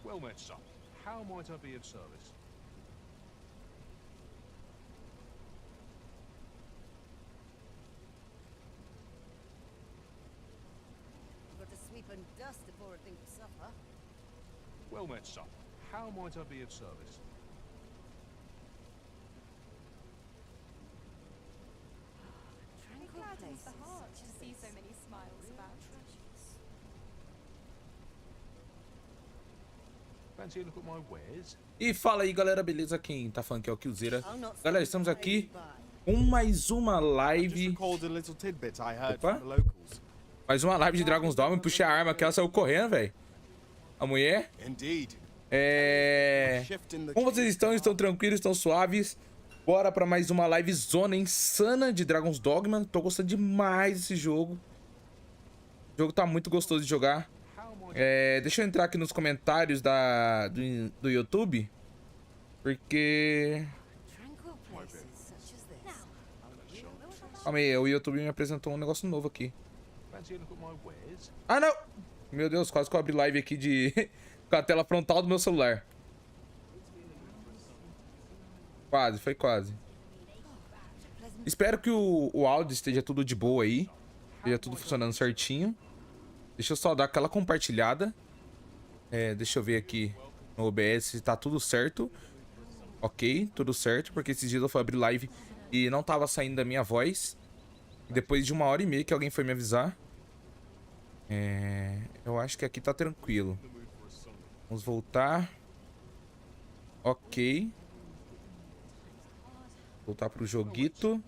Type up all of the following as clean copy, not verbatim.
Well met, son. How might I be of service? Got to sweep and dust before I think of supper. Well met, son. How might I be of service? Tranquil gladdens places the heart such to as see this. so many smiles about. Fancy a look at my wares? E fala aí, galera, beleza? Quem tá falando que é o Killzera. I'll not Galera, stand estamos by aqui you by. com mais uma Just live. recalled a little tidbit I heard Opa. from the locals. Mais uma live de Dragon's Dogma. Puxei a arma que ela saiu correndo, velho. A mulher. Indeed. Como vocês estão? Estão tranquilos? Estão suaves? Bora pra mais uma live zona insana de Dragon's Dogma. Tô gostando demais desse jogo. O jogo tá muito gostoso de jogar. Deixa eu entrar aqui nos comentários do YouTube. Porque... Tranquil places such as this. Calma aí, o YouTube me apresentou um negócio novo aqui. Fancy a look at my wares? Ah, não! Meu Deus, quase que eu abri live aqui com a tela frontal do meu celular. Quase, foi quase. Espero que o áudio esteja tudo de boa aí. Esteja tudo funcionando certinho. Deixa eu só dar aquela compartilhada. Deixa eu ver aqui no OBS se tá tudo certo. Ok, tudo certo. Porque esses dias eu fui abrir live e não tava saindo da minha voz. E depois de 1h30 que alguém foi me avisar. Eu acho que aqui tá tranquilo. Vamos voltar. Ok. Voltar pro joguito.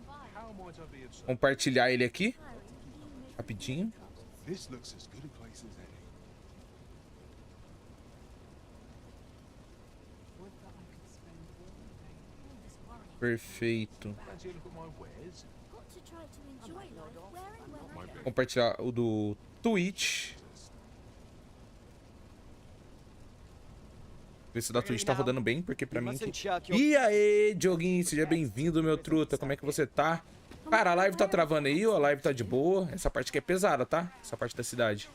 Compartilhar ele aqui. Rapidinho. This looks as good a place as any. Perfeito. Fancy a look at my wares? Compartilhar o do Twitch. Ver se o da Twitch tá rodando bem, porque pra mim... E aí, Dioguinho, seja bem-vindo, meu truta. Como é que você tá? Cara, a live tá travando aí, ou a live tá de boa? Essa parte aqui é pesada, tá? Essa parte da cidade.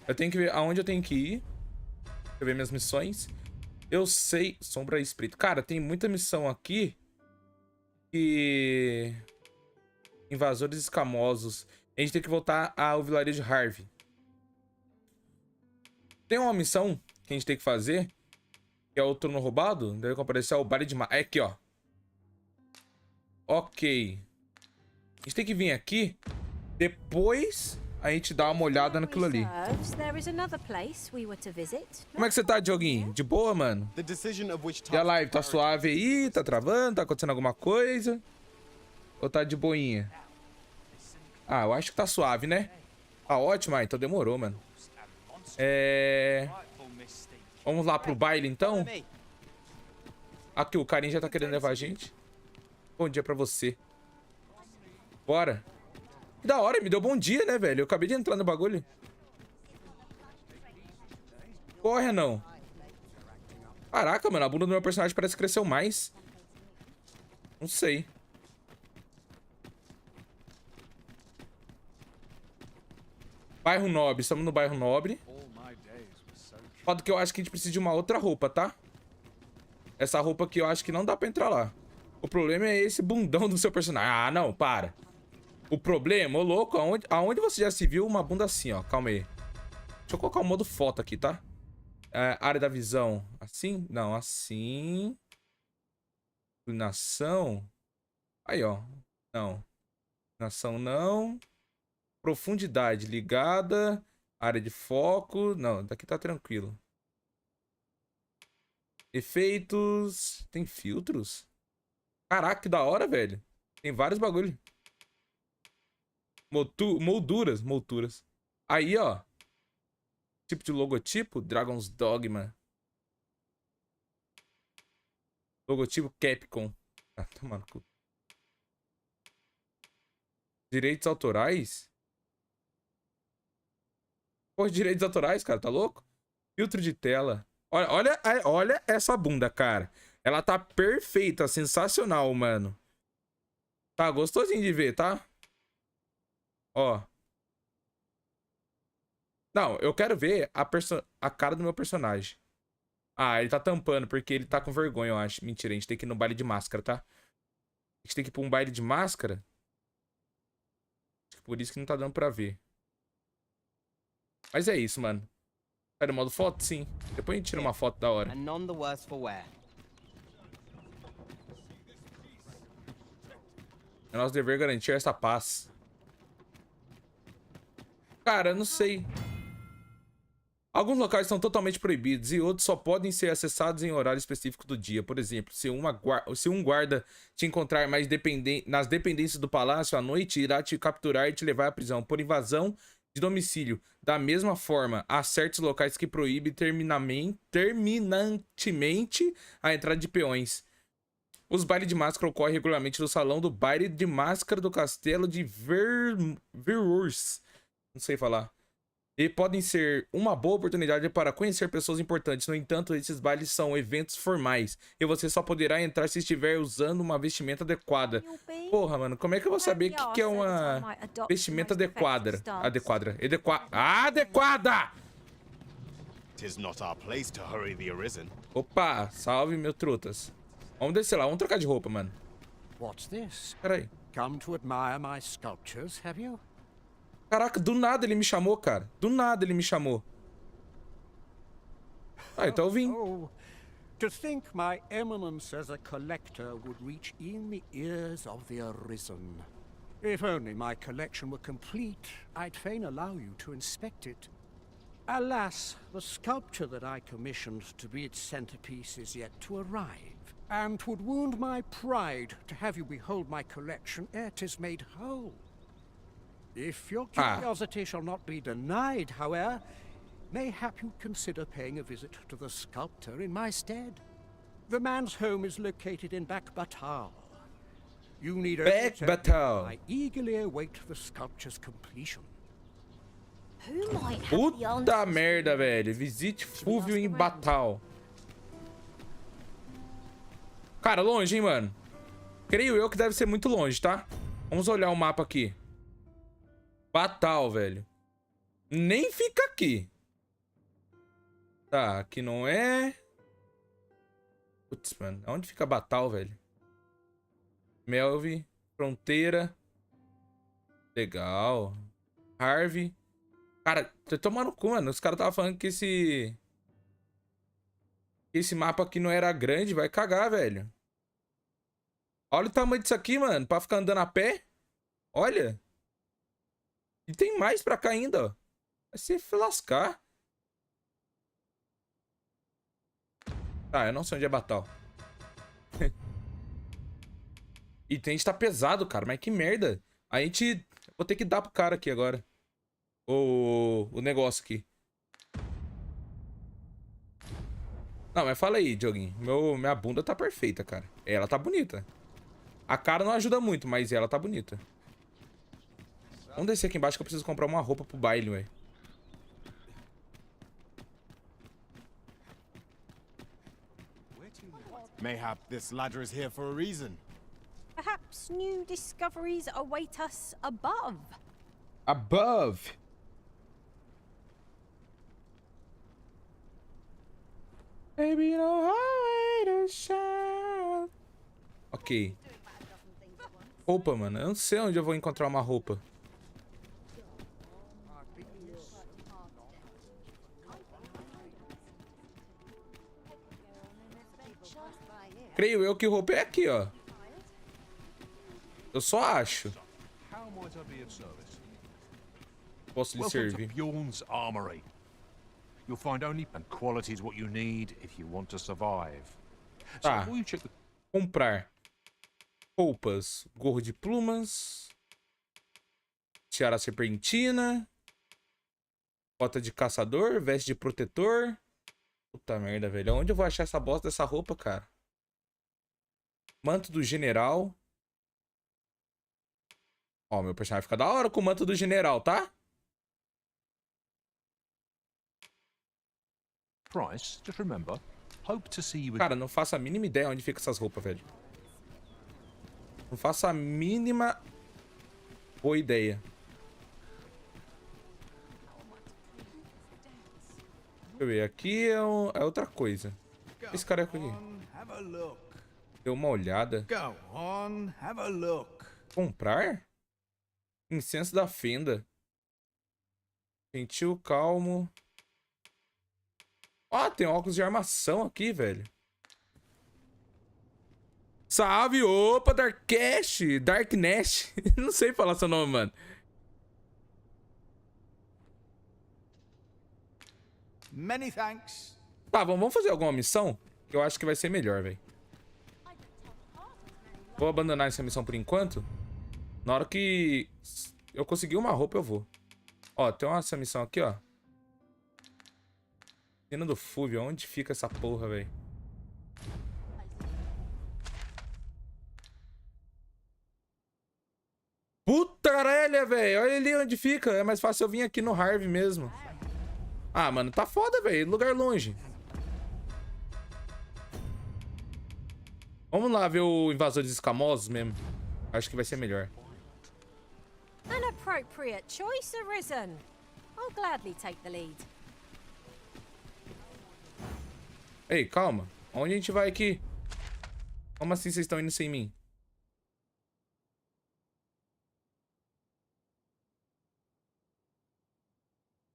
Eu tenho que ver aonde eu tenho que ir. Deixa eu ver minhas missões. Eu sei... Sombra e Espírito. Cara, tem muita missão aqui. Que... Invasores escamosos. A gente tem que voltar ao vilarejo de Harvey. Tem uma missão que a gente tem que fazer. Que é o trono roubado. Deve aparecer o baile de... É aqui, ó. Ok. A gente tem que vir aqui. Depois a gente dá uma olhada naquilo ali. Como é que você tá, Dioguinho? De boa, mano? E a live tá suave aí? Tá travando? Tá acontecendo alguma coisa? Ou tá de boinha? Ah, eu acho que tá suave, né? Tá ótimo, então demorou, mano. Vamos lá pro baile, então? Aqui, o carinha já tá querendo levar a gente. Bom dia pra você. Bora. Que da hora, me deu bom dia, né, velho? Eu acabei de entrar no bagulho. Corre, não. Caraca, mano, a bunda do meu personagem parece que cresceu mais. Não sei. Bairro Nobre, estamos no bairro Nobre. Foda que eu acho que a gente precisa de uma outra roupa, tá? Essa roupa aqui eu acho que não dá pra entrar lá. O problema é esse bundão do seu personagem. Ah, não, para. O problema, ô louco, aonde você já se viu uma bunda assim, ó? Calma aí. Deixa eu colocar o modo foto aqui, tá? Área da visão. Assim? Não, assim. Inclinação. Aí, ó. Não. Inclinação, não. Profundidade ligada. Área de foco. Não, daqui tá tranquilo. Efeitos. Tem filtros? Caraca, que da hora, velho. Tem vários bagulho. Molduras. Aí, ó. Tipo de logotipo. Dragon's Dogma. Logotipo Capcom. Ah, toma no cu. Direitos autorais? Pô, direitos autorais, cara, tá louco? Filtro de tela. Olha essa bunda, cara. Ela tá perfeita, sensacional, mano. Tá gostosinho de ver, tá? Ó. Não, eu quero ver a cara do meu personagem. Ah, ele tá tampando porque ele tá com vergonha, eu acho. Mentira, a gente tem que ir no baile de máscara, tá? A gente tem que ir pra um baile de máscara. Acho que por isso que não tá dando pra ver. Mas é isso, mano. Era o modo foto? Sim. Depois a gente tira uma foto da hora. And none the worse for wear. É nosso dever garantir essa paz. Cara, eu não sei. Alguns locais são totalmente proibidos e outros só podem ser acessados em horário específico do dia. Por exemplo, se um guarda te encontrar nas dependências do palácio à noite, irá te capturar e te levar à prisão por invasão de domicílio. Da mesma forma, há certos locais que proíbem terminantemente a entrada de peões. Os bailes de máscara ocorrem regularmente no salão do baile de máscara do castelo de Verurs. Não sei falar. E podem ser uma boa oportunidade para conhecer pessoas importantes. No entanto, esses bailes são eventos formais. E você só poderá entrar se estiver usando uma vestimenta adequada. Porra, mano, como é que eu vou saber o que é uma vestimenta adequada? Adequada! Tis not our place to hurry the arisen. Opa, salve, meu trutas. Vamos descer lá, vamos trocar de roupa, mano. What's this? Peraí. Come to admire my sculptures, have you? Caraca, do nada ele me chamou, cara. Do nada ele me chamou. Ah, então eu vim. Oh, to think my eminence as a collector would reach in the ears of the arisen. If only my collection were complete, I'd fain allow you to inspect it. Alas, the sculpture that I commissioned to be its centerpiece is yet to arrive, and 'twould wound my pride to have you behold my collection ere 'tis made whole. If your curiosity shall not be denied, however, mayhap you consider paying a visit to the sculptor in my stead. The man's home is located in Batal. You need Batal. I eagerly await the sculpture's completion. Who might have the Puta answers? merda, velho. Visite Fúvio em Batal. Cara, longe, hein, mano. Creio eu que deve ser muito longe, tá? Vamos olhar o mapa aqui. Batal, velho. Nem fica aqui. Tá, aqui não é. Putz, mano. Onde fica Batal, velho? Melvi. Fronteira. Legal. Harvey. Cara, tô tomando cu, mano. Os caras estavam falando que esse mapa aqui não era grande. Vai cagar, velho. Olha o tamanho disso aqui, mano. Pra ficar andando a pé. Olha. E tem mais pra cá ainda, ó. Vai se lascar. Tá, eu não sei onde é Batal. E tem está pesado, cara. Mas que merda. A gente... Vou ter que dar pro cara aqui agora. O negócio aqui. Não, mas fala aí, Dioguinho. Minha bunda tá perfeita, cara. Ela tá bonita. A cara não ajuda muito, mas ela tá bonita. Vamos descer aqui embaixo que eu preciso comprar uma roupa pro baile, velho. Mayhap this ladder is here for a reason. Perhaps new discoveries await us above. Above. Baby, no highway to shine. Ok. Roupa, mano. Eu não sei onde eu vou encontrar uma roupa. Creio eu que roupa é aqui, ó. Eu só acho. How might I be of service? Posso lhe Welcome to servir. Bjorn's Armory. You'll find only and quality is what you need if you want to survive. So Tá. before you check the Comprar roupas, gorro de plumas, tiara serpentina, bota de caçador, veste de protetor. Puta merda, velho. Onde eu vou achar essa bosta dessa roupa, cara? Manto do general. Ó, meu personagem fica da hora com o manto do general, tá? price, just remember, hope to see you again. Cara, não faço a mínima ideia onde fica essas roupas, velho. Não faço a mínima boa ideia. Deixa eu ver, aqui é outra coisa. Esse cara aqui. Have a look. Deu uma olhada. Go on, have a look. Comprar? Incenso da fenda. Gentil, calmo. Ó, tem óculos de armação aqui, velho. Salve, opa, Darkness. Não sei falar seu nome, mano. Many thanks. Tá, vamos fazer alguma missão? Eu acho que vai ser melhor, velho. Vou abandonar essa missão por enquanto. Na hora que eu conseguir uma roupa, eu vou. Ó, tem essa missão aqui, ó. Cena do Fúvio, onde fica essa porra, velho? Puta caralho, velho. Olha ali onde fica. É mais fácil eu vir aqui no Harvey mesmo. Ah, mano, tá foda, velho. Lugar longe. Vamos lá ver o Invasores Escamosos mesmo. Acho que vai ser melhor. An appropriate choice arisen. I'll gladly take the lead. Ei, calma. Onde a gente vai aqui? Como assim vocês estão indo sem mim?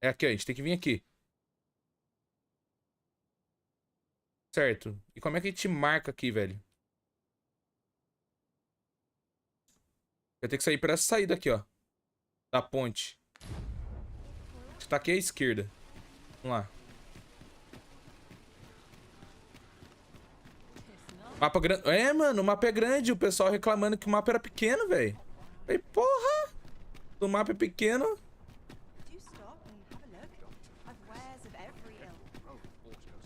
É aqui, ó. A gente tem que vir aqui. Certo. E como é que a gente marca aqui, velho? Eu tenho que sair por essa saída aqui, ó. Da ponte. A gente tá aqui à esquerda. Vamos lá. Mapa grande. É, mano, o mapa é grande. O pessoal reclamando que o mapa era pequeno, velho. Aí, porra! O mapa é pequeno.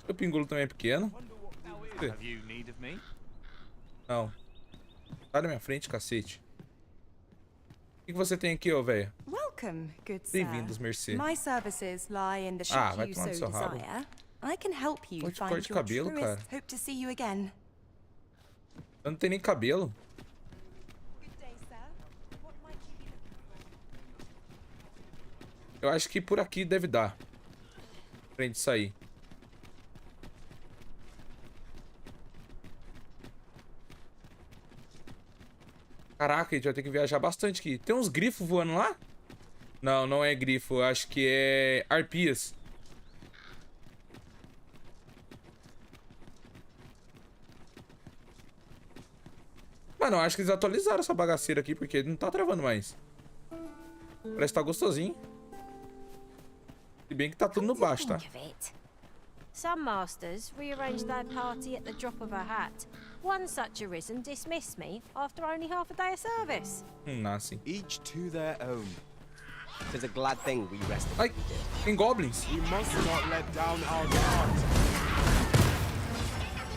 O pingulo também é pequeno. Have you need of me? Não. Sai da minha frente, cacete. O que você tem aqui, ô velho? Welcome, good sir. Bem-vindos, Mercê. My services lie in the Ah, ship vai you tomar no so seu rabo. desire. I can help you Corte find de your cabelo, truest cara. hope to see you again. Eu não tenho nem cabelo. Good day, sir. What might you be looking for? Eu acho que por aqui deve dar. Pra gente sair. Caraca, a gente vai ter que viajar bastante aqui. Tem uns grifos voando lá? Não, não é grifo. Eu acho que é arpias. Mano, eu acho que eles atualizaram essa bagaceira aqui, porque não tá travando mais. Parece que tá gostosinho. Se bem que tá tudo no baixo, tá? Think of it. Some masters rearrange their party at the drop of a hat. One such arisen dismissed me after only half a day of service. Nasce. Each to their own. 'Tis a glad thing we rested. Ai, tem goblins. We must not let down our guard.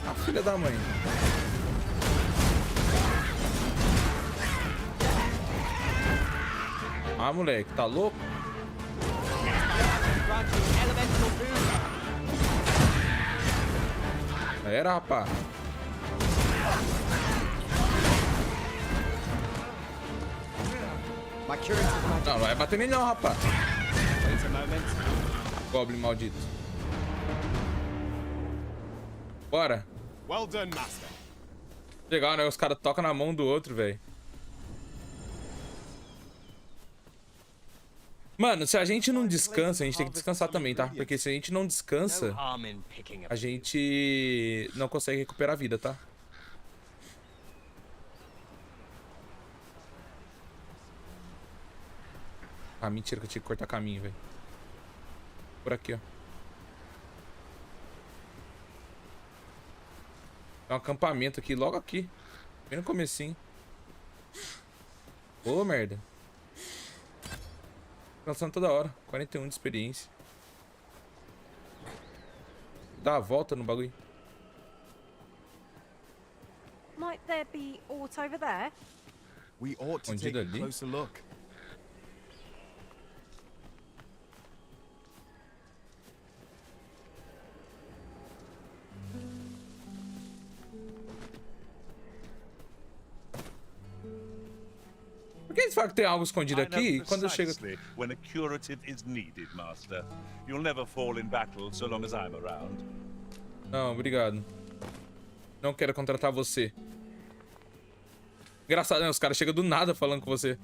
Ah, filha da mãe. Ah, moleque, tá louco? Já era, rapá. My curative magic. Não, não vai bater nele não, rapá. Wait a moment. Goblin maldito. Bora. Well done, Master. Legal, né? Os caras tocam na mão do outro, velho. Mano, se a gente não descansa, a gente tem que descansar também, tá? Porque se a gente não descansa, No harm in picking up. a gente não consegue recuperar a vida, tá? Ah, mentira que eu tinha que cortar caminho, velho. Por aqui, ó. Tem um acampamento aqui, logo aqui. Bem no comecinho. Ô, merda. Cansando toda hora. 41 de experiência. Dá a volta no bagulho. Might there be aught over there? We ought to Escondido take a ali. closer look. Por que eles falam que tem algo escondido I know aqui? E quando eu chego... precisely when a curative is needed, Master. You'll never fall in battle so long as I'm around. Não, obrigado. Não quero contratar você. Engraçado, né? Os caras chegam do nada falando com você.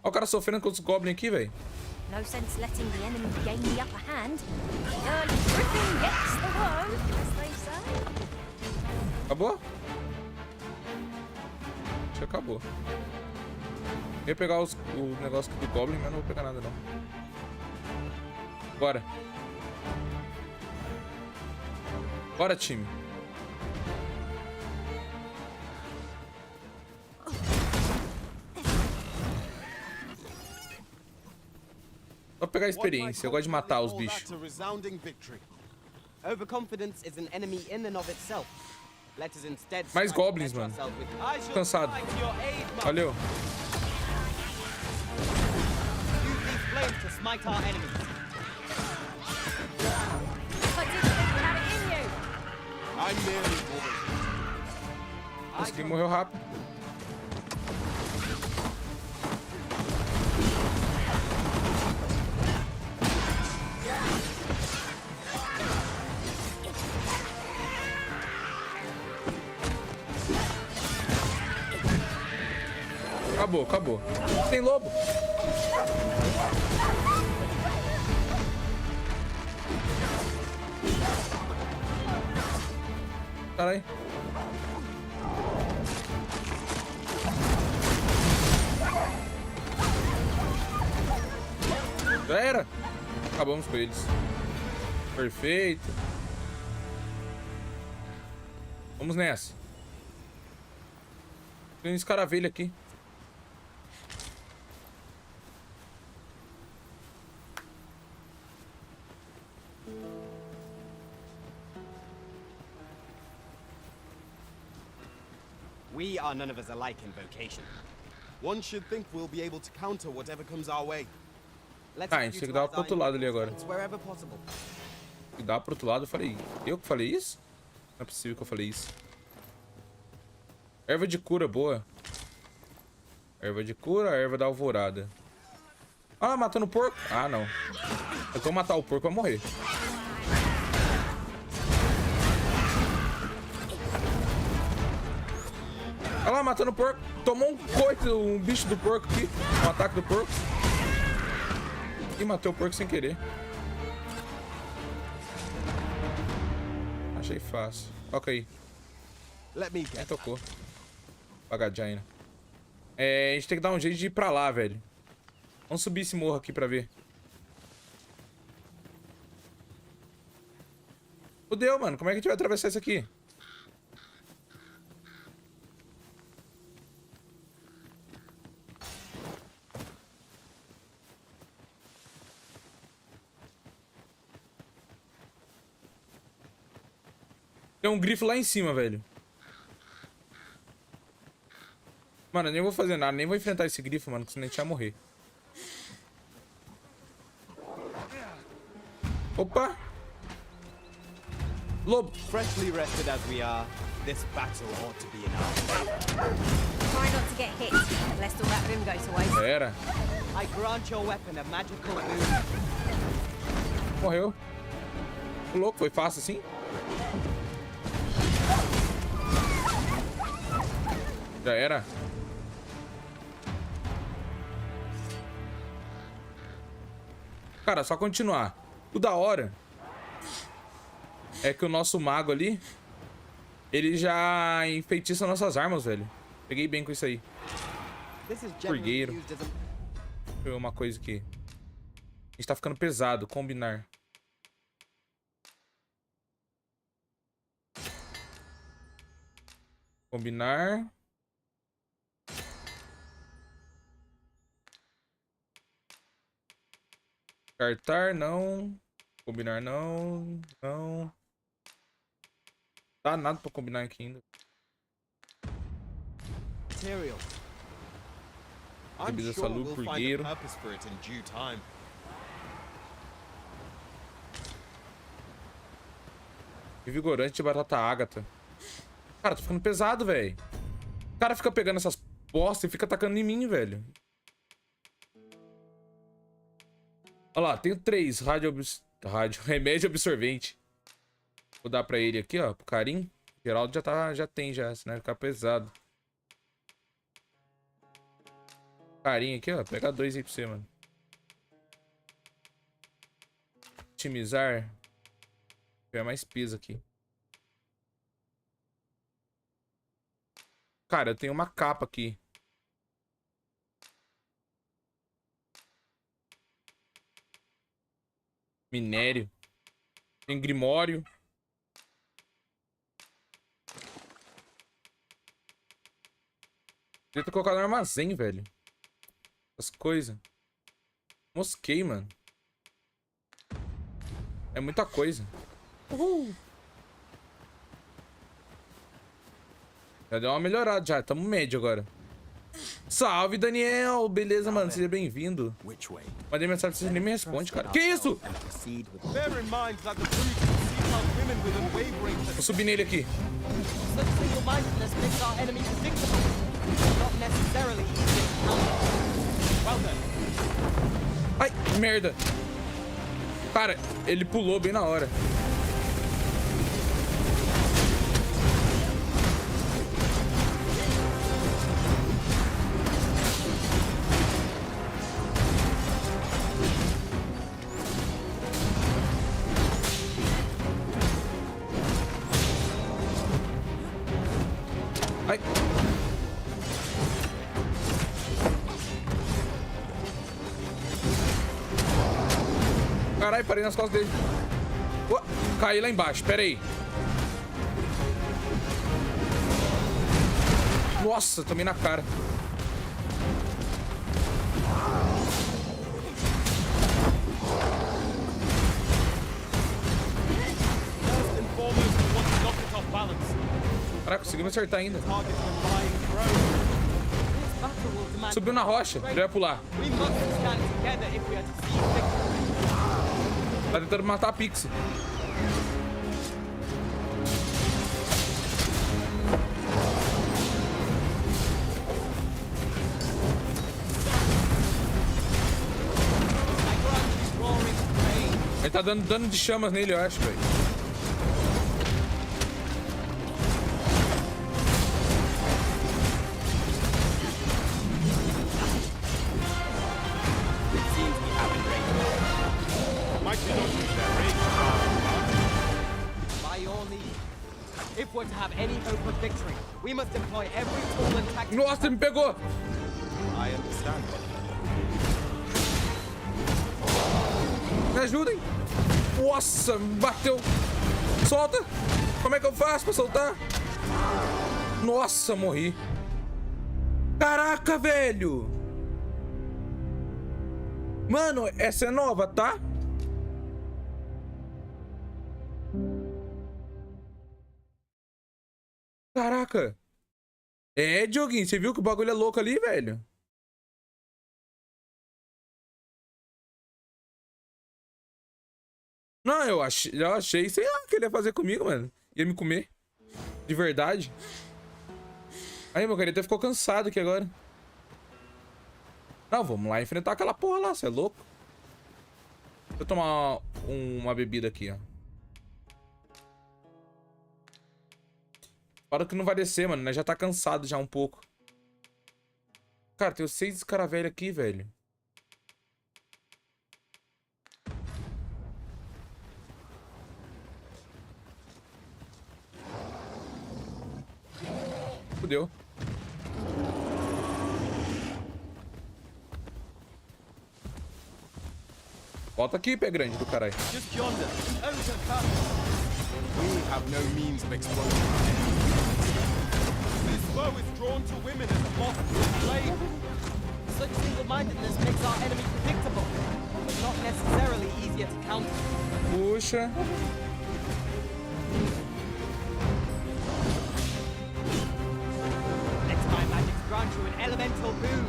Olha o cara sofrendo com os goblins aqui, velho. No sense letting the enemy gain the upper hand. The early griffin gets the worm, as they say. Acabou? Acho que acabou. Eu ia pegar o negócio aqui do Goblin, mas não vou pegar nada, não. Bora. Bora, time. Vou pegar a experiência. Eu gosto de matar os bichos. Overconfidence is an enemy in and of itself. Let us instead Mais goblins, mano. Cansado. Valeu. Use these flames to smite our enemies. I didn't think you had it in you. I'm nearly over. Consegui, morreu rápido. Acabou, acabou. Tem lobo. Caralho. Já era. Acabamos com eles. Perfeito. Vamos nessa. Tem um escaravelho aqui. We are none of us alike in vocation. One should think we'll be able to counter whatever comes our way. Let's Ah, a gente tem que dar pro outro lado ali agora. wherever possible. Tem que dar pro outro lado, eu falei. Eu que falei isso? Não é possível que eu falei isso. Erva de cura, boa. Erva de cura, erva da alvorada. Ah, matando o porco. Ah, não. Eu vou matar o porco, vai morrer. Olha lá, matando o porco. Tomou um coito, um bicho do porco aqui. Um ataque do porco. E matei o porco sem querer. Achei fácil. Toca aí. Let me Nem get tocou. Pagadinha. É, a gente tem que dar um jeito de ir pra lá, velho. Vamos subir esse morro aqui pra ver. Fudeu, mano. Como é que a gente vai atravessar isso aqui? Tem um grifo lá em cima, velho. Mano, eu nem vou fazer nada, nem vou enfrentar esse grifo, mano, que senão a gente vai morrer. Opa! Lobo! Freshly rested as we are, this battle ought to be in our favor. Try not to get hit, lest all that room go to waste. Era. I grant your weapon a magical boon. Morreu. O louco, foi fácil assim? Já era. Cara, só continuar. O da hora é que o nosso mago ali, ele já enfeitiça nossas armas, velho. Peguei bem com isso aí. Purgueiro. Foi uma coisa que a gente tá ficando pesado. Combinar. Combinar. Cartar, não. Combinar, não. Não. Tá nada pra combinar aqui ainda. material. I'm Bebida sure salu, we'll find a purgueiro. purpose for it in due time. Revigorante de batata ágata. Cara, tô ficando pesado, velho. cara fica pegando essas postas e fica atacando em mim, velho. Olha lá, tenho 3. Remédio absorvente. Vou dar pra ele aqui, ó, pro carinho. O Geraldo já tem, senão vai ficar pesado. Carinho aqui, ó. Pega 2 aí pra você, mano. Otimizar. Vou pegar mais peso aqui. Cara, eu tenho uma capa aqui. Minério. Tem grimório. Devia ter colocado no armazém, velho. As coisas. Mosquei, mano. É muita coisa. Uhul. Já deu uma melhorada já. Tamo médio agora. Salve, Daniel. Beleza, mano. Seja bem-vindo. Mandei mensagem, você nem me responde, cara. Que isso? Vou subir nele aqui. Ai, merda. Cara, ele pulou bem na hora. Ai. Caralho, parei nas costas dele. Caí lá embaixo, pera aí. Nossa, tomei na cara. Caraca, consegui me acertar ainda. Subiu na rocha, ele vai pular. Tá tentando matar a Pixie. Ele tá dando dano de chamas nele, eu acho, velho. Nossa, me pegou! Me ajudem! Nossa, me bateu! Solta! Como é que eu faço pra soltar? Nossa, morri! Caraca, velho! Mano, essa é nova, tá? Caraca! É, Dioguinho, você viu que o bagulho é louco ali, velho? Não, eu achei, sei lá, o que ele ia fazer comigo, mano. Ia me comer. De verdade. Aí, meu cara, ele até ficou cansado aqui agora. Não, vamos lá enfrentar aquela porra lá, você é louco? Deixa eu tomar uma bebida aqui, ó. Para que não vai descer, mano, né? Já tá cansado já um pouco. Cara, tem 6 escaravelhos aqui, velho. Fudeu. Volta aqui, pé grande do caralho. We have no means of exploiting. This foe is drawn to women as a moth to a flame. Such single-mindedness makes our enemy predictable, but not necessarily easier to counter. Puxa. Let my magic grant you an elemental boon.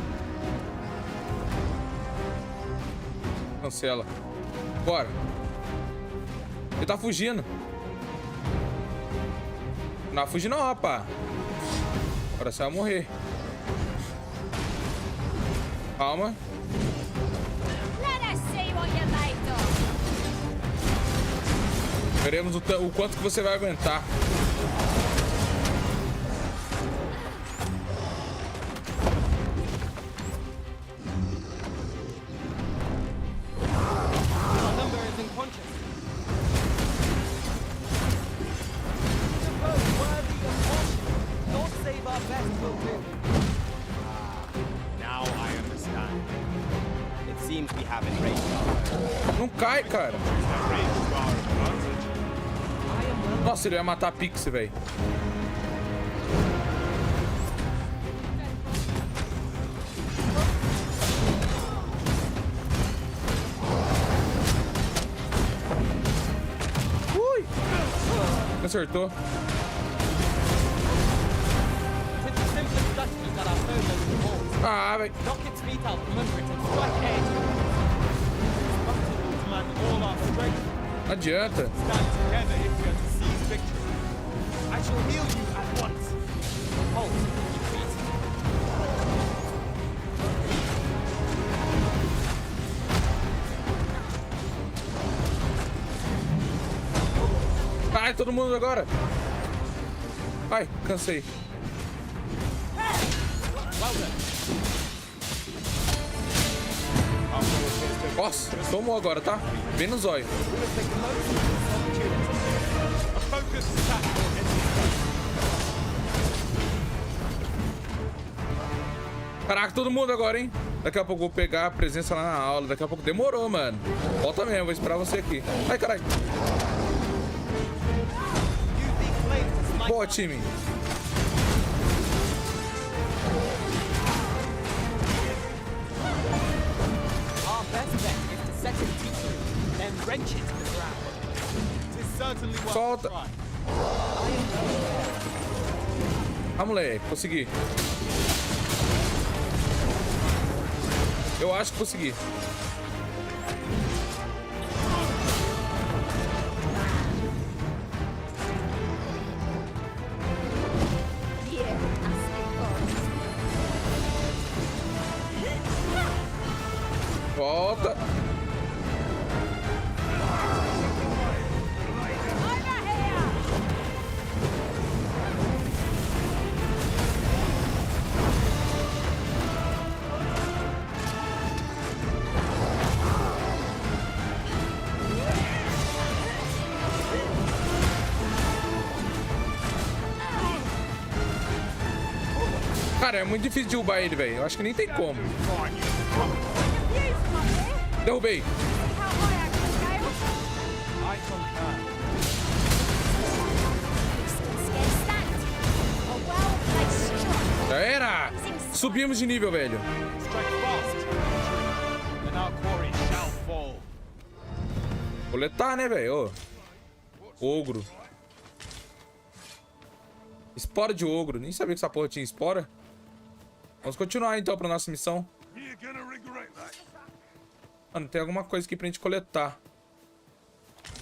Cancela. Bora. Ele tá fugindo. Não vai fugir não, rapá. Agora você vai morrer. Calma. Let us see what you're made of. Veremos o quanto que você vai aguentar. Our number is unconscious. Suppose worthy of caution. Not save our best will live. Now I understand. It seems we have enraged. Não cai, cara. That range to our advantage. Nossa, ele vai matar a Pixie, velho. Ui! Acertou. Tis the simplest strategy that our foe knows the most. Ah, velho. Knock its feet out from under it and strike edge. It's possible to man all our strength. Não adianta. Stand together if we are to seize victory. I shall heal you at once. Halt, retreat. Vai, todo mundo agora. Vai, cansei. Nossa, tomou agora, tá? Bem no zóio. A focused attack will end this. Caraca, todo mundo agora, hein? Daqui a pouco eu vou pegar a presença lá na aula. Daqui a pouco demorou, mano. Volta mesmo, vou esperar você aqui. Ai, caralho. Boa, time. Our best bet is to set it teetering, then wrench it to the ground. It is certainly worth a Solta. try. Ah, moleque, consegui. Eu acho que consegui. Yeah, Volta. over here. Cara, é muito difícil de derrubar ele, velho. Eu acho que nem tem como. View from up here. Derrubei. How high I can scale. I concur. Scarce stacked. A well-placed strike. Já era. Subimos de nível, velho. Strike fast. And our quarry shall fall. Coletar, né, velho? Ô. Ogro. Espora de ogro. Nem sabia que essa porra tinha espora. Vamos continuar, então, pra nossa missão. Mano, tem alguma coisa aqui pra gente coletar.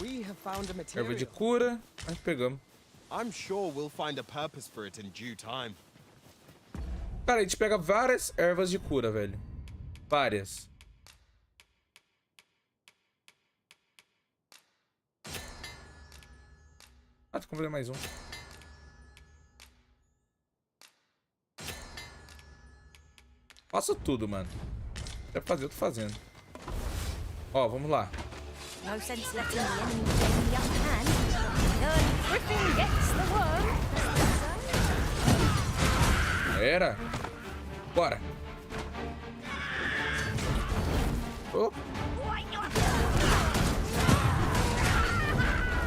We have found a material. Erva de cura. Aí pegamos. I'm sure we'll find a purpose for it in due time. Cara, a gente pega várias ervas de cura, velho. Várias. Ah, tem que fazer mais um. Faço tudo, mano. Quer fazer, eu tô fazendo. Ó, vamos lá. No sense letting the enemy gain the upper hand. Early Griffin gets the worm. Era. Bora. Oh.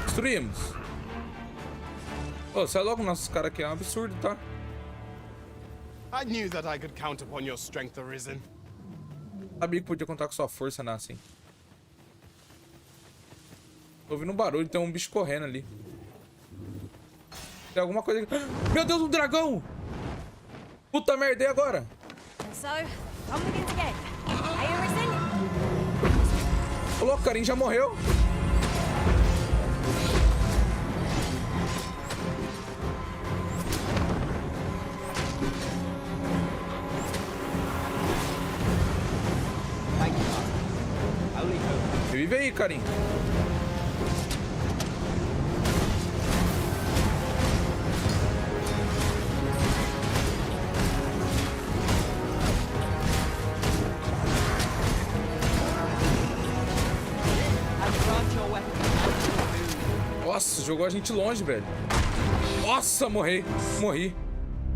Destruímos. Ô, sai logo nossos caras aqui. É um absurdo, tá? I knew that I could count upon your strength, Arisen. Sabia que podia contar com sua força, Nassim. Tô ouvindo um barulho, tem um bicho correndo ali. Tem alguma coisa aqui. Meu Deus, um dragão! Puta merda, e agora? So, on we begin again. Hey, Arisen. Ô, louco, Karim já morreu. Sobrevive aí, carinho. Nossa, jogou a gente longe, velho. Nossa, morri.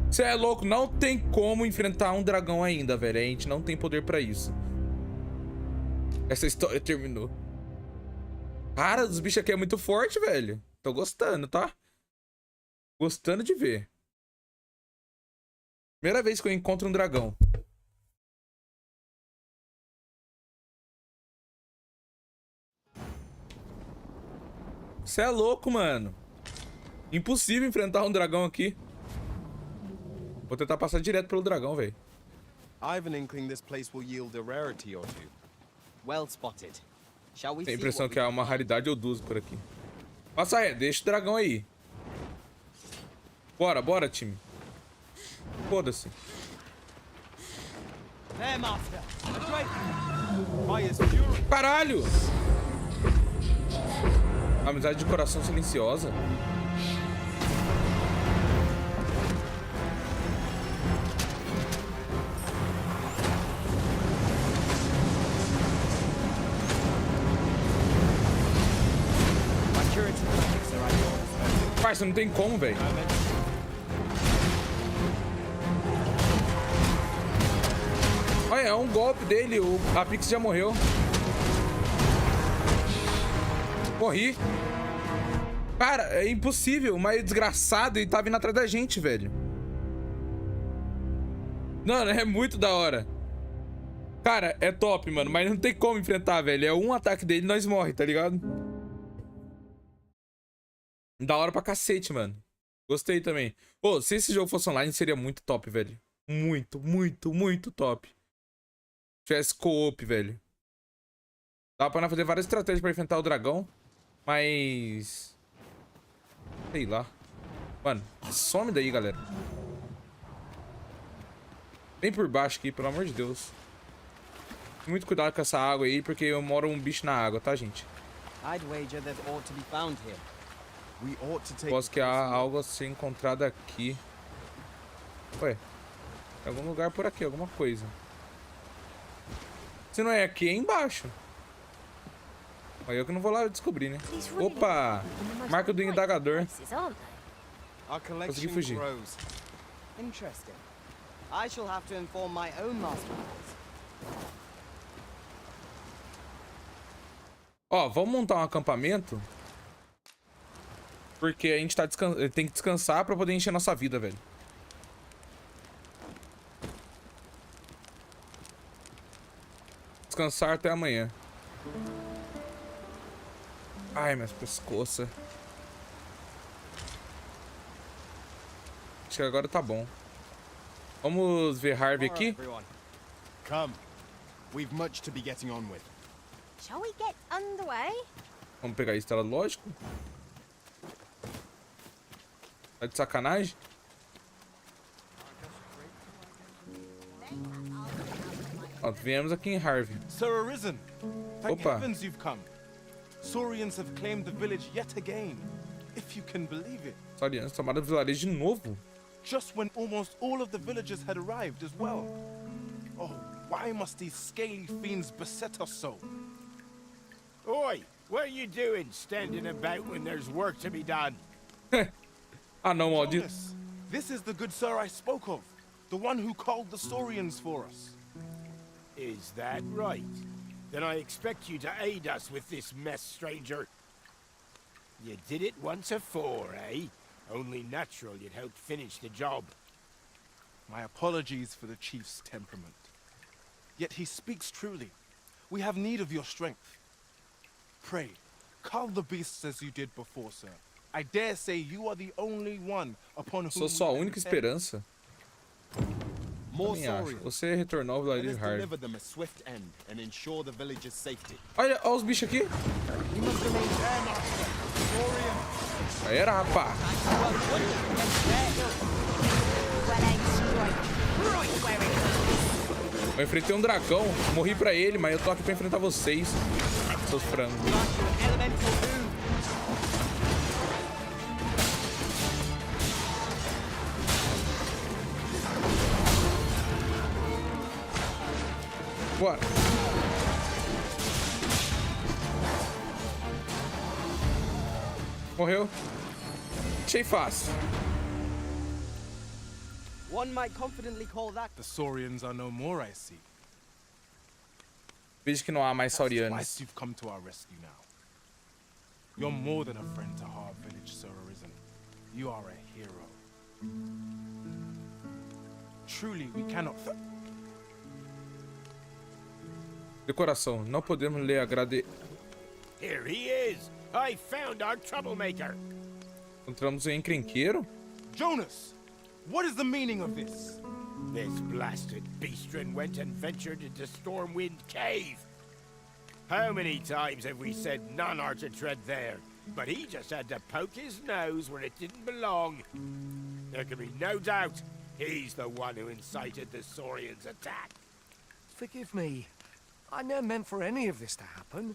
Você é louco, não tem como enfrentar um dragão ainda, velho. A gente não tem poder pra isso. Essa história terminou. Cara, os bichos aqui é muito forte, velho. Tô gostando, tá? Gostando de ver. Primeira vez que eu encontro um dragão. Você é louco, mano. Impossível enfrentar um dragão aqui. Vou tentar passar direto pelo dragão, velho. I have an inkling this place will yield a rarity or two. Well spotted. Shall we Tem a see impressão what que há uma raridade ou duas por aqui. Passa aí, deixa o dragão aí. Bora, time. Foda-se. There, Master. Great. Fire's fury. Caralho! Amizade de coração silenciosa. Parça, não tem como, velho. Olha, é um golpe dele. A Pix já morreu. Morri. Cara, é impossível. Mas desgraçado e tá vindo atrás da gente, velho. Mano, é muito da hora. Cara, é top, mano. Mas não tem como enfrentar, velho. É um ataque dele e nós morre, tá ligado? Da hora pra cacete, mano. Gostei também. Pô, se esse jogo fosse online, seria muito top, velho. Muito top. Se tivesse co-op, velho. Dá pra fazer várias estratégias pra enfrentar o dragão. Mas... sei lá. Mano, some daí, galera. Vem por baixo aqui, pelo amor de Deus. Muito cuidado com essa água aí, porque eu moro um bicho na água, tá, gente? I'd wager that ought to be found here. We ought to take. Posso que há algo a ser encontrado aqui. Ué, tem algum lugar por aqui, alguma coisa. Se não é aqui, é embaixo. Aí eu que não vou lá descobrir, né? Opa! Marca do indagador. Our Consegui collection fugir. grows. Interesting. I shall have to inform my own masterminds. Ó, vamos montar um acampamento. Porque a gente tá tem que descansar pra poder encher nossa vida, velho. Descansar até amanhã. Ai, minhas pescoças. Acho que agora tá bom. Vamos ver Harvey aqui. Come. We've much to be getting on with. Shall we get underway? Vamos pegar isso, tá lógico. Tá de sacanagem? Ó, viemos aqui em Harvey. Sir Arisen. Thank Opa. heavens you've come. Saurians have claimed the village yet again. If you can believe it. Saurianos tomaram o vilarejo de novo. Just when almost all of the villagers had arrived as well. Oh, why must these scaly fiends beset us so? Oi, what are you doing standing about when there's work to be done? Ah não, maldito. Jonas, this is the good sir I spoke of. The one who called the Saurians for us. Is that right? Then I expect you to aid us with this mess, stranger. You did it once afore, eh? Only natural you'd help finish the job. My apologies for the chief's temperament. Yet he speaks truly. We have need of your strength. Pray, cull the beasts as you did before, sir. I dare say you are the only one upon whom Sou só a we can única depend. esperança. More Também acho. Saurians. Você retornou ao Let vilarejo us de Harvey. deliver them a swift end and ensure the village's safety. Olha os bichos aqui. You must remain there, master. Saurian. Aí era, rapá. Eu enfrentei um dragão. Morri pra ele, mas eu tô aqui pra enfrentar vocês. seus frangos. Elemental doom. Bora. Morreu. Achei fácil. One might confidently call that. The Saurians are no more, I see. Vejo que não há mais saurianos. Twice you've come to our rescue now. You're more than a friend to Hard Village, Sir Arisen. You are a hero. Truly, we cannot. Decoração. Não podemos ler Here he is. I found our troublemaker. Encontramos um encrenqueiro? Jonas, what is the meaning of this? This blasted beastren went and ventured into Stormwind Cave. How many times have we said none are to tread there? But he just had to poke his nose where it didn't belong. There can be no doubt he's the one who incited the Saurians' attack. Forgive me. I never meant for any of this to happen.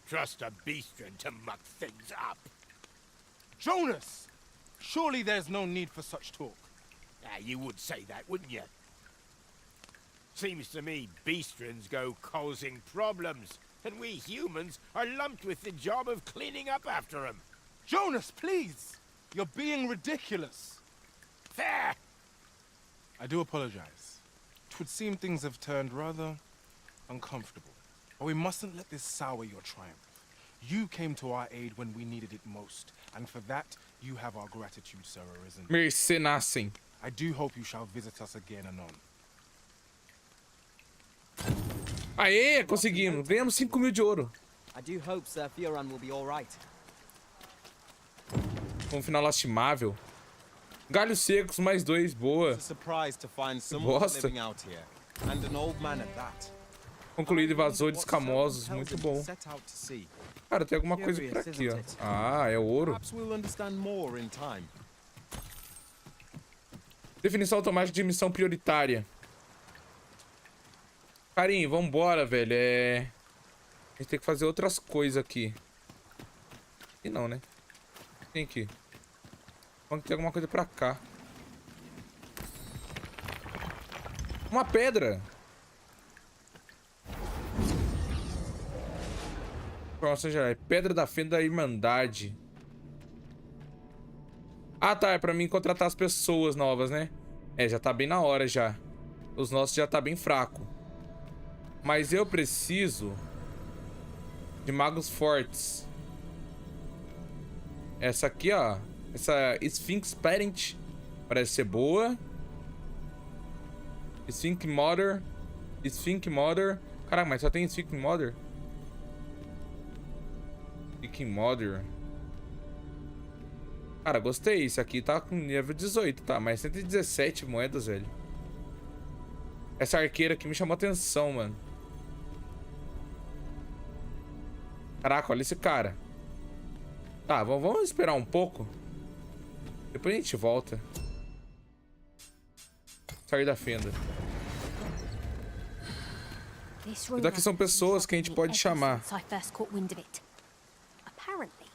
Trust a beastren to muck things up. Jonas! Surely there's no need for such talk. You would say that, wouldn't you? Seems to me beastrens go causing problems, and we humans are lumped with the job of cleaning up after them. Jonas, please! You're being ridiculous. Fair! I do apologize. It would seem things have turned rather uncomfortable. But we mustn't let this sour your triumph. You came to our aid when we needed it most, and for that, you have our gratitude, Sir Arisen. Mercenassem. I do hope you shall visit us again anon. Aê, conseguimos. Ganhamos 5.000 de ouro. I do hope Sir Fioran will be all right. Um final lastimável. Galhos secos, mais 2, boa. It's a surprise to find someone Bosta. living out here, and an old man at that. Concluído invasores escamosos, muito bom. Set out to sea. Cara, tem alguma coisa por aqui, ó. Ah, é ouro. Perhaps we'll understand more in time. Definição automática de missão prioritária. Carinho, vambora, velho. A gente tem que fazer outras coisas aqui. E não, né? Tem aqui. Vamos ter alguma coisa pra cá. Uma pedra. Informação geral. Pedra da Fenda da Irmandade. Ah, tá. É pra mim contratar as pessoas novas, né? É, já tá bem na hora já. Os nossos já tá bem fraco. Mas eu preciso de magos fortes. Essa aqui, ó. Essa Sphinx Parent parece ser boa. Sphinx Mother. Sphinx Mother. Caraca, mas só tem Sphinx Mother. Sphinx Mother. Cara, gostei. Esse aqui tá com nível 18, tá? Mas 117 moedas, velho. Essa arqueira aqui me chamou atenção, mano. Caraca, olha esse cara. Tá, vamos esperar um pouco. Depois a gente volta. Sair da fenda. E daqui são pessoas que a gente pode chamar. Apparently,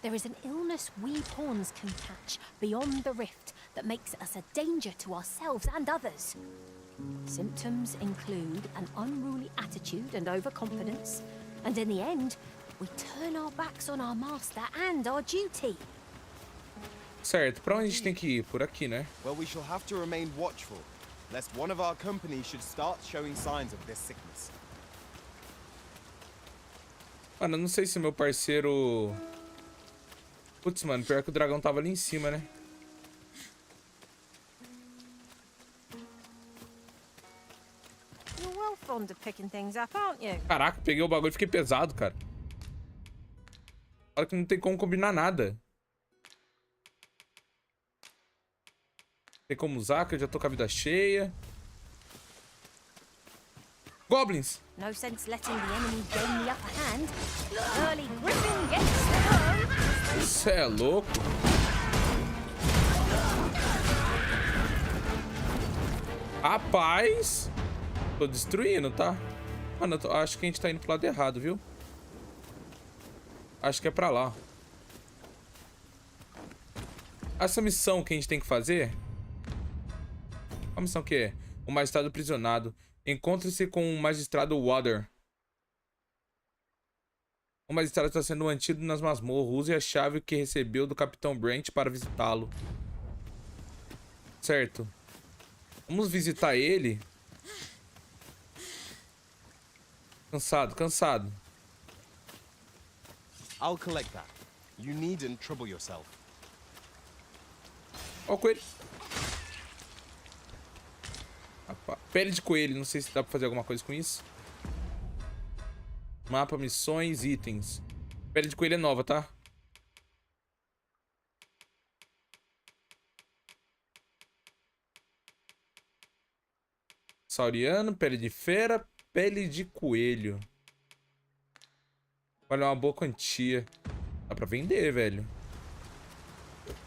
there is an illness we pawns can catch beyond the rift that makes us a danger to ourselves and others. Symptoms include an unruly attitude and overconfidence, and in the end, we turn our backs on our master and our duty. Certo, pra onde a gente tem que ir? Por aqui, né? Well, we shall have to remain watchful, lest one of our company should start showing signs of this sickness. Mano, eu não sei se meu parceiro... Putz, mano, pior que o dragão tava ali em cima, né? You're well fond of picking things up, aren't you? Caraca, peguei o bagulho e fiquei pesado, cara. Olha que não tem como combinar nada. Tem como usar, que eu já tô com a vida cheia. Goblins! No sense letting the enemy gain the upper hand. Early Griffin gets Isso é louco. Rapaz! Tô destruindo, tá? Mano, acho que a gente tá indo pro lado errado, viu? Acho que é pra lá. Essa missão que a gente tem que fazer... Qual missão que é? O magistrado prisionado. Encontre-se com o magistrado Water. O magistrado está sendo mantido nas masmorras. Use a chave que recebeu do Capitão Brent para visitá-lo. Certo. Vamos visitar ele. Cansado, cansado. I'll collect that. You needn't trouble yourself. Ó o coelho. Rapaz, pele de coelho. Não sei se dá pra fazer alguma coisa com isso. Mapa, missões, itens. Pele de coelho é nova, tá? Sauriano, pele de fera, pele de coelho. Olha, uma boa quantia. Dá pra vender, velho.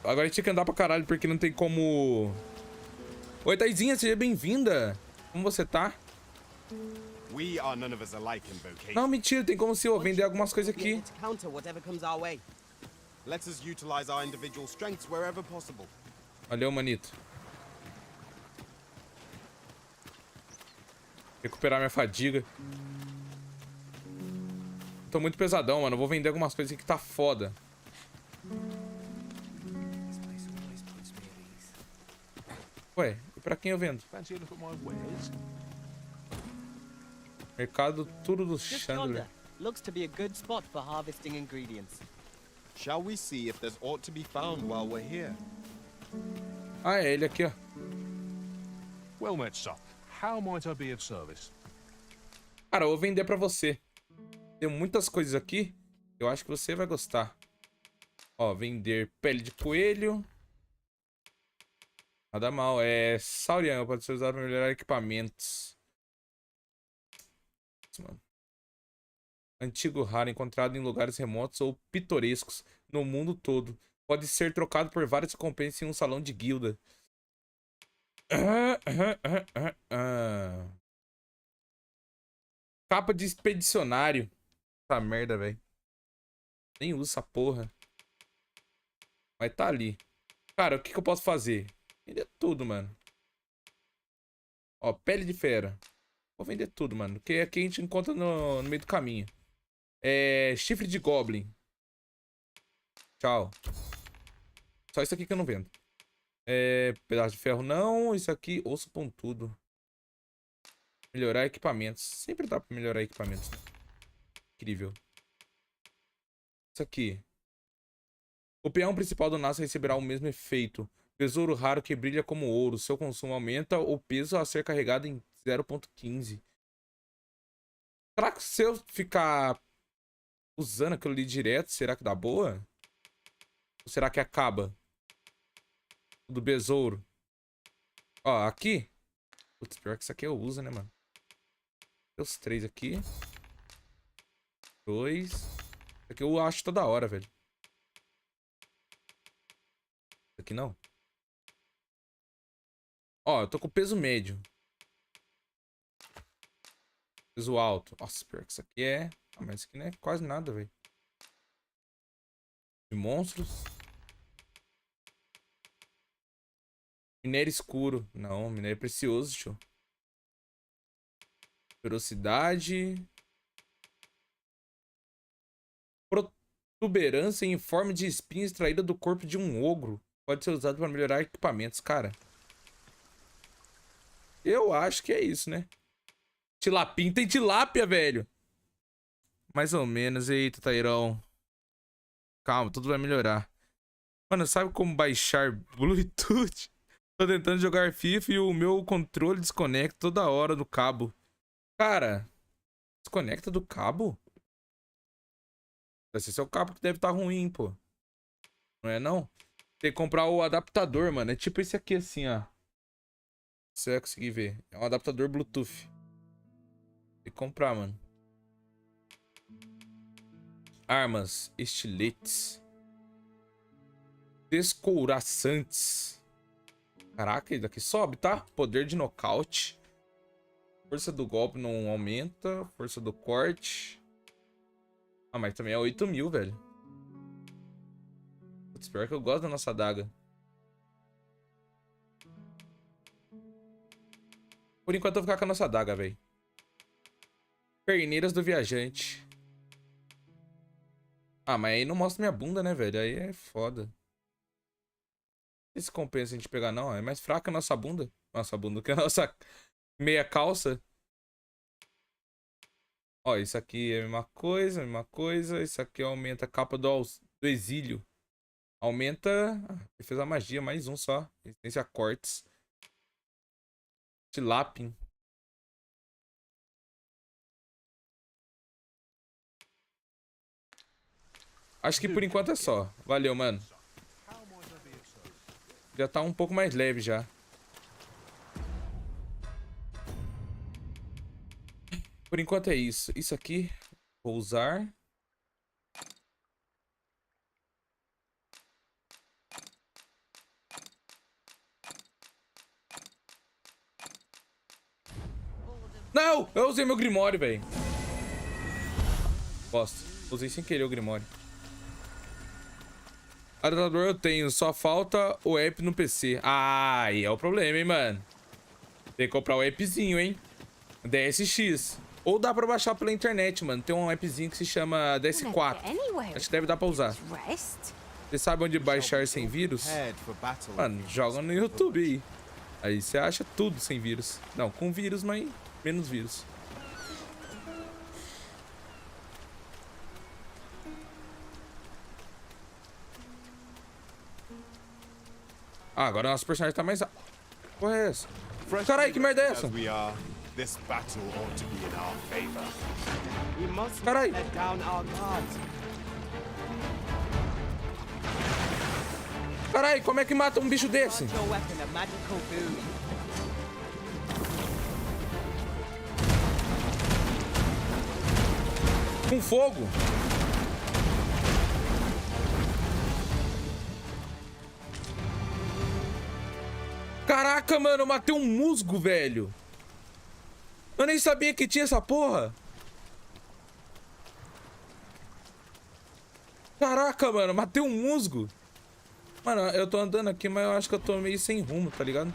Agora a gente tinha que andar pra caralho, porque não tem como... Oi, Taizinha, seja bem-vinda. Como você tá? We are none of us alike in vocation. Não, mentira, tem como se eu vender algumas coisas aqui. Let us utilize our individual strengths wherever possible. Valeu, manito. Recuperar minha fadiga. Tô muito pesadão, mano. Eu vou vender algumas coisas aqui que tá foda. Ué, e pra quem eu vendo? Mercado tudo do Chandler. Looks to be a good spot for harvesting ingredients. Shall we see if there's aught to be found while we're here? Ah, é ele aqui, ó. Well met, sir. How might I be of service? Cara, eu vou vender pra você. Tem muitas coisas aqui. Eu acho que você vai gostar. Ó, vender pele de coelho. Nada mal. É sauriano. Pode ser usado para melhorar equipamentos. Mano. Antigo raro, encontrado em lugares remotos ou pitorescos no mundo todo. Pode ser trocado por várias recompensas em um salão de guilda. Capa de expedicionário. Essa merda, velho. Nem uso essa porra. Mas tá ali. Cara, o que eu posso fazer? Vender tudo, mano. Ó, pele de fera. Vou vender tudo, mano. Porque aqui a gente encontra no meio do caminho. É... Chifre de Goblin. Tchau. Só isso aqui que eu não vendo. É... Pedaço de ferro não. Isso aqui, osso pontudo. Melhorar equipamentos. Sempre dá pra melhorar equipamentos, né? Incrível. Isso aqui. O peão principal do NASA receberá o mesmo efeito. Tesouro raro que brilha como ouro. Seu consumo aumenta o peso a ser carregado em 0.15. Será que se eu ficar usando aquilo ali direto, será que dá boa? Ou será que acaba? O do besouro. Ó, aqui. Putz, pior que isso aqui eu uso, né, mano? Tem os 3 aqui. 2. Isso aqui eu acho toda hora, velho. Isso aqui não. Ó, eu tô com peso médio. Peso alto. Nossa, pior que isso aqui é... Ah, mas isso aqui não é quase nada, velho. De monstros. Minério escuro. Não, minério precioso, tio. Velocidade. Protuberância em forma de espinha extraída do corpo de um ogro. Pode ser usado para melhorar equipamentos, cara. Eu acho que é isso, né? Tilapim. Tem tilápia, velho. Mais ou menos. Eita, Tairão. Calma, tudo vai melhorar. Mano, sabe como baixar Bluetooth? Tô tentando jogar FIFA e o meu controle desconecta toda hora do cabo. Cara, desconecta do cabo? Esse é o cabo que deve estar ruim, pô. Não é, não? Tem que comprar o adaptador, mano. É tipo esse aqui, assim, ó. Você vai conseguir ver. É um adaptador Bluetooth. Tem que comprar, mano. Armas. Estiletes. Descouraçantes. Caraca, isso daqui sobe, tá? Poder de nocaute. Força do golpe não aumenta. Força do corte. Ah, mas também é 8.000, velho. Putz, pior que eu gosto da nossa adaga. Por enquanto eu vou ficar com a nossa adaga, velho. Perneiras do viajante. Ah, mas aí não mostra minha bunda, né, velho? Aí é foda. Não sei se compensa a gente pegar, não. É mais fraca a nossa bunda. Nossa bunda que a nossa meia calça. Ó, isso aqui é a mesma coisa, Isso aqui aumenta a capa do exílio. Aumenta... Ele fez a magia, mais um só. Resistência a cortes. Tilapin. Acho que por enquanto é só. Valeu, mano. Já tá um pouco mais leve já. Por enquanto é isso. Isso aqui, vou usar. Não! Eu usei meu Grimório, velho. Bosta. Usei sem querer o Grimório. Adaptador eu tenho. Só falta o app no PC. Ah, aí é o problema, hein, mano. Tem que comprar o appzinho, hein. DSX. Ou dá pra baixar pela internet, mano. Tem um appzinho que se chama DS4. Acho que deve dar pra usar. Você sabe onde baixar sem vírus? Mano, joga no YouTube aí. Aí você acha tudo sem vírus. Não, com vírus, mas menos vírus. Ah, agora nosso personagem tá mais... Porra é essa? Caralho, que merda é essa? Caralho. Caralho, como é que mata um bicho desse? Com fogo. Caraca, mano, eu matei um musgo, velho. Eu nem sabia que tinha essa porra. Caraca, mano, matei um musgo. Mano, eu tô andando aqui, mas eu acho que eu tô meio sem rumo, tá ligado?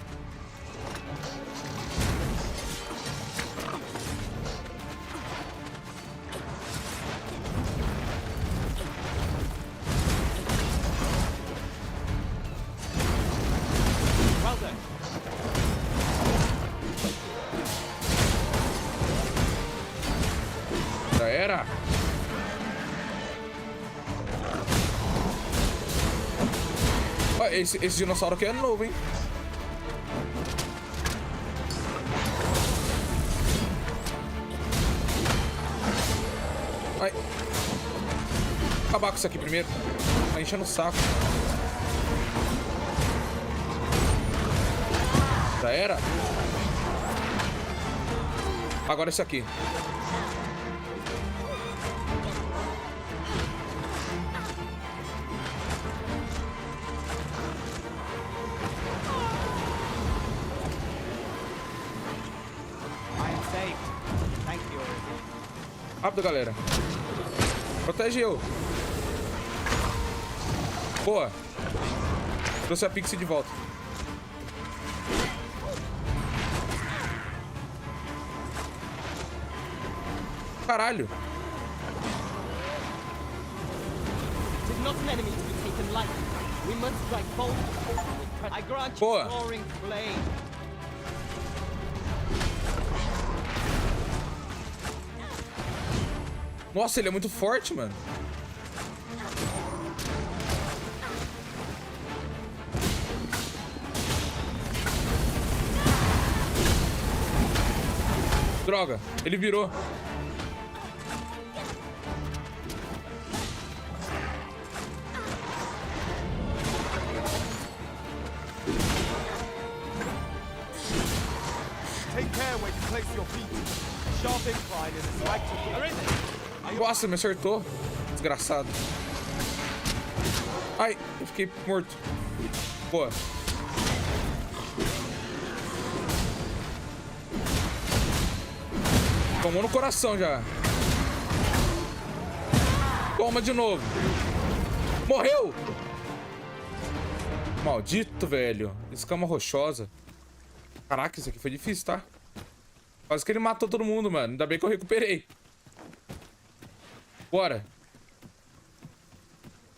Já era. Ó, esse dinossauro aqui é novo, hein? Vai. Acabar com isso aqui primeiro. Tá enchendo o saco. Já era? Agora esse aqui. Rápido, galera. Protege eu. Boa. Trouxe a Pixie de volta. Caralho. Boa. Nossa, ele é muito forte, mano. Droga, ele virou. Nossa, me acertou. Desgraçado. Ai, eu fiquei morto. Boa. Tomou no coração já. Toma de novo. Morreu! Maldito, velho. Escama rochosa. Caraca, isso aqui foi difícil, tá? Quase que ele matou todo mundo, mano. Ainda bem que eu recuperei. Bora.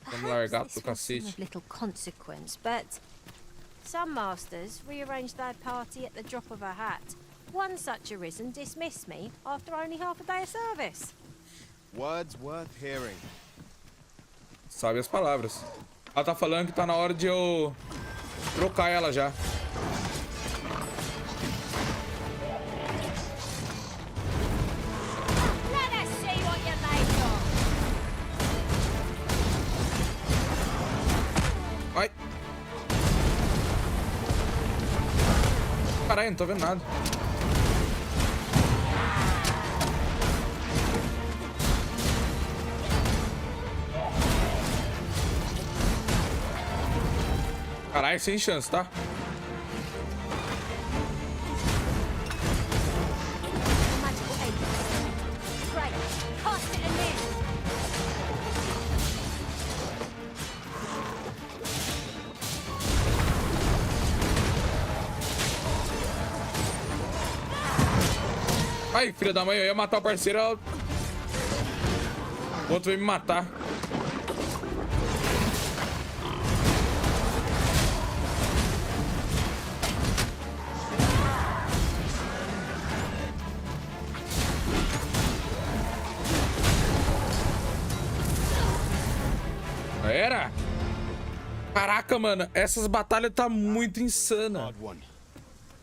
Vamos largar pro cacete. Little consequence, but some masters rearrange their party at the drop of a hat. One such arisen dismissed me after only half a day of service. Words worth hearing. Sabe as palavras. Ela tá falando que tá na hora de eu trocar ela já. Let us see what you're made of. Ai. Caralho, não tô vendo nada. Caralho, sem chance, tá? Magical Aigo. Great. Cast it anew. Ai, filha da mãe, eu ia matar o parceiro, ela... O outro veio me matar. Era? Caraca, mano, essas batalhas tá muito insana.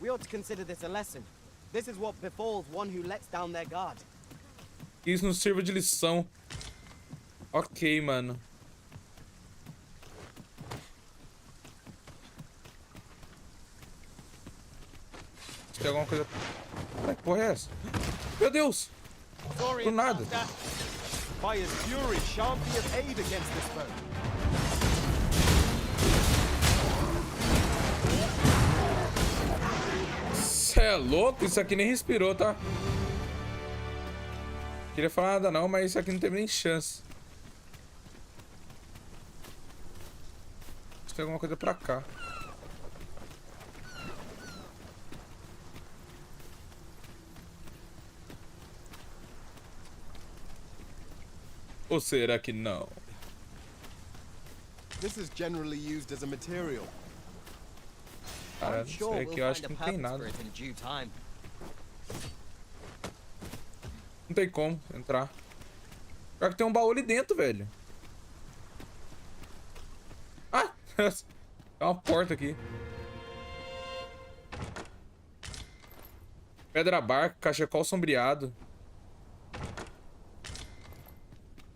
We ought to consider this a lesson. This is what befalls one who lets down their guard. Que isso nos sirva de lição. Ok, mano. Tem alguma coisa... Que porra é essa? Meu Deus! Do nada. Fire's fury shan't be of aid against this foe. Cê é louco? Isso aqui nem respirou, tá? Queria falar nada não, mas isso aqui não teve nem chance. Acho que tem alguma coisa pra cá. Ou será que não? This is generally used as a material. Cara, isso aqui eu acho que não tem nada. Não tem como entrar. Pior que tem um baú ali dentro, velho. Ah! Tem uma porta aqui. Pedra barca, cachecol sombreado.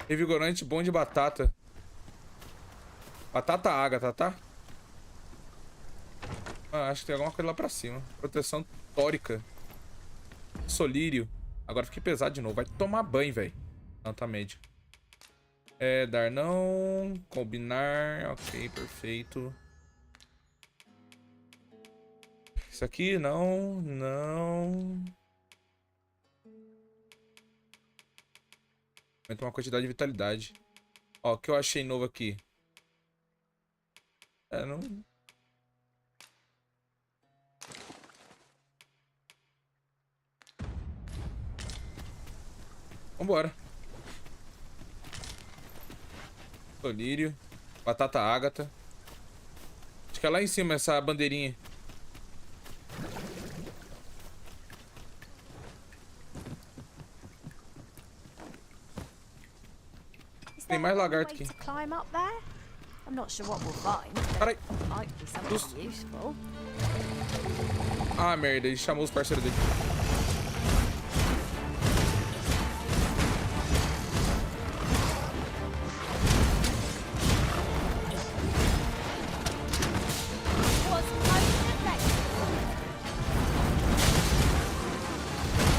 Revigorante bom de batata. Batata ágata, tá? Ah, acho que tem alguma coisa lá pra cima. Proteção tórica. Solírio. Agora fiquei pesado de novo. Vai tomar banho, velho. Não, tá médio. É, dar não. Combinar. Ok, perfeito. Isso aqui, não. Não. Aumenta uma quantidade de vitalidade. Ó, o que eu achei novo aqui. É, não... Vambora. Solírio. Batata ágata. Acho que é lá em cima essa bandeirinha. Tem mais lagarto aqui. Carai. Ah, merda. Ele chamou os parceiros dele.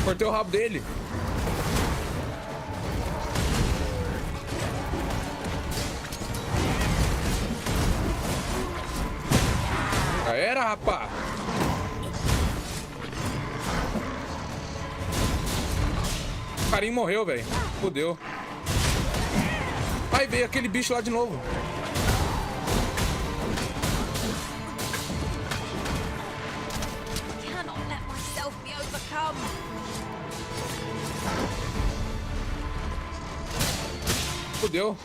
Cortei o rabo dele. Já era, rapá. carinha morreu, velho. Fudeu. Ai, veio aquele bicho lá de novo. Cannot let myself be overcome. Fudeu.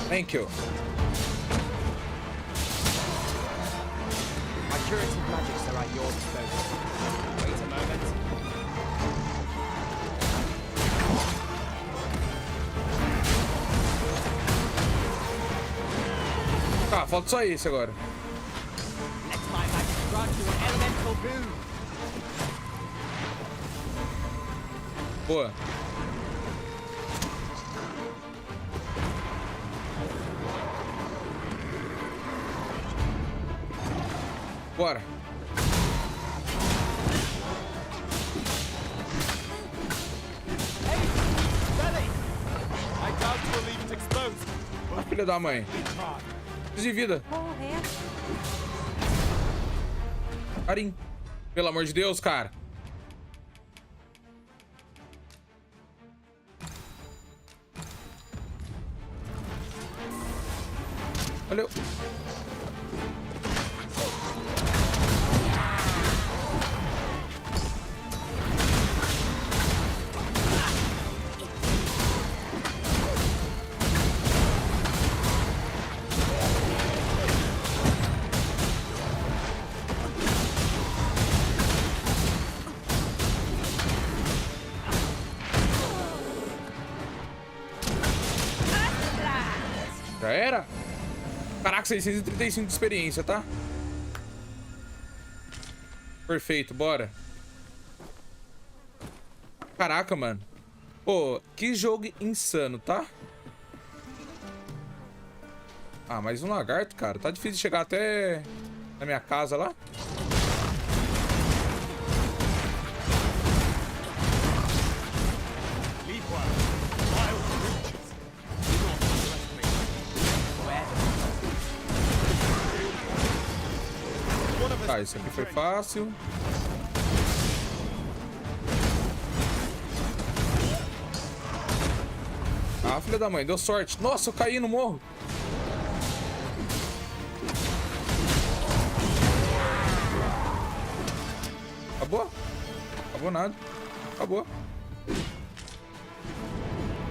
Thank you. My curative magics are at your disposal. Wait a moment. Tá, falta só esse agora. Next time I can grant you an elemental boon. Boa. Bora. A filha da mãe. De vida. Carim. Pelo amor de Deus, cara. Valeu. Já era? Caraca, 635 de experiência, tá? Perfeito, bora. Caraca, mano. Pô, que jogo insano, tá? Ah, mais um lagarto, cara. Tá difícil de chegar até na minha casa lá. Tá, isso aqui foi fácil. Ah, filha da mãe, deu sorte. Nossa, eu caí no morro. Acabou? Acabou nada. Acabou.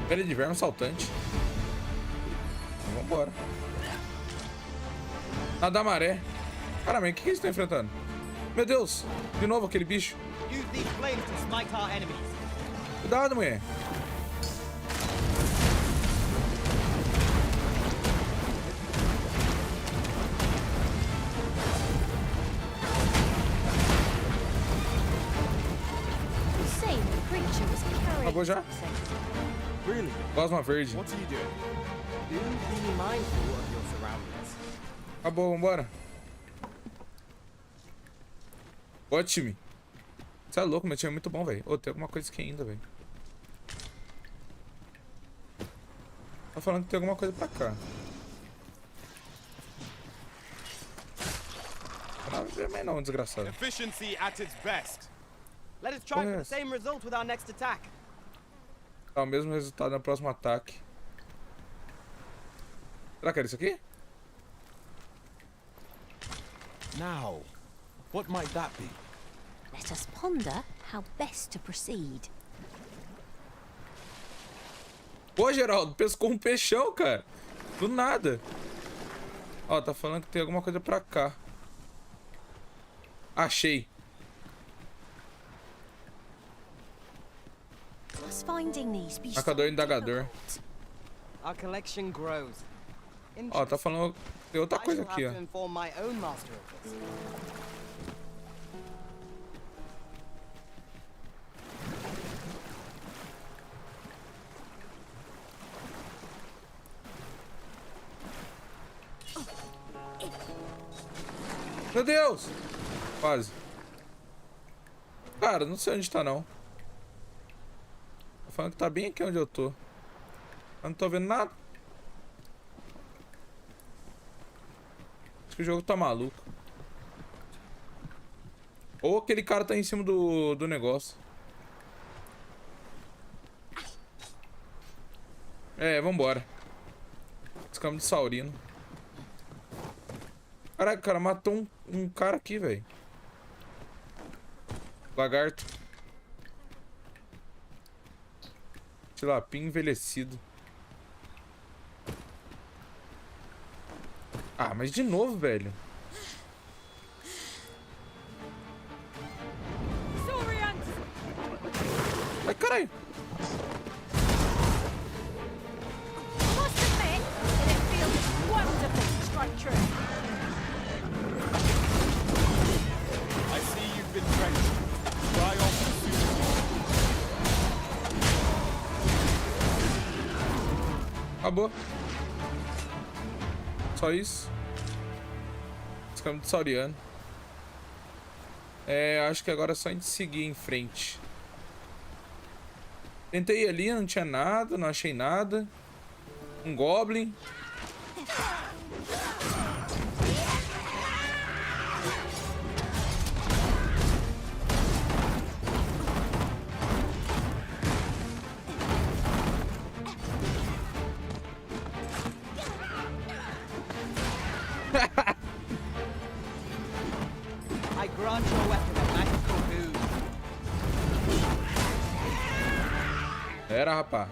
Pele de verme saltante. Então, vambora. Nada maré. Caramba, o que eles estão enfrentando? Meu Deus, de novo aquele bicho. Cuidado, mulher. Acabou já? Gosma verde. Acabou, vambora. Boa, time. Você é louco, meu time é muito bom, velho. Ô, tem alguma coisa aqui ainda, velho. Tá falando que tem alguma coisa pra cá. Não vê mais não, desgraçado. Efficiency at its best. Let us try for the same result with our next attack. Tá o mesmo resultado no próximo ataque. Será que era isso aqui? Now, what might that be? Let us ponder how best to proceed. Pô, Geraldo, pescou um peixão, cara. Do nada. Ó, tá falando que tem alguma coisa pra cá. Achei. Marcador indagador. Our collection grows. Ó, tá falando tem outra coisa aqui, ó. Meu Deus! Quase. Cara, não sei onde tá, não. Tá falando que tá bem aqui onde eu tô. Eu não tô vendo nada. que o jogo tá maluco. Ou aquele cara tá em cima do negócio. É, vambora. Escama de Saurino. Caraca, o cara matou um cara aqui, velho. Lagarto. Tilapim envelhecido. Ah, mas de novo, velho. Ai, caralho. I see you've been trained. Try off as soon as you Acabou. Só isso. Escama de Sauriano. É, acho que agora é só a gente seguir em frente. Tentei ir ali, não tinha nada, não achei nada. Um Goblin. I grant your weapon a magical boon. Era, rapá.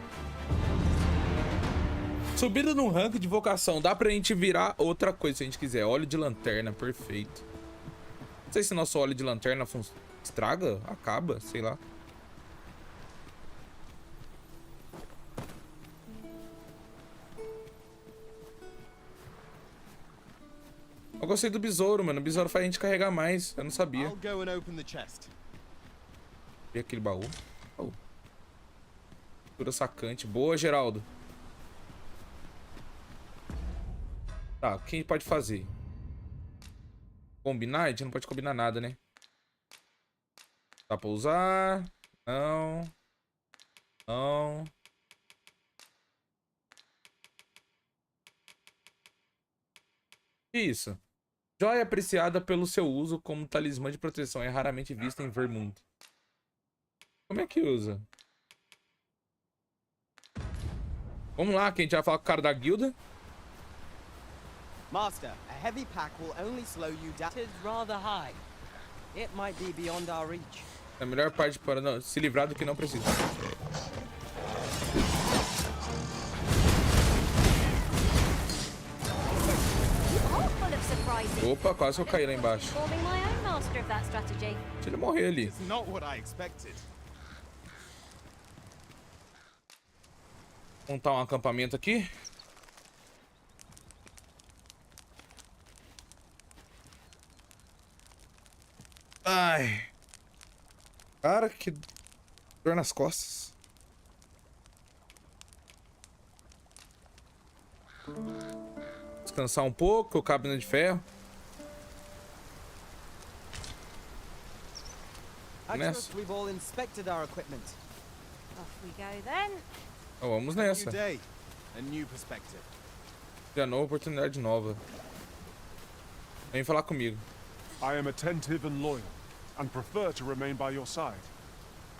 Subida no rank de vocação. Dá pra gente virar outra coisa se a gente quiser. Óleo de lanterna, perfeito. Não sei se nosso óleo de lanterna estraga, acaba, sei lá. Eu gostei do besouro, mano. O besouro faz a gente carregar mais. Eu não sabia. I'll go and open the chest. E aquele baú. Oh. Cura sacante. Boa, Geraldo. Tá, o que a gente pode fazer? Combinar? A gente não pode combinar nada, né? Dá pra usar? Não. Não. Que isso? Joia apreciada pelo seu uso como talismã de proteção. É raramente vista em Vermont. Como é que usa? Vamos lá, que a gente vai falar com o cara da guilda. Master, a heavy pack will only slow you down. It is rather high. It might be beyond our reach. É a melhor parte para não, se livrar do que não precisa. Opa, quase que eu caí lá embaixo. Deixa ele morrer ali. It's not what I expected. Montar um acampamento aqui. Ai. Cara, que dor nas costas. Descansar um pouco, o cabine de ferro. Nessa. We've all inspected our equipment. Off we go then. Então, vamos New nessa. day, a new perspective. Já nova oportunidade nova. Vem falar comigo. I am attentive and loyal, and prefer to remain by your side.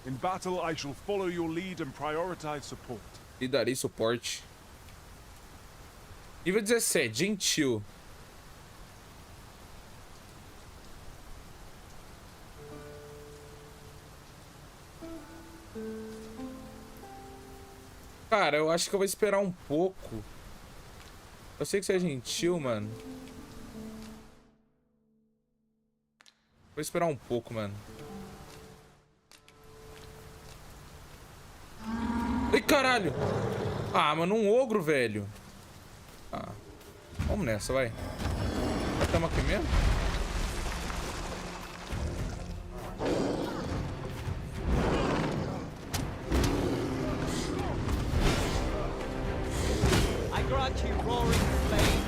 In battle, I shall follow your lead and prioritize support. E darei suporte. Nível 17, gentil. Cara, eu acho que eu vou esperar um pouco. Eu sei que você é gentil, mano. Vou esperar um pouco, mano. Ai, caralho! Ah, mano, um ogro, velho. Ah, vamos nessa, vai. Já estamos aqui mesmo? I grant you roaring flame.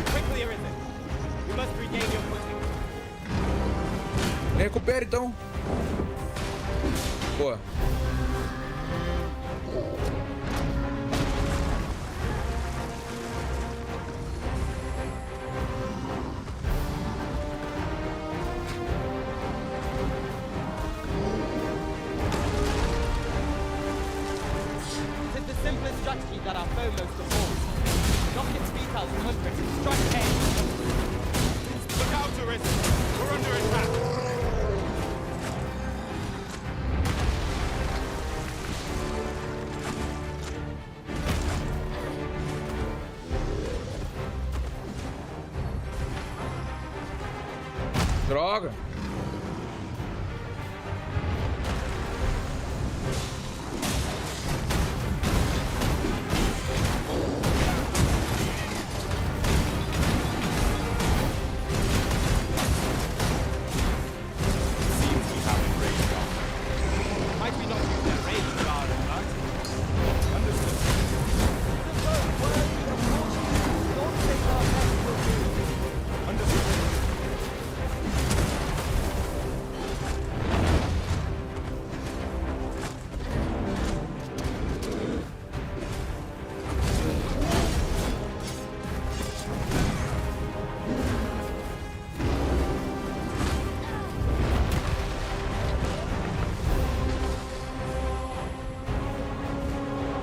Quickly, Arisen. You must regain your footing. Recupere, então. Boa. strategy that our foe most supports. Knock its feet out from under it and strike ahead. Look out, tourists! We're under attack! Droga.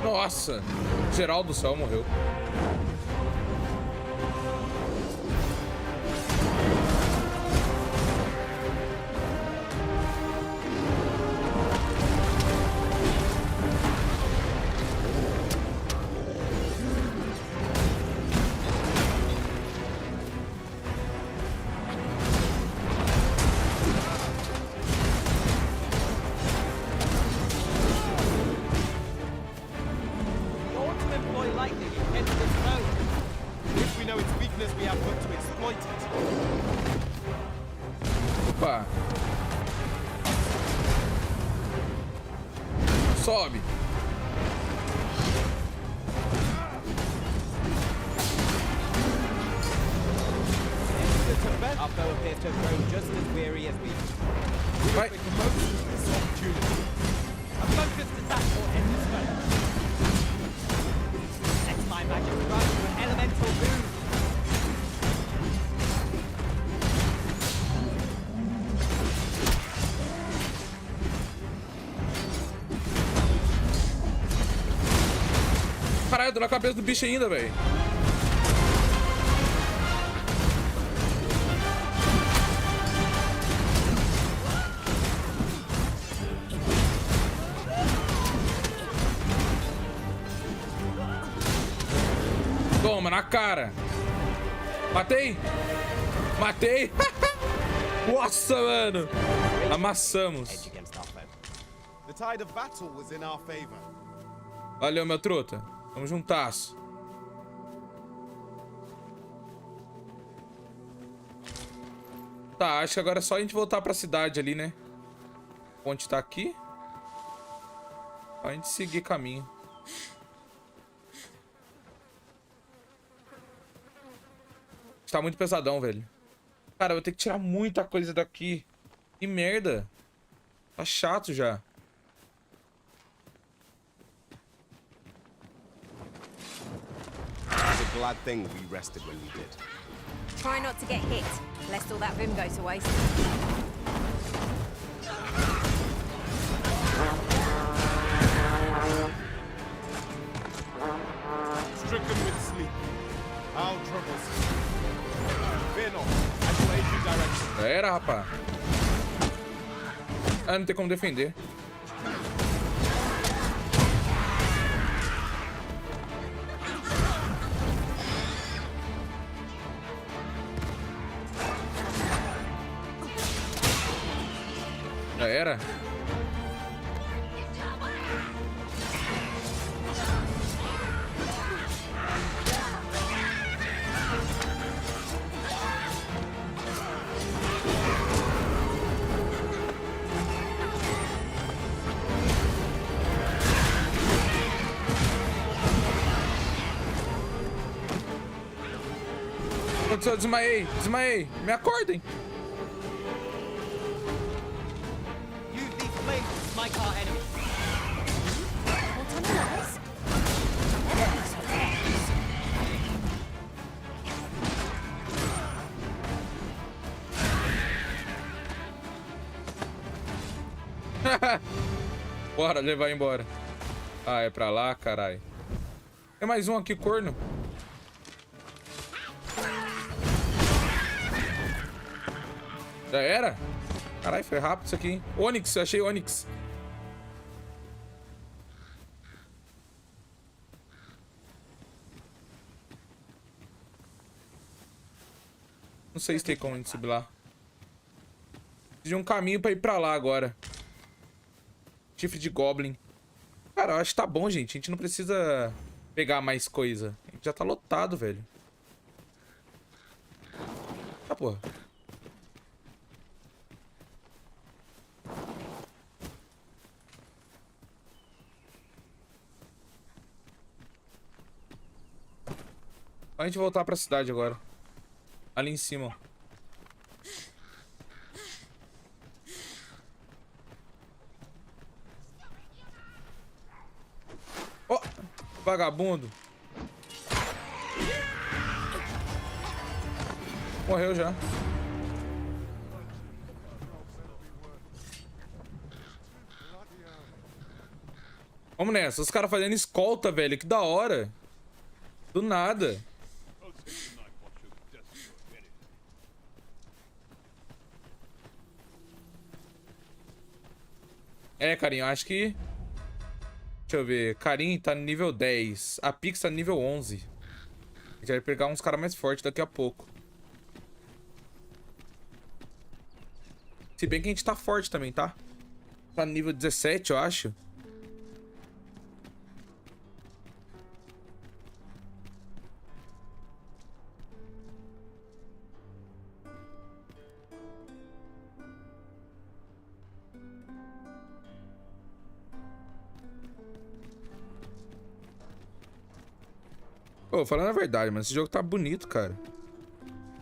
Nossa, geral do céu morreu. Opa. Sobe. Our foe appears to have grown just as weary as we. Vai. A focused attack will end this foe. Let my magic run to an elemental boom. Caralho, eu tô na cabeça do bicho ainda, velho. Toma, na cara. Matei. Matei. Nossa, mano. Amassamos. The tide of battle was in our favor. Valeu, meu truta. Vamos juntasso. Tá, acho que agora é só a gente voltar pra cidade ali, né? A ponte tá aqui. A gente seguir caminho. Tá muito pesadão, velho. Cara, eu vou ter que tirar muita coisa daqui. Que merda. Tá chato já. Glad thing we rested when we did. Try not to get hit, lest all that vim go to waste. Stricken with sleep. Our troubles. Fear not. I will aid you direction. Já era, rapaz. Ah, não tem como defender. Já era. Eu desmaiei, desmaiei. Me acordem. Use these flames to smite our enemies. Want any lies? Never be so Bora, levar embora. Ah, é pra lá, caralho. Tem mais um aqui, corno. Já era? Caralho, foi rápido isso aqui, hein? Onyx, eu achei Onyx. Não sei se tem como a gente subir lá. Preciso de um caminho pra ir pra lá agora. Chifre de Goblin. Cara, eu acho que tá bom, gente. A gente não precisa pegar mais coisa. A gente já tá lotado, velho. Tá, porra. A gente voltar pra cidade agora. Ali em cima, ó. Ó, vagabundo. Morreu já. Vamos nessa. Os caras fazendo escolta, velho. Que da hora. Do nada. É, carinho, acho que... Deixa eu ver. Carinho tá no nível 10. A Pix tá no nível 11. A gente vai pegar uns caras mais fortes daqui a pouco. Se bem que a gente tá forte também, tá? Tá no nível 17, eu acho. Pô, falando a verdade, mano, esse jogo tá bonito, cara.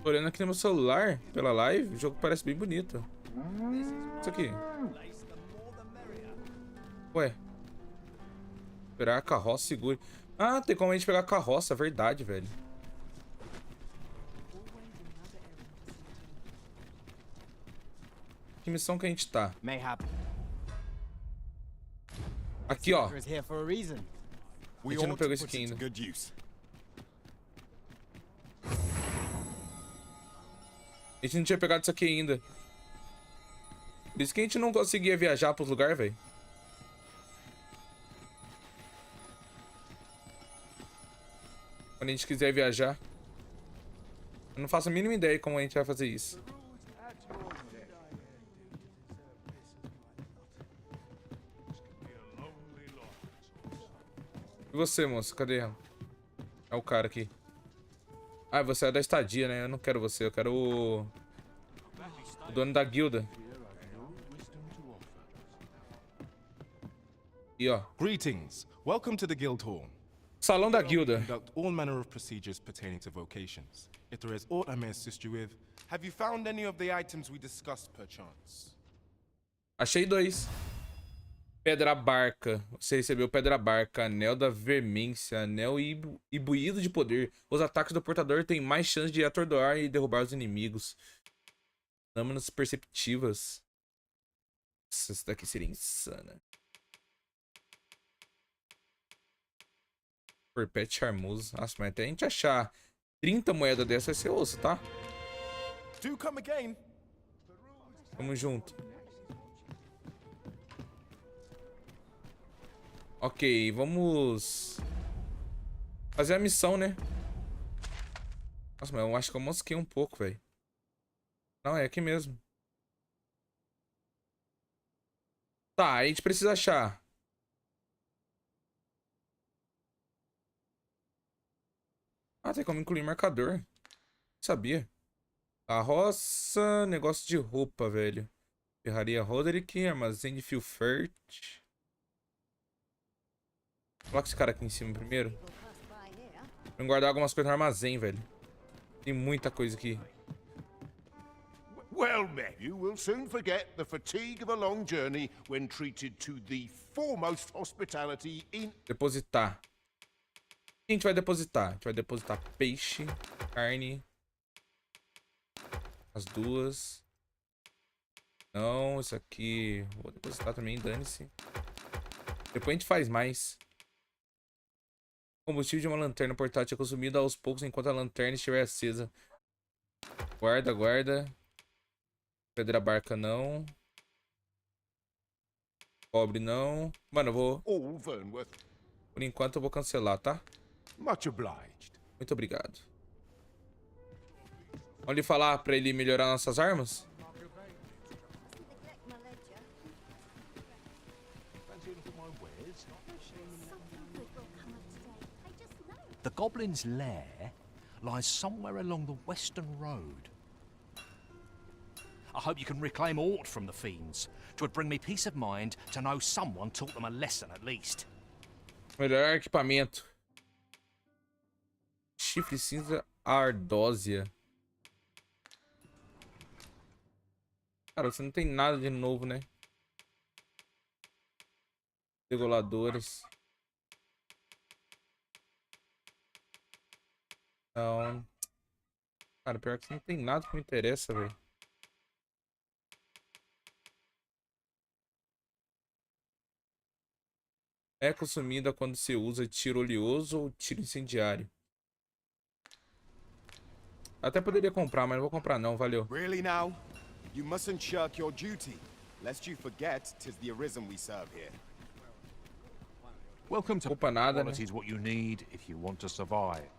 Tô olhando aqui no meu celular, pela live, o jogo parece bem bonito. Isso aqui. Ué. Esperar a carroça segura. Ah, tem como a gente pegar a carroça, verdade, velho. Que missão que a gente tá? Aqui, ó. A gente não pegou esse aqui ainda. A gente não tinha pegado isso aqui ainda. Por isso que a gente não conseguia viajar pros lugares, velho. Quando a gente quiser viajar. Eu não faço a mínima ideia como a gente vai fazer isso. E você, moço? Cadê? É o cara aqui. Ah, você é da estadia, né? Eu não quero você, eu quero o dono da guilda. E ó. Greetings. Welcome to the guild hall. Salão da guilda. Conduct all manner of procedures pertaining to vocations. If there is aught I may assist you with, have you found any of the items we discussed perchance? Achei 2. Pedra Barca. Você recebeu Pedra Barca, Anel da Vermência, Anel Imbuído de Poder. Os ataques do portador têm mais chance de atordoar e derrubar os inimigos. Lâminas perceptivas. Nossa, essa daqui seria insana. Porpete charmoso. Nossa, mas até a gente achar 30 moedas dessa vai ser osso, tá? Do come again. Tamo junto. Ok, vamos fazer a missão, né? Nossa, mas eu acho que eu mosquei um pouco, velho. Não, é aqui mesmo. Tá, a gente precisa achar. Ah, tem como incluir marcador. Sabia. Carroça, negócio de roupa, velho. Ferraria Roderick, armazém de fio fert. Coloca esse cara aqui em cima primeiro. Vou guardar algumas coisas no armazém, velho. Tem muita coisa aqui. Well, men, you will soon forget the fatigue of a long journey when treated to the foremost hospitality in... Depositar. O que a gente vai depositar? A gente vai depositar peixe, carne. As duas. Não, isso aqui... Vou depositar também, dane-se. Depois a gente faz mais. Combustível de uma lanterna portátil é consumido aos poucos enquanto a lanterna estiver acesa. Guarda, guarda. Pedra barca não. Cobre não. Mano, eu vou... Por enquanto eu vou cancelar, tá? Much obliged. Muito obrigado. Vamos lhe falar pra ele melhorar nossas armas? The Goblin's lair lies somewhere along the western road. I hope you can reclaim aught from the fiends. 'Twould bring me peace of mind to know someone taught them a lesson at least. Melhor equipamento. Chifre cinza ardósia. Cara, você não tem nada de novo, né? Reguladores. Não. Cara, pior que não tem nada que me interessa, velho. É consumida quando se usa tiro oleoso ou tiro incendiário. Até poderia comprar, mas não vou comprar não, valeu. Really now? You mustn't shirk your duty, lest you forget 'tis the Arisen we serve here. Welcome to Opa, nada, né? quality is what you need if you want to survive.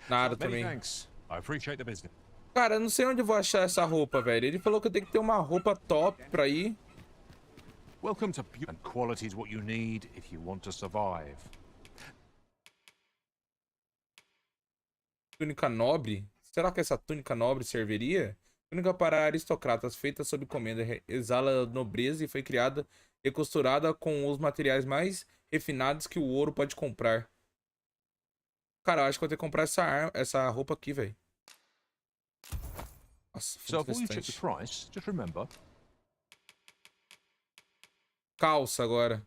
Nada Many também. thanks. I appreciate the business. Cara, eu não sei onde eu vou achar essa roupa, velho. Ele falou que eu tenho que ter uma roupa top pra ir. Welcome to and quality is what you need if you want to survive. Túnica nobre? Será que essa túnica nobre serviria? Túnica para aristocratas, feita sob encomenda, exala nobreza e foi criada e costurada com os materiais mais refinados que o ouro pode comprar. Cara, eu acho que vou ter que comprar essa roupa aqui, velho. Nossa, So before you check the price, just remember. Calça agora.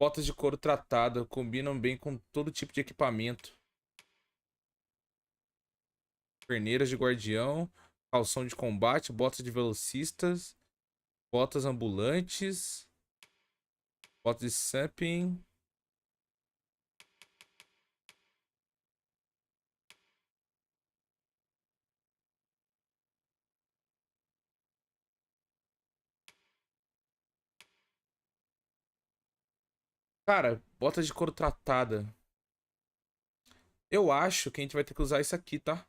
Botas de couro tratado combinam bem com todo tipo de equipamento. Perneiras de guardião, calção de combate, botas de velocistas, botas ambulantes, botas de samping. Cara, botas de couro tratada. Eu acho que a gente vai ter que usar isso aqui, tá?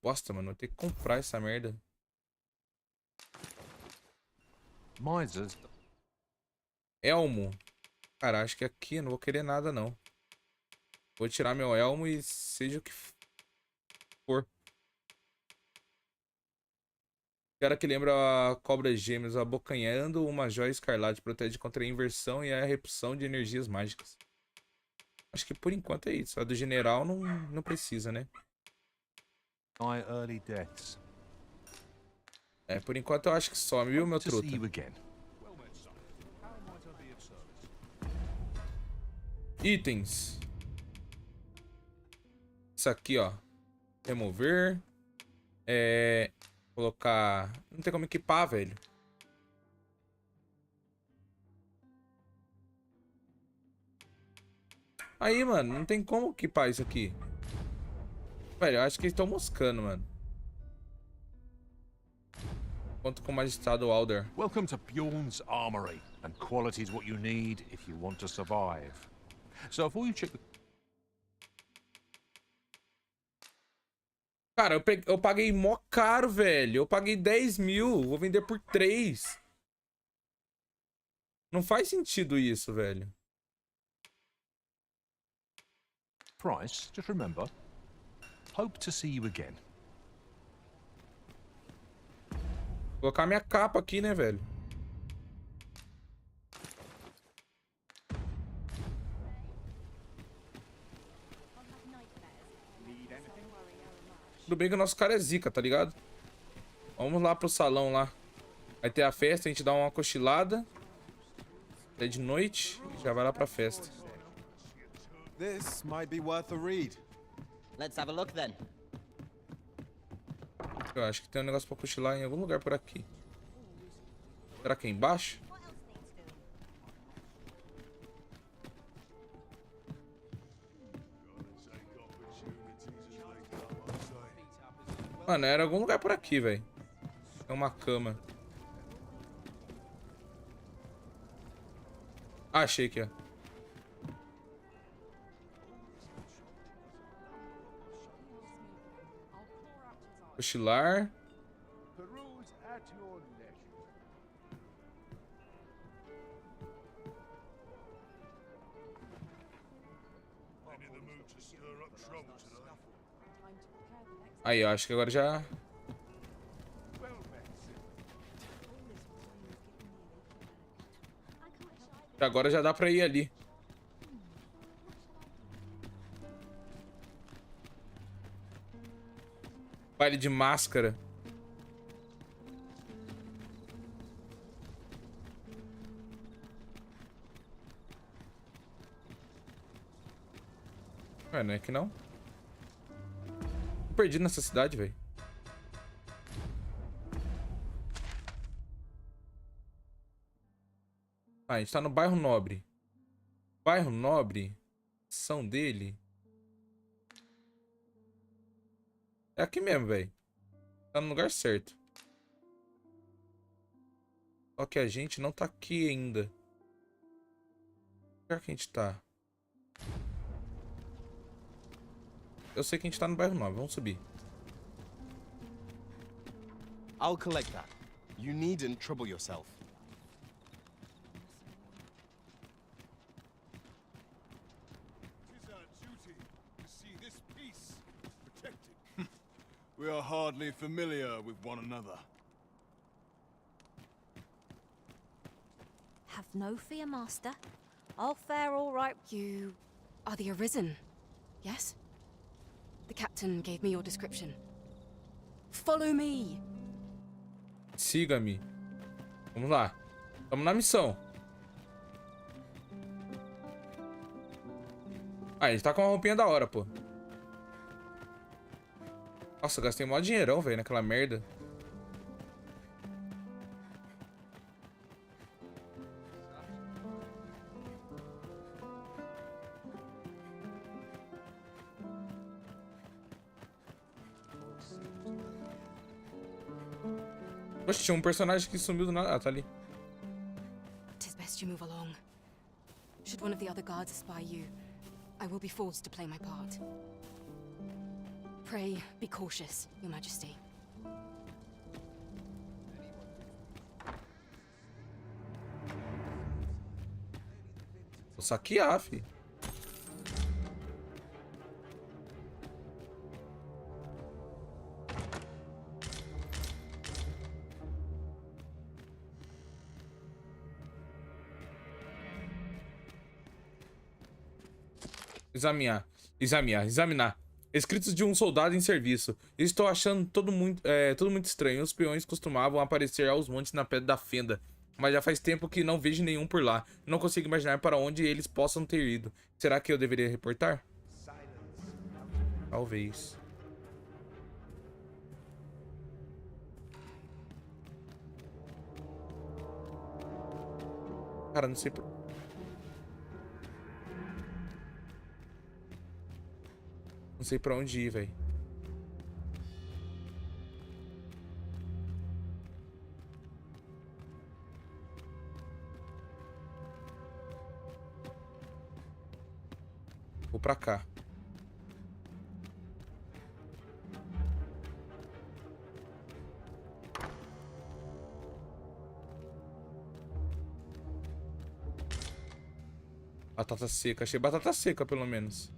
Bosta, mano. Vou ter que comprar essa merda. Misers. Elmo. Cara, acho que aqui eu não vou querer nada, não. Vou tirar meu elmo e seja o que for. Cara que lembra a cobra gêmeas abocanhando uma joia escarlate. Protege contra a inversão e a repulsão de energias mágicas. Acho que por enquanto é isso. A do general não precisa, né? Early deaths. É, por enquanto eu acho que só, viu, meu truta? Itens. Isso aqui, ó. Remover. Colocar... Não tem como equipar, velho. Aí, mano. Não tem como equipar isso aqui. Velho, eu acho que eles estão moscando, mano. Conto com o magistrado Alder. Welcome to Bjorn's Armory, and quality is what you need if you want to survive. So before you check the... Cara, eu paguei mó caro, velho. Eu paguei 10 mil. Vou vender por 3. Não faz sentido isso, velho. Price, just remember. Hope to see you again. Vou colocar minha capa aqui, né, velho? Tudo bem que o nosso cara é zica, tá ligado? Vamos lá pro salão lá. Vai ter a festa, a gente dá uma cochilada. É de noite e já vai lá pra festa. This might be worth a read. Let's have a look then. Eu acho que tem um negócio pra cochilar em algum lugar por aqui. Será que é embaixo? Mano, era algum lugar por aqui, velho. É uma cama. Ah, achei aqui, ó. Cochilar. Peruse at your leisure. Aí, eu acho que agora já... Agora já dá pra ir ali. Baile de máscara. Ué, não é que não? Tô perdido nessa cidade, velho. Ah, a gente tá no bairro Nobre. Bairro Nobre. São dele. É aqui mesmo, velho. Tá no lugar certo. Só que a gente não tá aqui ainda. Que lugar que a gente tá? Eu sei que a gente tá no bairro Nobre. Vamos subir. I'll collect that. You needn't trouble yourself. We are hardly familiar with one another. Have no fear, Master. I'll fare all right. You are the Arisen, yes? The captain gave me your description. Follow me! Siga-me. Vamos lá. Vamos na missão. Ah, a gente tá com uma roupinha da hora, pô. Nossa, eu gastei mó dinheirão, velho, naquela merda. Poxa, tinha um personagem que sumiu do nada. Ah, tá ali. Tis best you move along. Should one of the other guards espy you, I will be forced to play my part. Pray, be cautious, Your Majesty. Vou saquear, fi. Examinar. Escritos de um soldado em serviço. Estou achando tudo muito estranho. Os peões costumavam aparecer aos montes na Pedra da Fenda, mas já faz tempo que não vejo nenhum por lá. Não consigo imaginar para onde eles possam ter ido. Será que eu deveria reportar? Talvez. Cara, não sei por... Não sei pra onde ir, velho. Vou pra cá. Batata seca. Achei batata seca, pelo menos.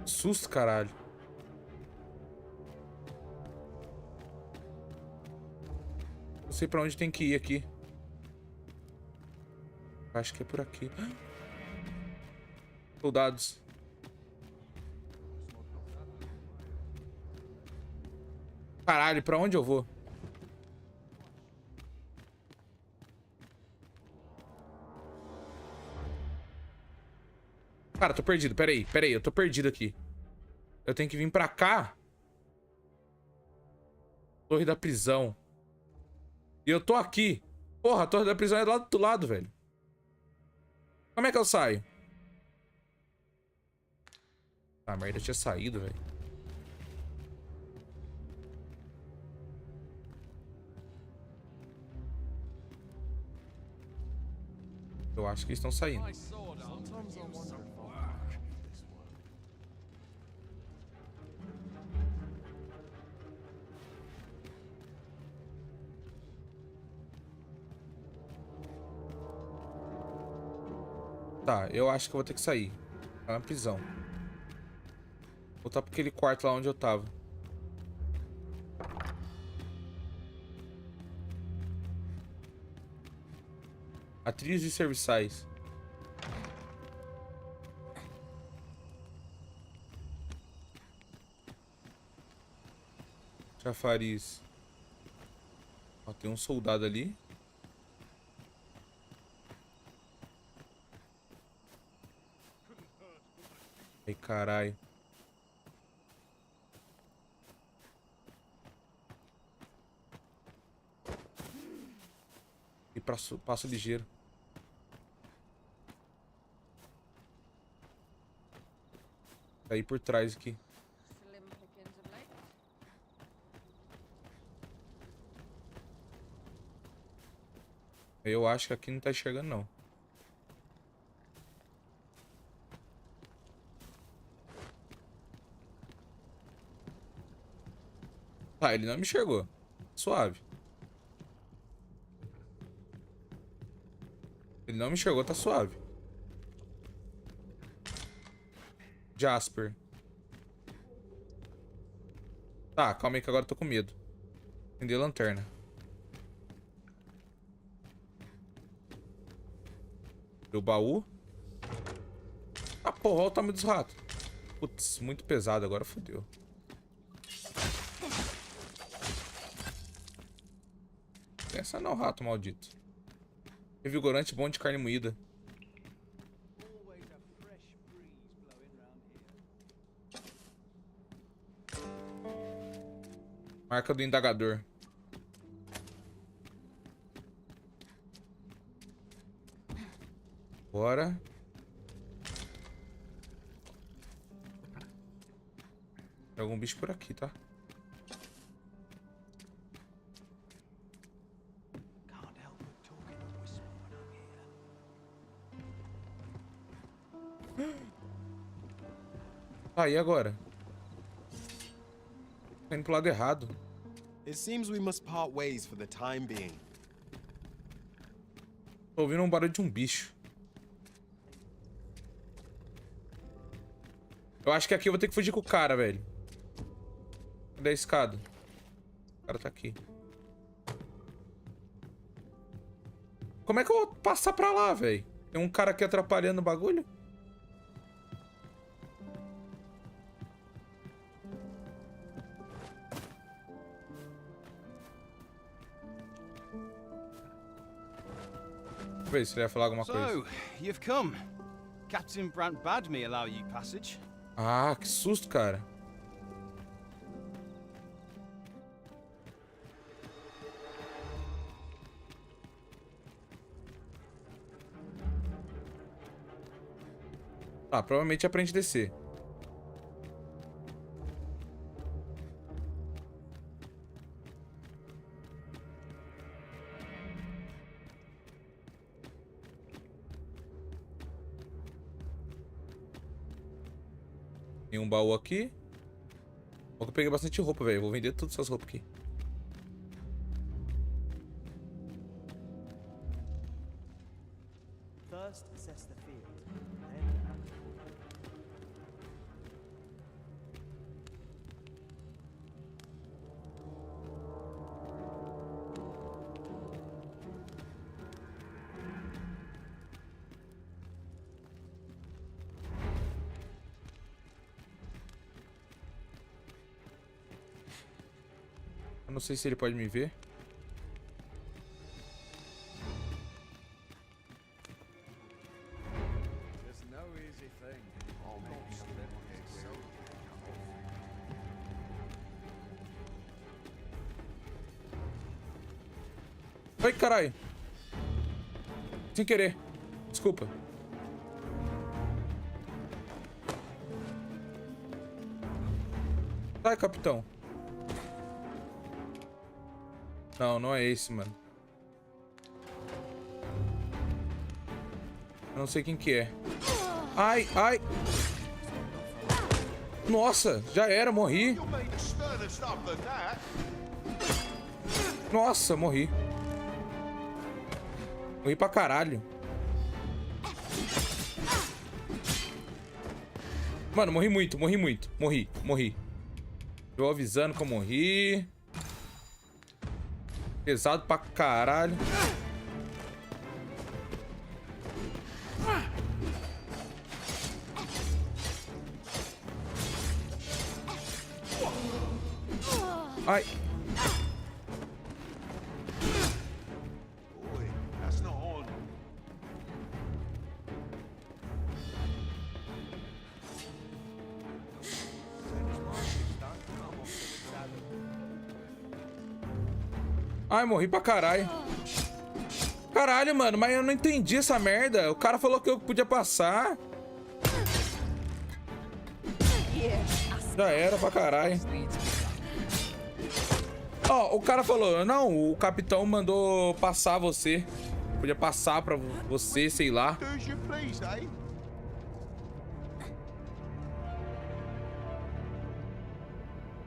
Susto, caralho. Não sei pra onde tem que ir aqui. Acho que é por aqui. Soldados. Caralho, pra onde eu vou? Cara, tô perdido. Pera aí, eu tô perdido aqui. Eu tenho que vir pra cá. Torre da prisão. E eu tô aqui. Porra, a torre da prisão é do lado do lado, velho. Como é que eu saio? Ah, merda, eu tinha saído, velho. Eu acho que eles estão saindo. Tá, eu acho que eu vou ter que sair. Tá na prisão. Voltar pra aquele quarto lá onde eu tava. Atriz e serviçais. Chafariz. Ó, tem um soldado ali. Ai, caralho. E passo ligeiro. Tá aí por trás aqui. Eu acho que aqui não tá enxergando, não. Tá, ele não me enxergou. Suave. Ele não me enxergou, tá suave. Jasper. Tá, calma aí que agora eu tô com medo. Acender a lanterna. O baú. Ah, porra, olha o tamanho dos ratos. Putz, muito pesado, agora fodeu. Pensa não, rato maldito. Revigorante bom de carne moída. Marca do indagador. Bora. Tem algum bicho por aqui, tá? Tá, e agora? Tá indo pro lado errado. It seems we must part ways for the time being. Tô ouvindo um barulho de um bicho. Eu acho que aqui eu vou ter que fugir com o cara, velho. Cadê a escada? O cara tá aqui. Como é que eu vou passar pra lá, velho? Tem um cara aqui atrapalhando o bagulho? Deixa eu ver se ele ia falar alguma coisa. So, you've come. Captain Brant bade me allow you passage. Ah, que susto, cara. Ah, provavelmente é pra gente descer. Tem um baú aqui. Eu peguei bastante roupa, velho. Vou vender todas essas roupas aqui. First, assess the field. Não sei se ele pode me ver. Ai, caralho. Sem querer. Desculpa. Sai, capitão. Não, não é esse, mano. Eu não sei quem que é. Ai, ai. Nossa, já era, morri. Nossa, morri. Morri pra caralho. Mano, morri muito, morri muito. Morri. Eu avisando que eu morri. Pesado pra caralho. Ai. Ai, morri pra caralho. Caralho, mano, mas eu não entendi essa merda. O cara falou que eu podia passar. Já era pra caralho. Ó, o cara falou, não, o capitão mandou passar você. Podia passar pra você, sei lá.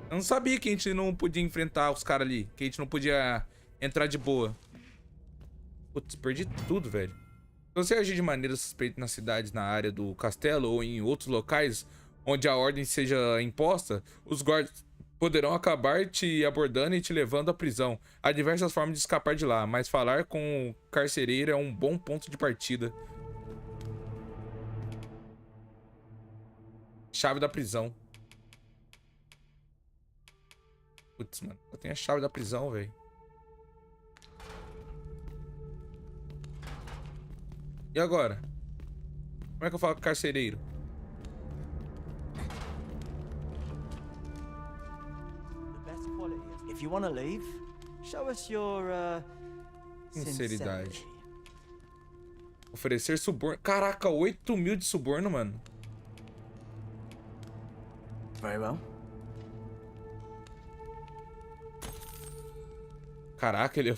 Eu não sabia que a gente não podia enfrentar os caras ali. Que a gente não podia entrar de boa. Putz, perdi tudo, velho. Se você agir de maneira suspeita nas cidades, na área do castelo ou em outros locais onde a ordem seja imposta, os guardas poderão acabar te abordando e te levando à prisão. Há diversas formas de escapar de lá, mas falar com o carcereiro é um bom ponto de partida. Chave da prisão. Putz, mano, eu tenho a chave da prisão, velho. E agora? Como é que eu falo com o carcereiro? If you want to leave, show us your sinceridade. Oferecer suborno. Caraca, 8 mil de suborno, mano. Very well. Caraca, ele...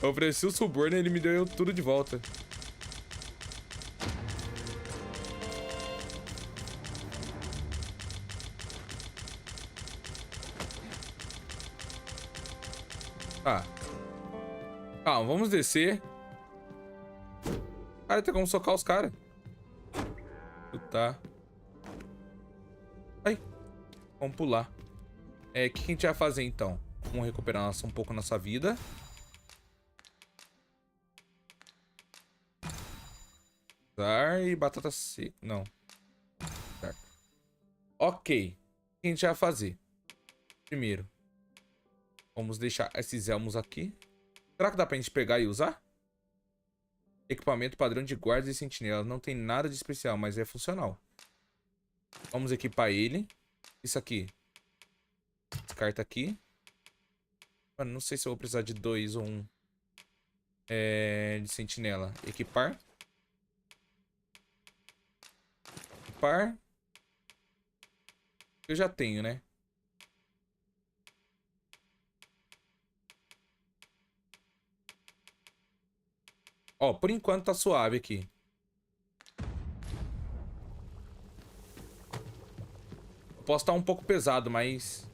Eu ofereci o suborno e ele me deu tudo de volta. Tá. Calma, vamos descer. Cara, tem como socar os caras. Tá. Ai. Vamos pular. O que a gente vai fazer então? Vamos recuperar um pouco nossa vida. E batata seca. Não. Certo. Ok. O que a gente vai fazer? Primeiro. Vamos deixar esses elmos aqui. Será que dá pra gente pegar e usar? Equipamento padrão de guardas e sentinela. Não tem nada de especial, mas é funcional. Vamos equipar ele. Isso aqui. Descarta aqui. Mano, não sei se eu vou precisar de 2 ou 1. De sentinela. Equipar. Equipar. Eu já tenho, né? Ó, por enquanto tá suave aqui. Eu posso estar um pouco pesado, mas...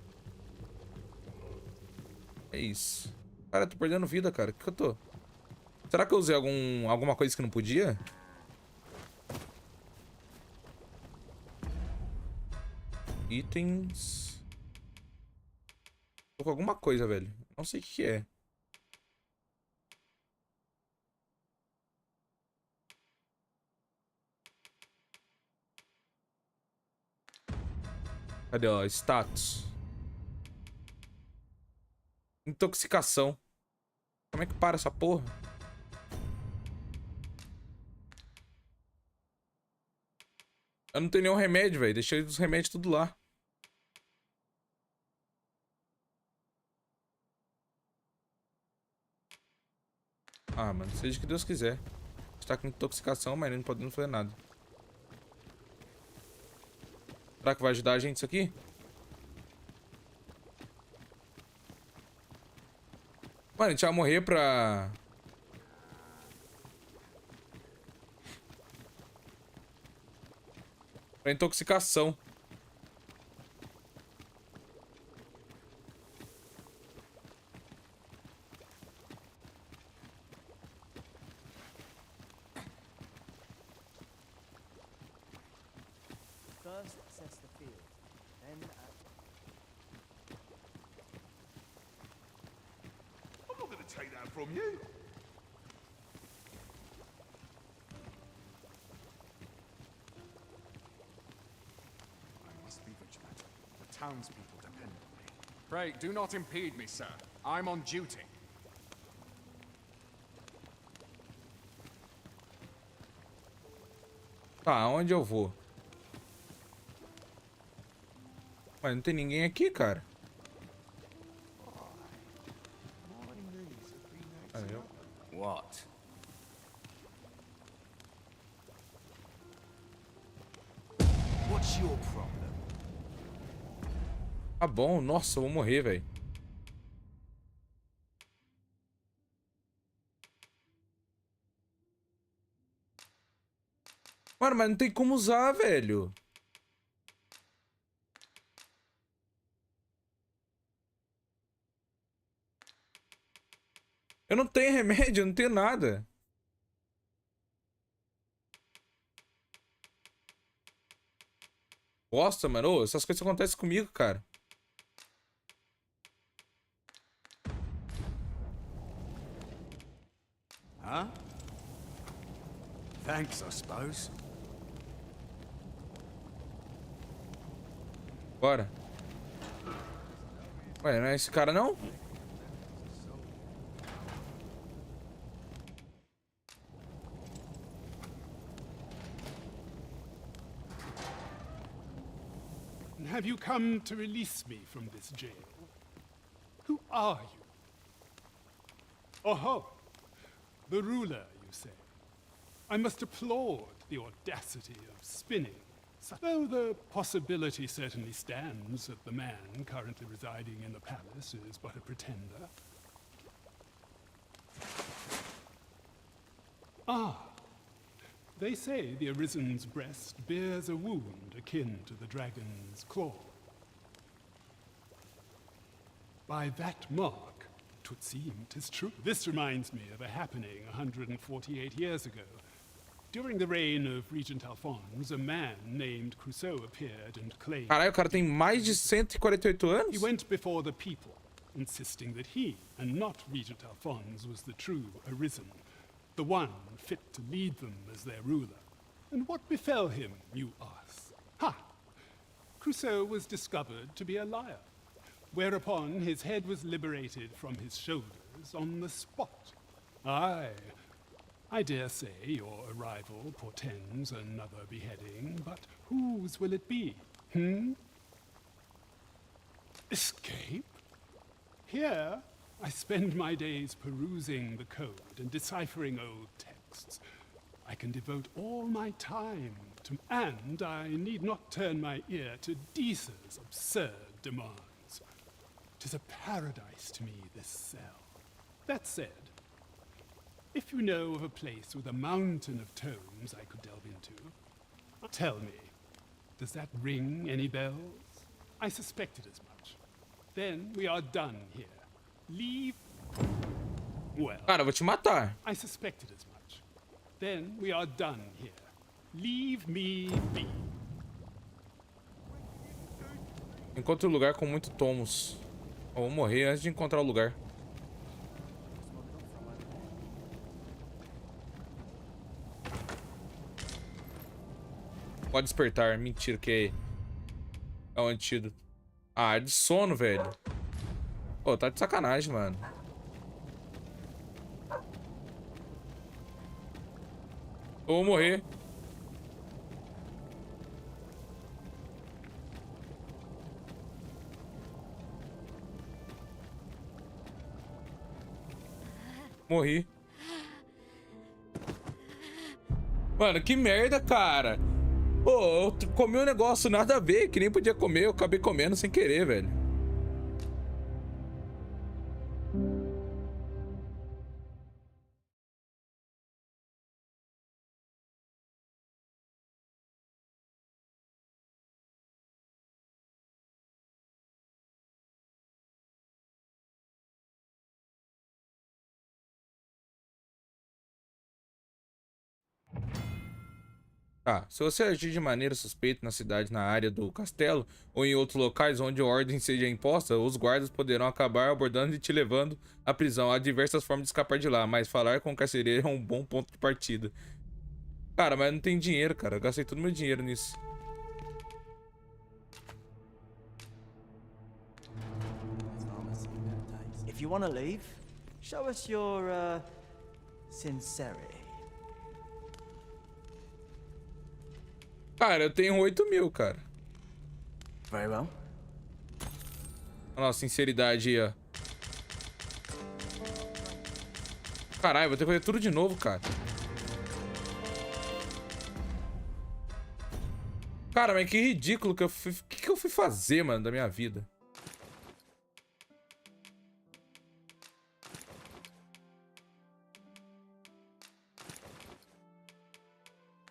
É isso. Cara, eu tô perdendo vida, cara. O que eu tô? Será que eu usei alguma coisa que não podia? Itens... Tô com alguma coisa, velho. Não sei o que é. Cadê, ó? Status. Intoxicação. Como é que para essa porra? Eu não tenho nenhum remédio, velho. Deixei os remédios tudo lá. Ah, mano. Seja o que Deus quiser. A gente tá com intoxicação, mas não podendo fazer nada. Será que vai ajudar a gente isso aqui? Mano, a gente vai morrer pra intoxicação. First assess the field, then I'm not going to take that from you. I must be vigilant. The townspeople depend on me. Pray, do not impede me, sir. I'm on duty. Tá, onde eu vou? Mas não tem ninguém aqui, cara. What? What's your problem? Tá bom, nossa, eu vou morrer, velho. Mano, mas não tem como usar, velho. Eu não tenho remédio, eu não tenho nada. Bosta, mano. Ô, essas coisas acontecem comigo, cara. Huh? Thanks, I suppose. Bora. Ué, não é esse cara, não? Have you come to release me from this jail? Who are you? Oh, the ruler, you say. I must applaud the audacity of spinning. Though the possibility certainly stands that the man currently residing in the palace is but a pretender. Ah, they say the Arisen's breast bears a wound akin to the dragon's claw. By that mark, 'twould seem 'tis true. This reminds me of a happening 148 years ago. During the reign of Regent Alphonse, a man named Crusoe appeared and claimed... Caralho, o cara tem mais de 148 anos? He went before the people, insisting that he, and not Regent Alphonse, was the true Arisen, the one fit to lead them as their ruler. And what befell him, you ask? Ha! Crusoe was discovered to be a liar, whereupon his head was liberated from his shoulders on the spot. Aye, I dare say your arrival portends another beheading, but whose will it be? Escape? Here, I spend my days perusing the code and deciphering old texts. I can devote all my time to... And I need not turn my ear to Deesa's absurd demands. 'Tis a paradise to me, this cell. That said, if you know of a place with a mountain of tomes I could delve into, tell me, does that ring any bells? I suspected as much. Then we are done here. Leave... Well... Cara, eu vou te matar. I suspected as much. Then we are done here. Leave me be. Encontre um lugar com muito tomos. Eu vou morrer antes de encontrar o lugar. Pode despertar. Mentira que é o antídoto. Ah, é de sono, velho. Pô, tá de sacanagem, mano. Eu vou morrer. Morri. Mano, que merda, cara. Pô, eu comi um negócio nada a ver, que nem podia comer. Eu acabei comendo sem querer, velho. Tá, se você agir de maneira suspeita na cidade, na área do castelo ou em outros locais onde a ordem seja imposta, os guardas poderão acabar abordando e te levando à prisão. Há diversas formas de escapar de lá, mas falar com o carcereiro é um bom ponto de partida. Cara, mas não tem dinheiro, cara. Eu gastei todo meu dinheiro nisso. If you want to leave, show us your, sincerity. Cara, eu tenho 8.000, cara. Very well. Olha a sinceridade aí, ó. Caralho, vou ter que fazer tudo de novo, cara. Cara, mas que ridículo que eu fui... O que eu fui fazer, mano, da minha vida?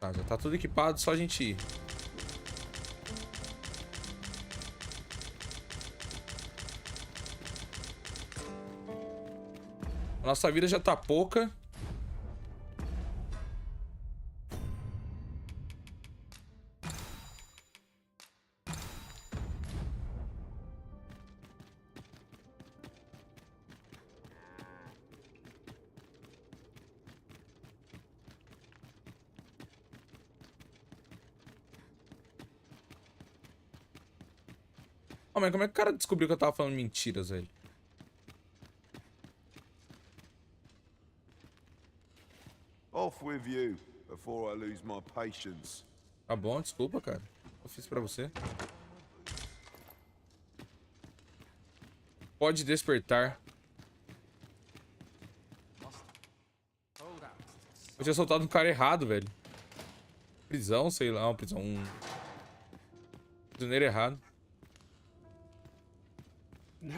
Tá, já tá tudo equipado, só a gente ir. A nossa vida já tá pouca. Oh, mas como é que o cara descobriu que eu tava falando mentiras, velho? Off with you before I lose my patience. Tá bom, desculpa, cara. Eu fiz pra você. Pode despertar. Eu tinha soltado um cara errado, velho. Prisão, sei lá, uma prisão. Prisioneiro errado.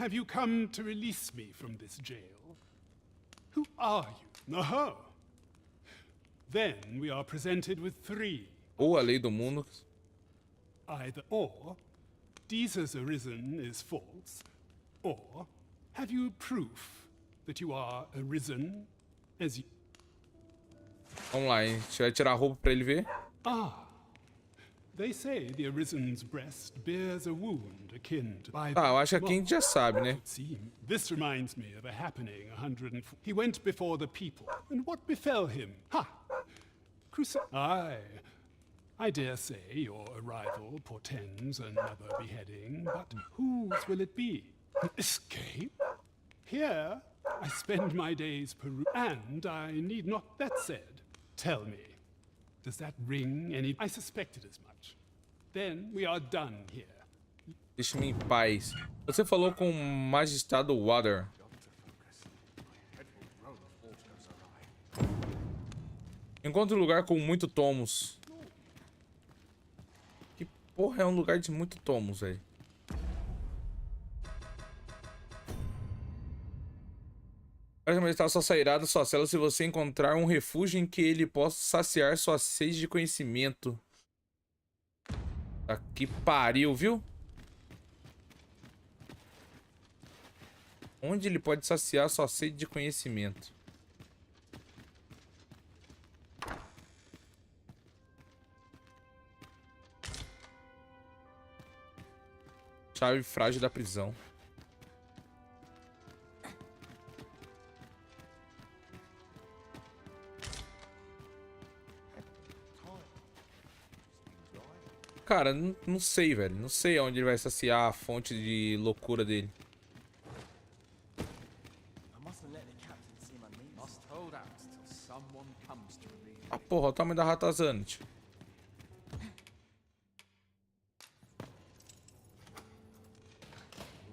Have you come to release me from this jail? Who are you? Aha! Then we are presented with three. Ou a lei do mundo. Either or, Deeza's arisen is false, or have you proof that you are arisen as you... Vamos lá, hein? A gente vai tirar a roupa pra ele ver. Ah. They say the Arisen's breast bears a wound akin to... Ah, eu acho que aqui a gente já sabe, né? This reminds me of a happening 104. He went before the people, and what befell him? Ha! Aye. I dare say your arrival portends another beheading, but whose will it be? Escape? Here, I spend my days and I need not that said. Tell me, does that ring any... I suspected as much. Then we are done here. Deixa-me em paz. Você falou com o magistrado Water. Encontre um lugar com muito tomos. Que porra é um lugar de muito tomos, velho? Parece que está só sairá da sua cela se você encontrar um refúgio em que ele possa saciar sua sede de conhecimento. Tá que pariu, viu? Onde ele pode saciar sua sede de conhecimento? Chave frágil da prisão. Cara, não sei, velho. Não sei onde ele vai saciar a fonte de loucura dele. porra, olha o tamanho da ratazana, tio.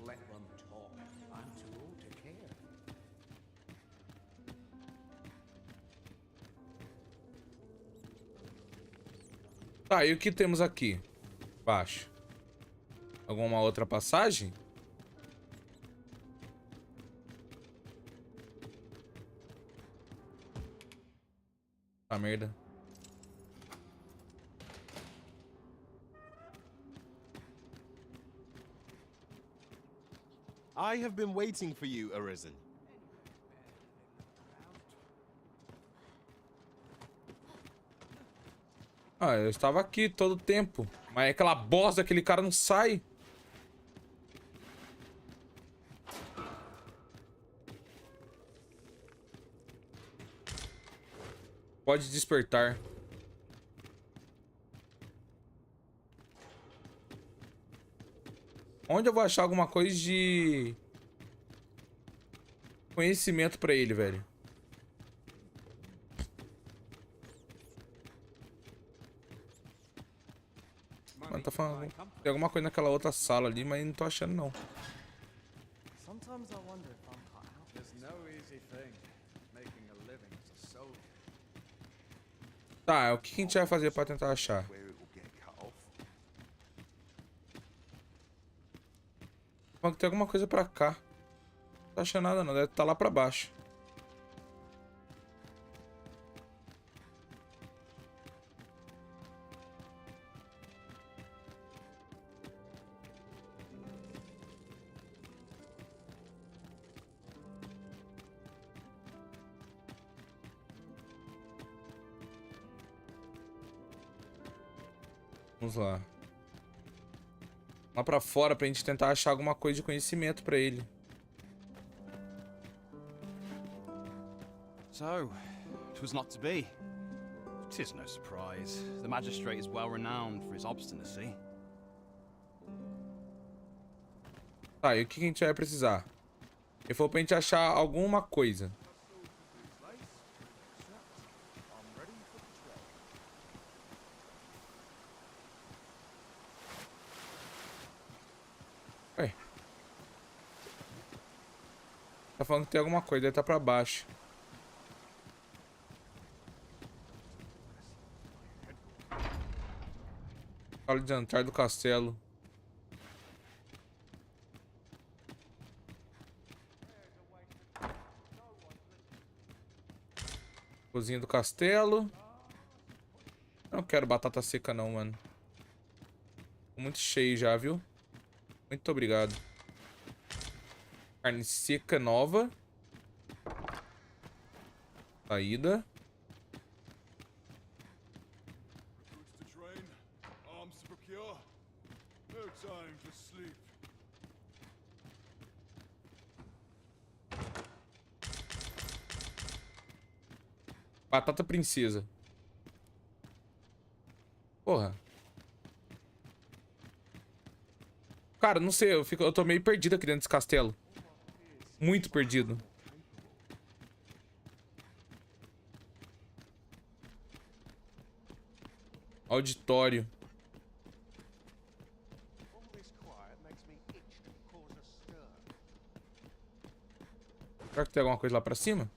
Let them talk. I'm too old to care. Tá, e o que temos aqui? Baixo. Alguma outra passagem? Tá, merda. I have been waiting for you, Arisen. Ah, eu estava aqui todo o tempo. Mas aquela bosta daquele cara não sai. Pode despertar. Onde eu vou achar alguma coisa de conhecimento pra ele, velho? Mano, tá falando... Tem alguma coisa naquela outra sala ali, mas não tô achando, não. Sometimes I wonder if I'm cut out. There's no easy thing making a living as a soldier. Tá, o que a gente vai fazer pra tentar achar? Mano, tem alguma coisa pra cá. Não tô achando nada não, deve estar lá pra baixo. Vamos lá. Lá pra fora pra gente tentar achar alguma coisa de conhecimento pra ele. So, it was not to be. 'Tis no surprise. The magistrate is well renowned for his obstinacy. Tá, e o que a gente vai precisar? Ele falou pra gente achar alguma coisa. Ué. Tá falando que tem alguma coisa, deve estar pra baixo. Sala de jantar do castelo. Cozinha do castelo. Eu não quero batata seca não, mano. Tô muito cheio já, viu? Muito obrigado. Carne seca nova. Saída. Batata princesa. Porra. Cara, não sei, eu tô meio perdido aqui dentro desse castelo. Muito perdido. Auditório. Será que tem alguma coisa lá pra cima?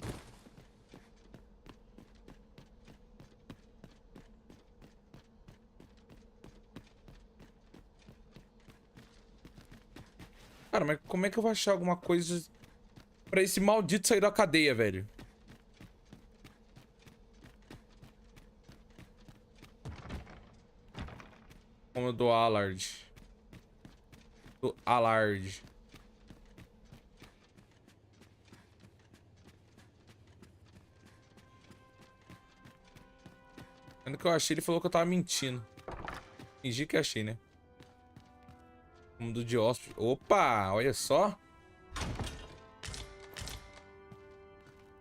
Cara, mas como é que eu vou achar alguma coisa pra esse maldito sair da cadeia, velho? Como do Allard. Do Allard. Quando que eu achei, ele falou que eu tava mentindo. Fingi que achei, né? Mundo de hóspede. Opa, olha só.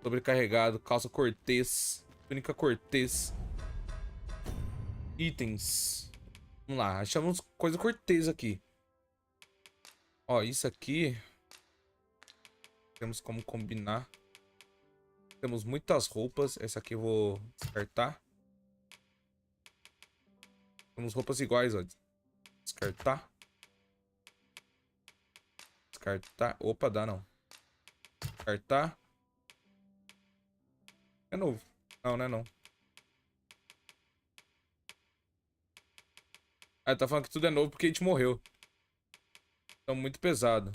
Sobrecarregado, calça cortês, túnica cortês. Itens. Vamos lá, achamos coisa cortês aqui. Ó, isso aqui. Temos como combinar. Temos muitas roupas. Essa aqui eu vou descartar. Temos roupas iguais, ó. Descartar. Descartar. Opa, dá não. Descartar. É novo. Não, não é não. Ah, tá falando que tudo é novo porque a gente morreu. Então, muito pesado.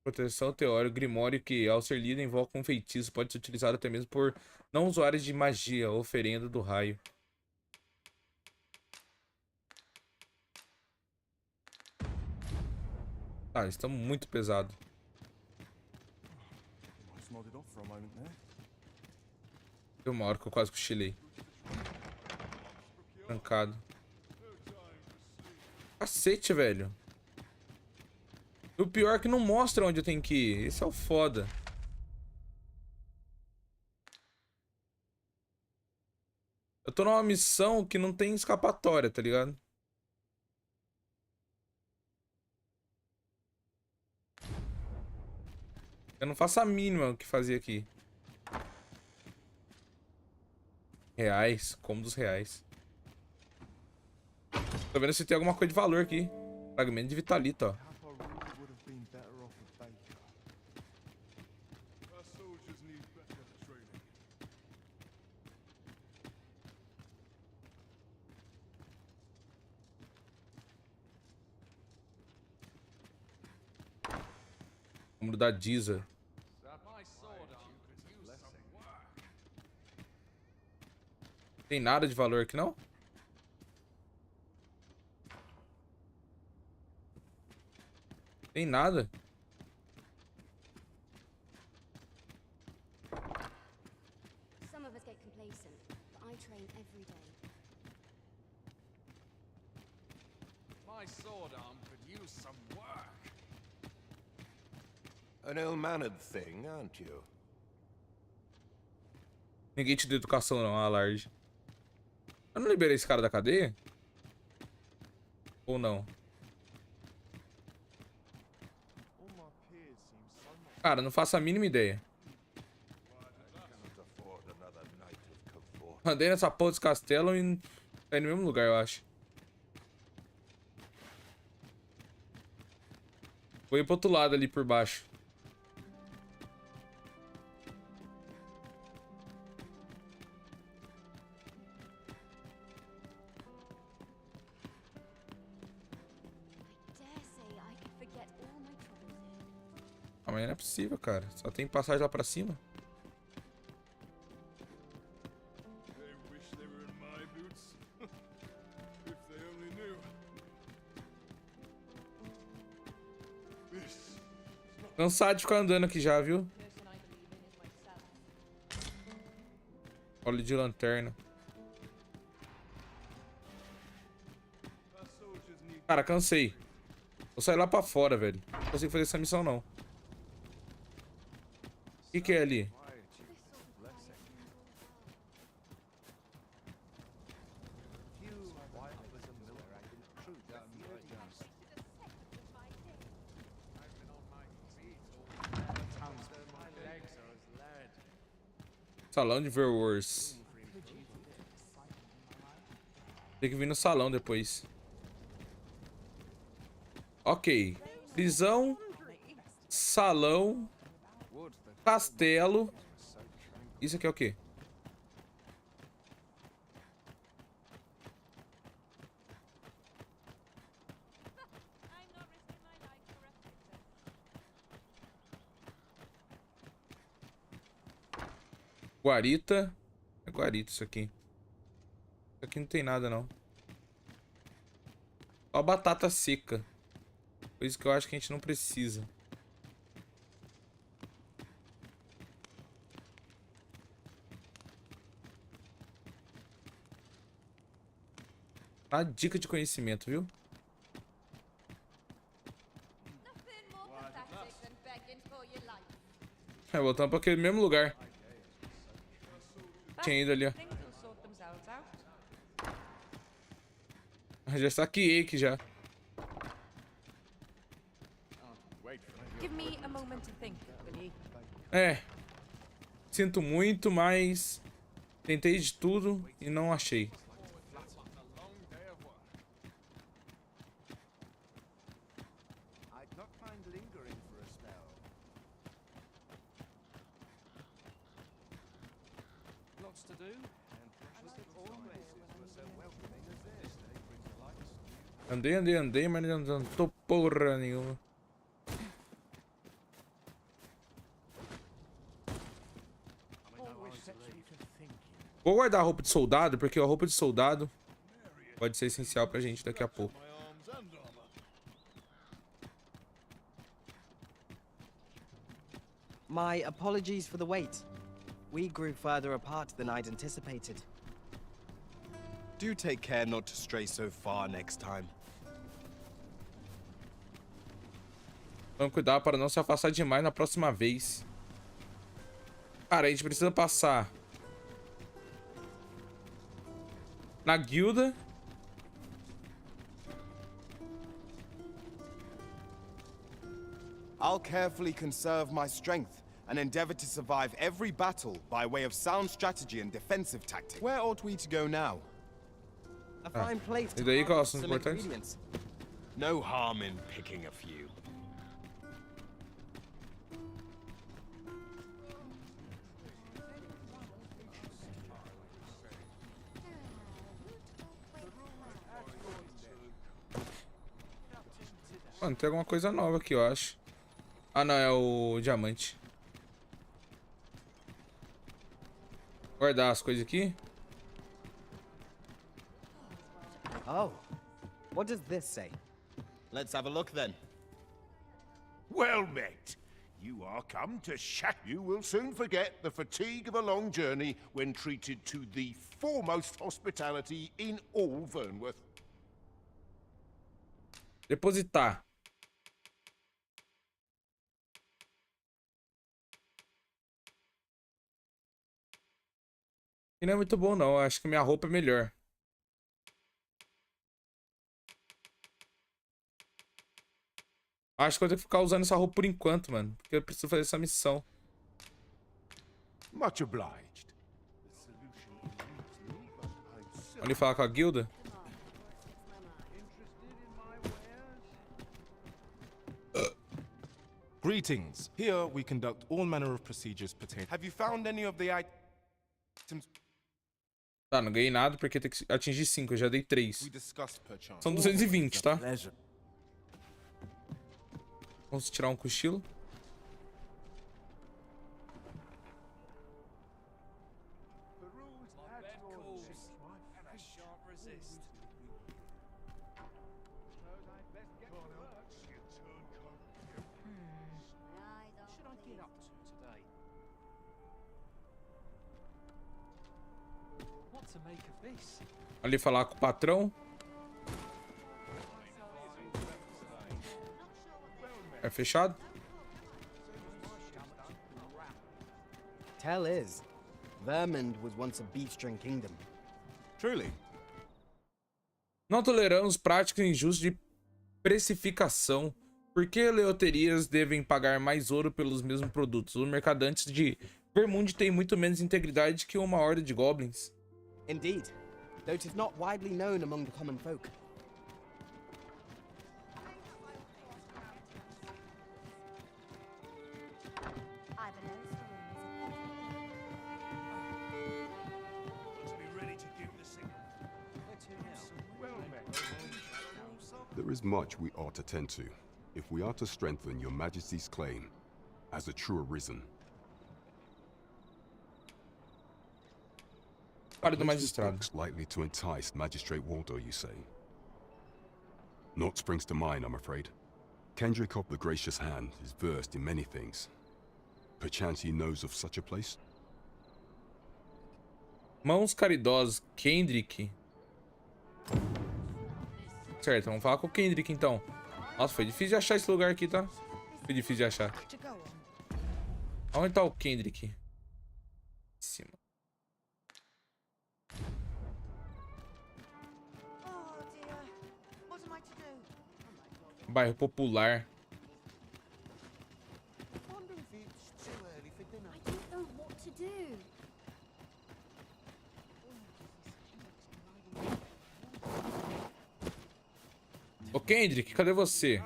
Proteção teórica, grimório que, ao ser lido, invoca um feitiço. Pode ser utilizado até mesmo por não usuários de magia. Oferenda do raio. Ah, estamos muito pesado. Deu uma hora que eu quase cochilei. Trancado. Cacete, velho. E o pior é que não mostra onde eu tenho que ir. Esse é o foda. Eu tô numa missão que não tem escapatória, tá ligado? Eu não faço a mínima o que fazer aqui. Reais, como dos reais. Tô vendo se tem alguma coisa de valor aqui. Fragmento de vitalita, ó. Número da Diza. Tem nada de valor aqui, não? Tem nada. Some of us get complacent, but I train every day. My sword arm could use some work. An ill-mannered thing, aren't you? Ninguém te deu educação, não, a large. Eu não liberei esse cara da cadeia? Ou não? Cara, não faço a mínima ideia. Andei nessa porra desse castelo e é no mesmo lugar, eu acho. Vou ir pro outro lado ali por baixo. Ah, mas não é possível, cara. Só tem passagem lá pra cima. Cansado de ficar andando aqui já, viu? Óleo de lanterna. Cara, cansei. Vou sair lá pra fora, velho. Não consigo fazer essa missão, não. O que é ali? Salão de Verwars. Tem que vir no salão depois. Ok. Prisão. Salão. Castelo. Isso aqui é o quê? Guarita. É guarita isso aqui. Isso aqui não tem nada, não. Só batata seca. Coisa que eu acho que a gente não precisa. A dica de conhecimento, viu? É, voltando para aquele mesmo lugar. Tinha ido ali, ó. Já saqueei aqui já. É. Sinto muito, mas Tentei de tudo e não achei. Andei, mas não tô porra nenhuma. Vou guardar a roupa de soldado, porque a roupa de soldado pode ser essencial pra gente daqui a pouco. My apologies for the wait. We grew further apart than I'd anticipated. Do take care not to stray so far next time. Vamos cuidar para não se afastar demais na próxima vez. Cara, a gente precisa passar na guilda. I'll carefully conserve my strength and endeavor to survive every battle by way of sound strategy and defensive tactics. Where ought we to go now? A fine place to E daí quais harvest são os some importantes? ingredients. No harm in picking a few. Mano, tem alguma coisa nova aqui, eu acho. Ah, não, é o diamante. Guardar as coisas aqui. Oh, what does this say? Let's have a look then. Well met. You are come to You will soon forget the fatigue of a long journey when treated to the foremost hospitality in all Vernworth. Depositar. E não é muito bom, não. Acho que minha roupa é melhor. Acho que eu vou ter que ficar usando essa roupa por enquanto, mano. Porque eu preciso fazer essa missão. Much obliged. Vamos ali falar com a guilda? Greetings. Here we conduct all manner of procedures pertaining. Have you found any of the items? Tá, não ganhei nada porque tem que atingir 5. Eu já dei 3. We discussed perchance. São 220, tá? Vamos tirar um cochilo. Ali falar com o patrão. É fechado? Tell is, Vermund was once a beast-ring kingdom. Truly. Não toleramos práticas injustas de precificação. Por que leoterias devem pagar mais ouro pelos mesmos produtos? Os mercadantes de Vermund têm muito menos integridade que uma horda de goblins. Indeed, though it is not widely known among the common folk. There is much we ought to tend to, if we are to strengthen your Majesty's claim as a true Arisen. Pare do magistrado. Looks likely to entice Magistrate Waldo, you say? Naught springs to mind, I'm afraid. Kendrick of the Gracious Hand is versed in many things. Perchance he knows of such a place? Mãos caridosas, Kendrick. Certo, vamos falar com o Kendrick então. Nossa, foi difícil de achar esse lugar aqui, tá? Foi difícil de achar. Onde tá o Kendrick? Em cima. Bairro Popular. Ô, Kendrick, cadê você?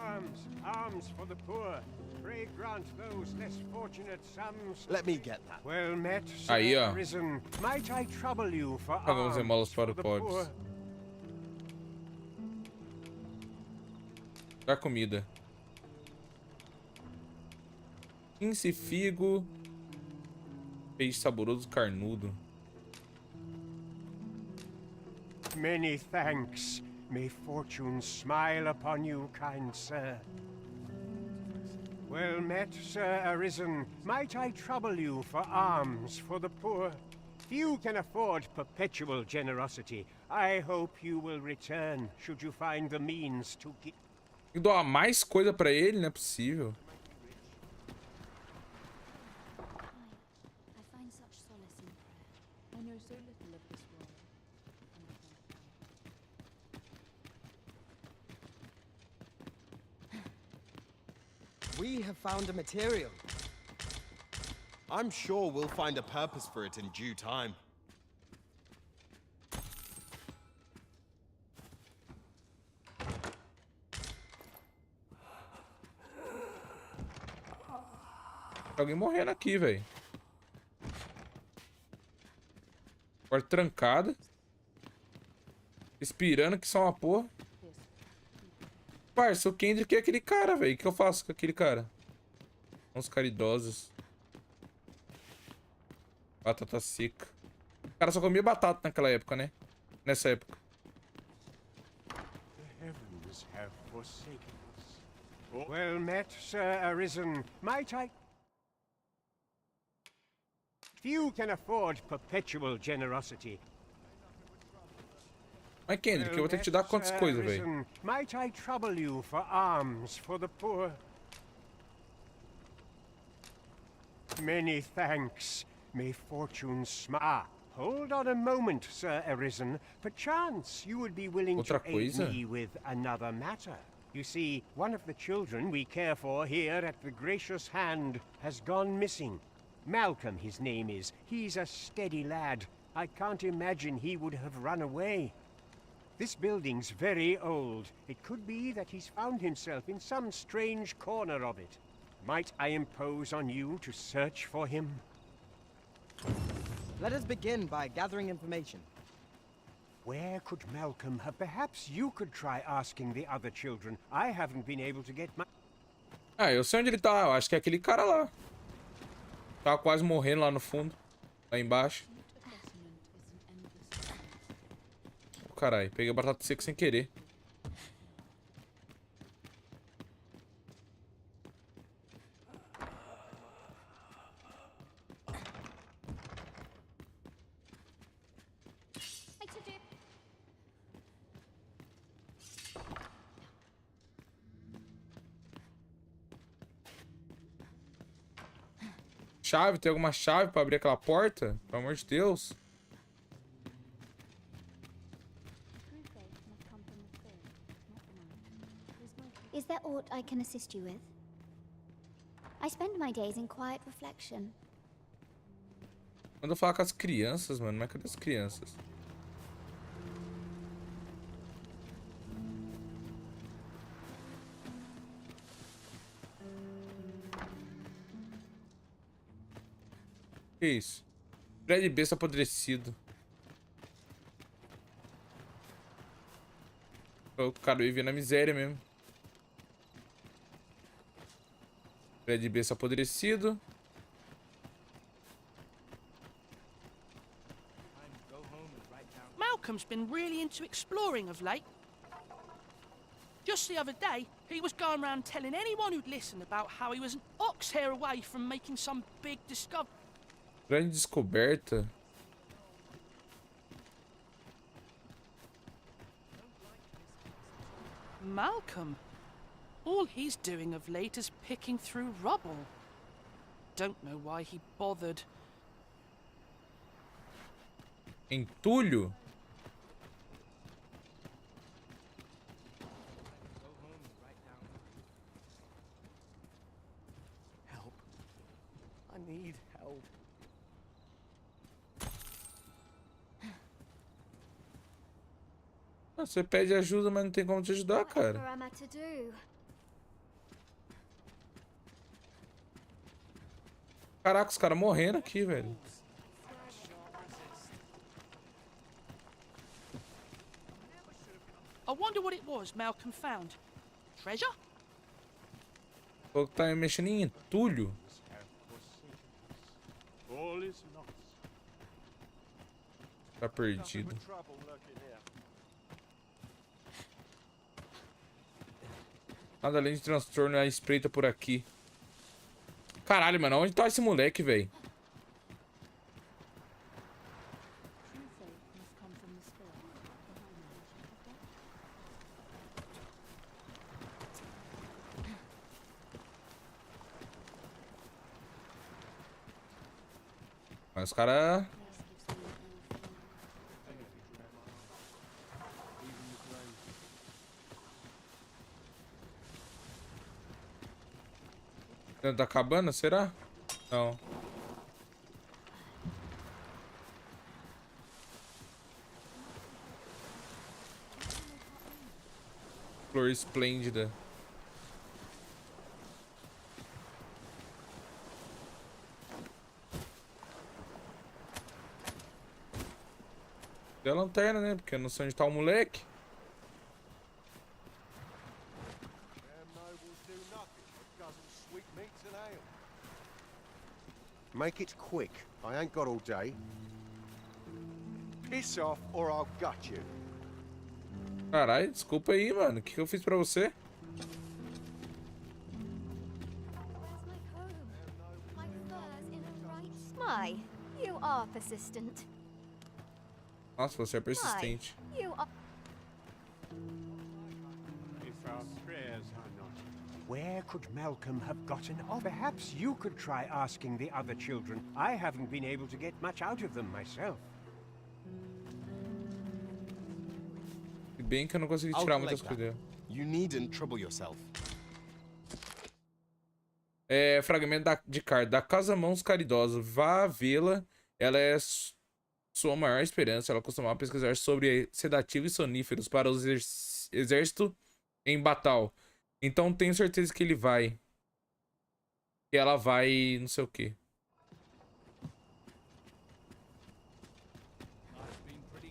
Arms for the poor. Pray grant those less fortunate sons. Let me get that. Well met, Aí, ó. Risen. Might I trouble you for Pagamos emolas alms para for o the pobres. poor? Dá comida. 15 figo. Peixe saboroso carnudo. Many thanks. May fortune smile upon you, kind sir. Well met, Sir Arisen. Might I trouble you for alms for the poor? Few can afford perpetual generosity. I hope you will return, should you find the means to give. Tem que doar mais coisa pra ele? Não é possível. I find such solace in prayer. I know so little of this world. We have found a material. I'm sure we'll find a purpose for it in due time. Tem alguém morrendo aqui, velho. Porta trancada. Respirando que só uma porra. Parça, o Kendrick é aquele cara, velho. O que eu faço com aquele cara? Uns caridosos. Batata seca. O cara só comia batata naquela época, né? Nessa época. The heavens have forsaken us. Well met, Sir Arisen. Might I... Few can afford perpetual generosity. Mas Kendrick, eu vou ter que te dar quantas coisas, velho? Might I trouble you for alms for the poor? Many thanks. May fortune smile. Ah, hold on a moment, Sir Arisen. Perchance you would be willing Outra to aid coisa? me with another matter. You see, one of the children we care for here at the Gracious Hand has gone missing. Malcolm, his name is. He's a steady lad. I can't imagine he would have run away. This building's very old. It could be that he's found himself in some strange corner of it. Might I impose on you to search for him? Let us begin by gathering information. Where could Malcolm have? Perhaps you could try asking the other children. I haven't been able to get my... Ah, eu sei onde ele tá. Eu acho que é aquele cara lá. Tava quase morrendo lá no fundo. Lá embaixo. Oh, caralho, peguei a batata seca sem querer. Chave, tem alguma chave pra abrir aquela porta? Pelo amor de Deus. Is there aught I can assist you with? I spend my days in quiet reflection. Quando eu falar com as crianças, mano, mas cadê as crianças? Que isso? Pé de besta apodrecido. O cara vive na miséria mesmo. Pé de besta apodrecido. Malcolm's been really into exploring of late. Just the other day, he was going around telling anyone who'd listen about how he was an ox hair away from making some big discovery. Grande descoberta. Malcolm? All he's doing of late is picking through rubble. Don't know why he bothered. Entulho? Help. I need help. Você pede ajuda, mas não tem como te ajudar, cara. Whatever am I to do? Caraca, os caras morrendo aqui, velho. I wonder what it was Malcolm found. Treasure? O que tá mexendo em entulho. Tá perdido. Nada além de transtorno à espreita por aqui. Caralho, mano, onde tá esse moleque, velho? Mas os caras... Dentro da cabana, será? Não. Flor esplêndida. Deu a lanterna, né? Porque eu não sei onde tá o moleque. Make it quick. I ain't got all day. Piss off or I'll gut you. Caralho, desculpa aí, mano. O que eu fiz pra você? My, you are persistent. Nossa, você é persistente. My, you are... Where could Malcolm have gotten off? Perhaps you could try asking the other children. I haven't been able to get much out of them myself. Bem que eu não consegui tirar muitas coisas dele. You needn't trouble yourself. É, fragmento de carta. Da Casa Mãos Caridosa. Vá vê-la. Ela é sua maior esperança. Ela costumava pesquisar sobre sedativos e soníferos para o exército em Batal. Então tenho certeza que ele vai. Que ela vai... não sei o quê.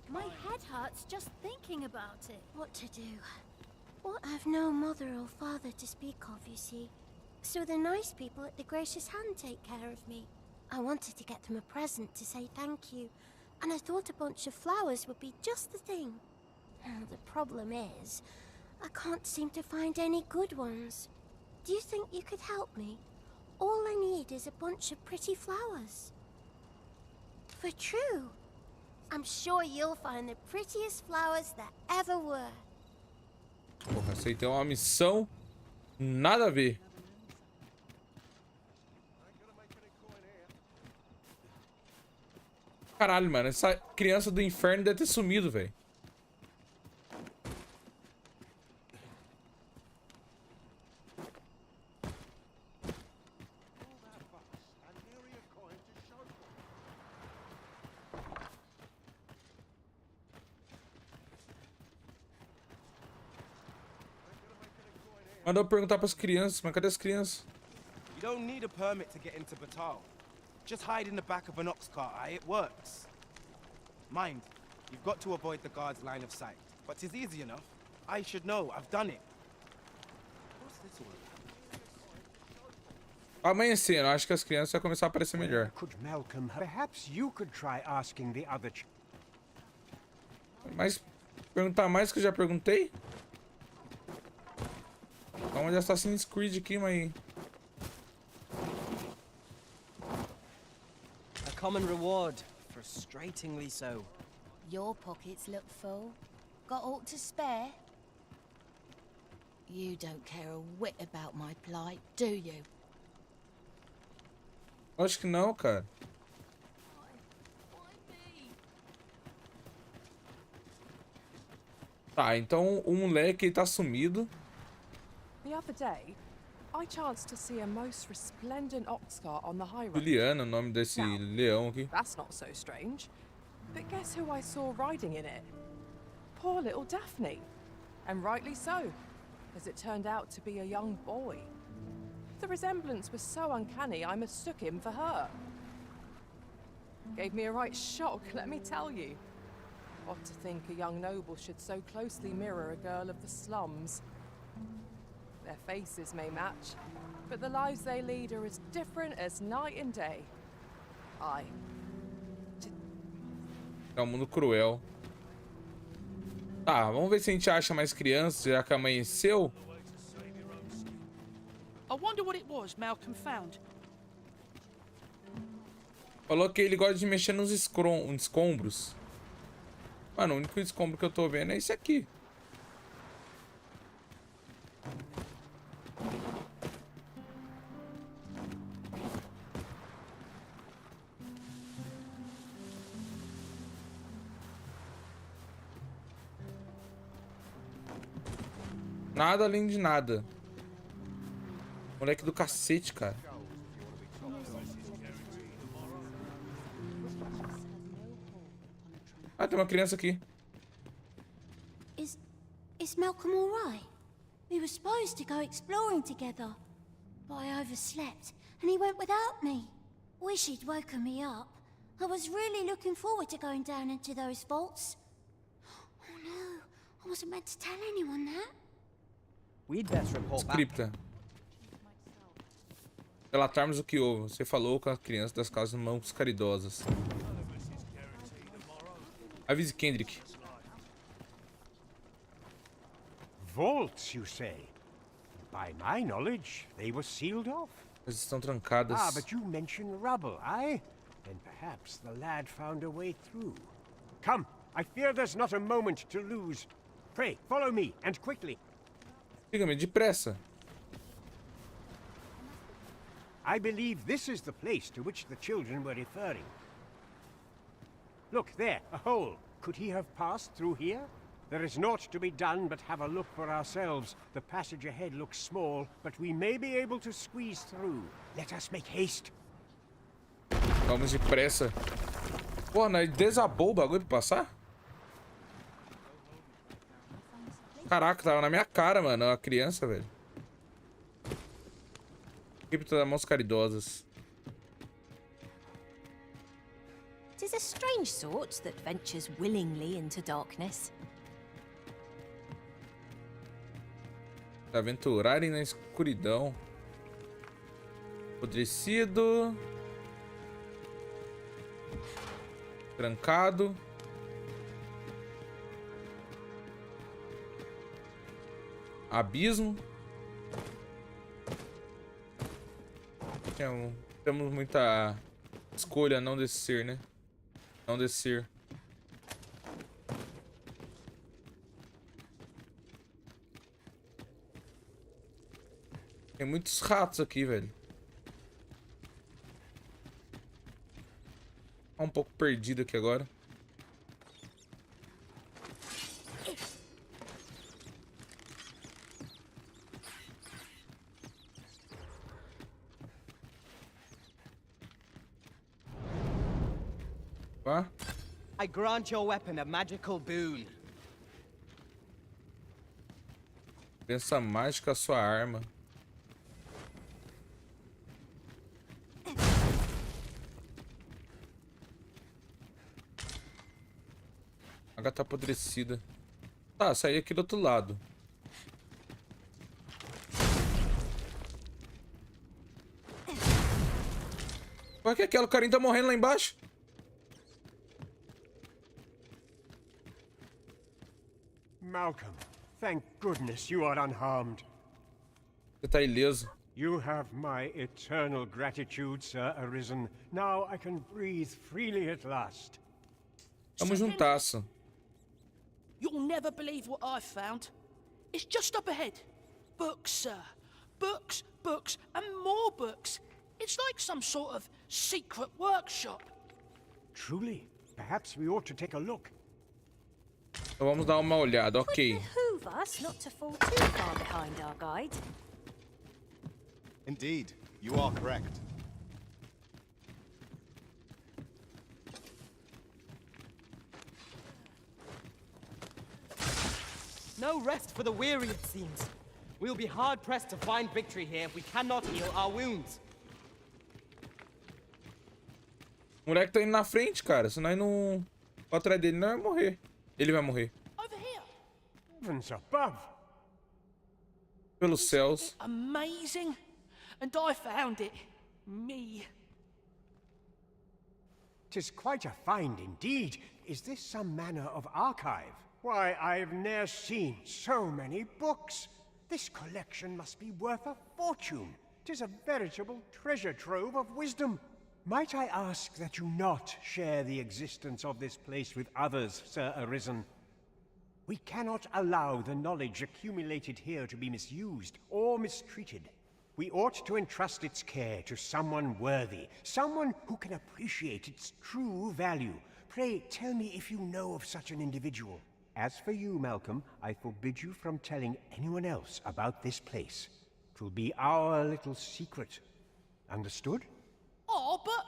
My head hurts just thinking about it. What to do? Well, I've no mother or father to speak of, you see. So the nice people at the Gracious Hand take care of me. I wanted to get them a present to say thank you, and I thought a bunch of flowers would be just the thing. The problem is, I can't seem to find any good ones. Do you think you could help me? All I need is a bunch of pretty flowers. For true. I'm sure you'll find the prettiest flowers that ever were. Porra, aceitei uma missão. Nada a ver. Caralho, mano. Essa criança do inferno deve ter sumido, velho. Mandou perguntar para as crianças, mas cadê as crianças? You don't need a permit to get into Batal. Just hide in the back of an ox cart, it works. Mind, you've got to avoid the guard's line of sight. But it's easy enough. I should know, I've done it. What's this one? Amanhecendo, acho que as crianças vão começar a aparecer melhor. Could Malcolm, perhaps you could try asking the other Mas perguntar mais que eu já perguntei? Tá onde Assassin's Creed aqui, mas... A common reward, frustratingly so. Your pockets look full. Got aught to spare? You don't care a whit about my plight, do you? Acho que não, cara. Tá, então o moleque tá sumido. The other day, I chanced to see a most resplendent ox cart on the high road. Juliana, o nome desse leão aqui. That's not so strange. But guess who I saw riding in it? Poor little Daphne. And rightly so, as it turned out to be a young boy. The resemblance was so uncanny, I mistook him for her. Gave me a right shock, let me tell you. Odd to think a young noble should so closely mirror a girl of the slums. Their faces may match, but the lives they lead are as different as night and day. É um mundo cruel. Tá, vamos ver se a gente acha mais crianças, já que amanheceu. I wonder what it was Malcolm found. Falou que ele gosta de mexer nos escombros. Mano, o único escombro que eu tô vendo é esse aqui. Nada além de nada. Moleque do cacete, cara. Ah, tem uma criança aqui. Is Malcolm all right? We were supposed to go exploring together, but I overslept and he went without me. Wish he'd woken me up. I was really looking forward to going down into those vaults. Oh no, I wasn't meant to tell anyone that. We'd best report back. Scripta. Relatarmos o que houve. Você falou com a criança das casas mãos caridosas. Avise Kendrick. Vaults, you say? By my knowledge, they were sealed off. Elas estão trancadas. Ah, but you mentioned rubble, aye? Then perhaps the lad found a way through. Come, I fear there's not a moment to lose. Pray, follow me, and quickly. Siga-me depressa. I believe this is the place to which the children were referring. Look, there, a hole. Could he have passed through here? There is naught to be done but have a look for ourselves. The passage ahead looks small, but we may be able to squeeze through. Let us make haste. Vamos depressa. Pô, nós desabou o bagulho pra passar? Caraca, tava na minha cara, mano. A criança, velho. Cripta das mãos caridosas. Tis a strange sort that ventures willingly into darkness. Aventurarem na escuridão. Apodrecido. Trancado. Abismo. Temos muita escolha a não descer, né? Não descer. Tem muitos ratos aqui, velho. Tá um pouco perdido aqui agora. I grant your weapon a magical boon. Pensa mágica a sua arma. A gata apodrecida. Tá, saí aqui do outro lado. Por que aquele carinha tá morrendo lá embaixo? Malcolm, thank goodness you are unharmed. Você tá ileso. You have my eternal gratitude, Sir Arisen. Now I can breathe freely at last. Tamo juntasso. You'll never believe what I've found. It's just up ahead. Books, sir. Books, books, and more books. It's like some sort of secret workshop. Truly, perhaps we ought to take a look. Então vamos dar uma olhada, ok. Behoove us not to fall too far behind our guide. Indeed, you are correct. No rest for the weary, it seems. We'll be hard-pressed to find victory here if we cannot heal our wounds. O moleque tá indo na frente, cara. Se nós não for atrás dele, não vai morrer. Ele vai morrer. Heavens above. Pelos céus. Amazing. And I found it. Me. 'Tis quite a find indeed. Is this some manner of archive? Why, I've ne'er seen so many books. This collection must be worth a fortune. 'Tis a veritable treasure trove of wisdom. Might I ask that you not share the existence of this place with others, Sir Arisen? We cannot allow the knowledge accumulated here to be misused or mistreated. We ought to entrust its care to someone worthy, someone who can appreciate its true value. Pray tell me if you know of such an individual. As for you, Malcolm, I forbid you from telling anyone else about this place. 'Twill be our little secret. Understood? Oh, but...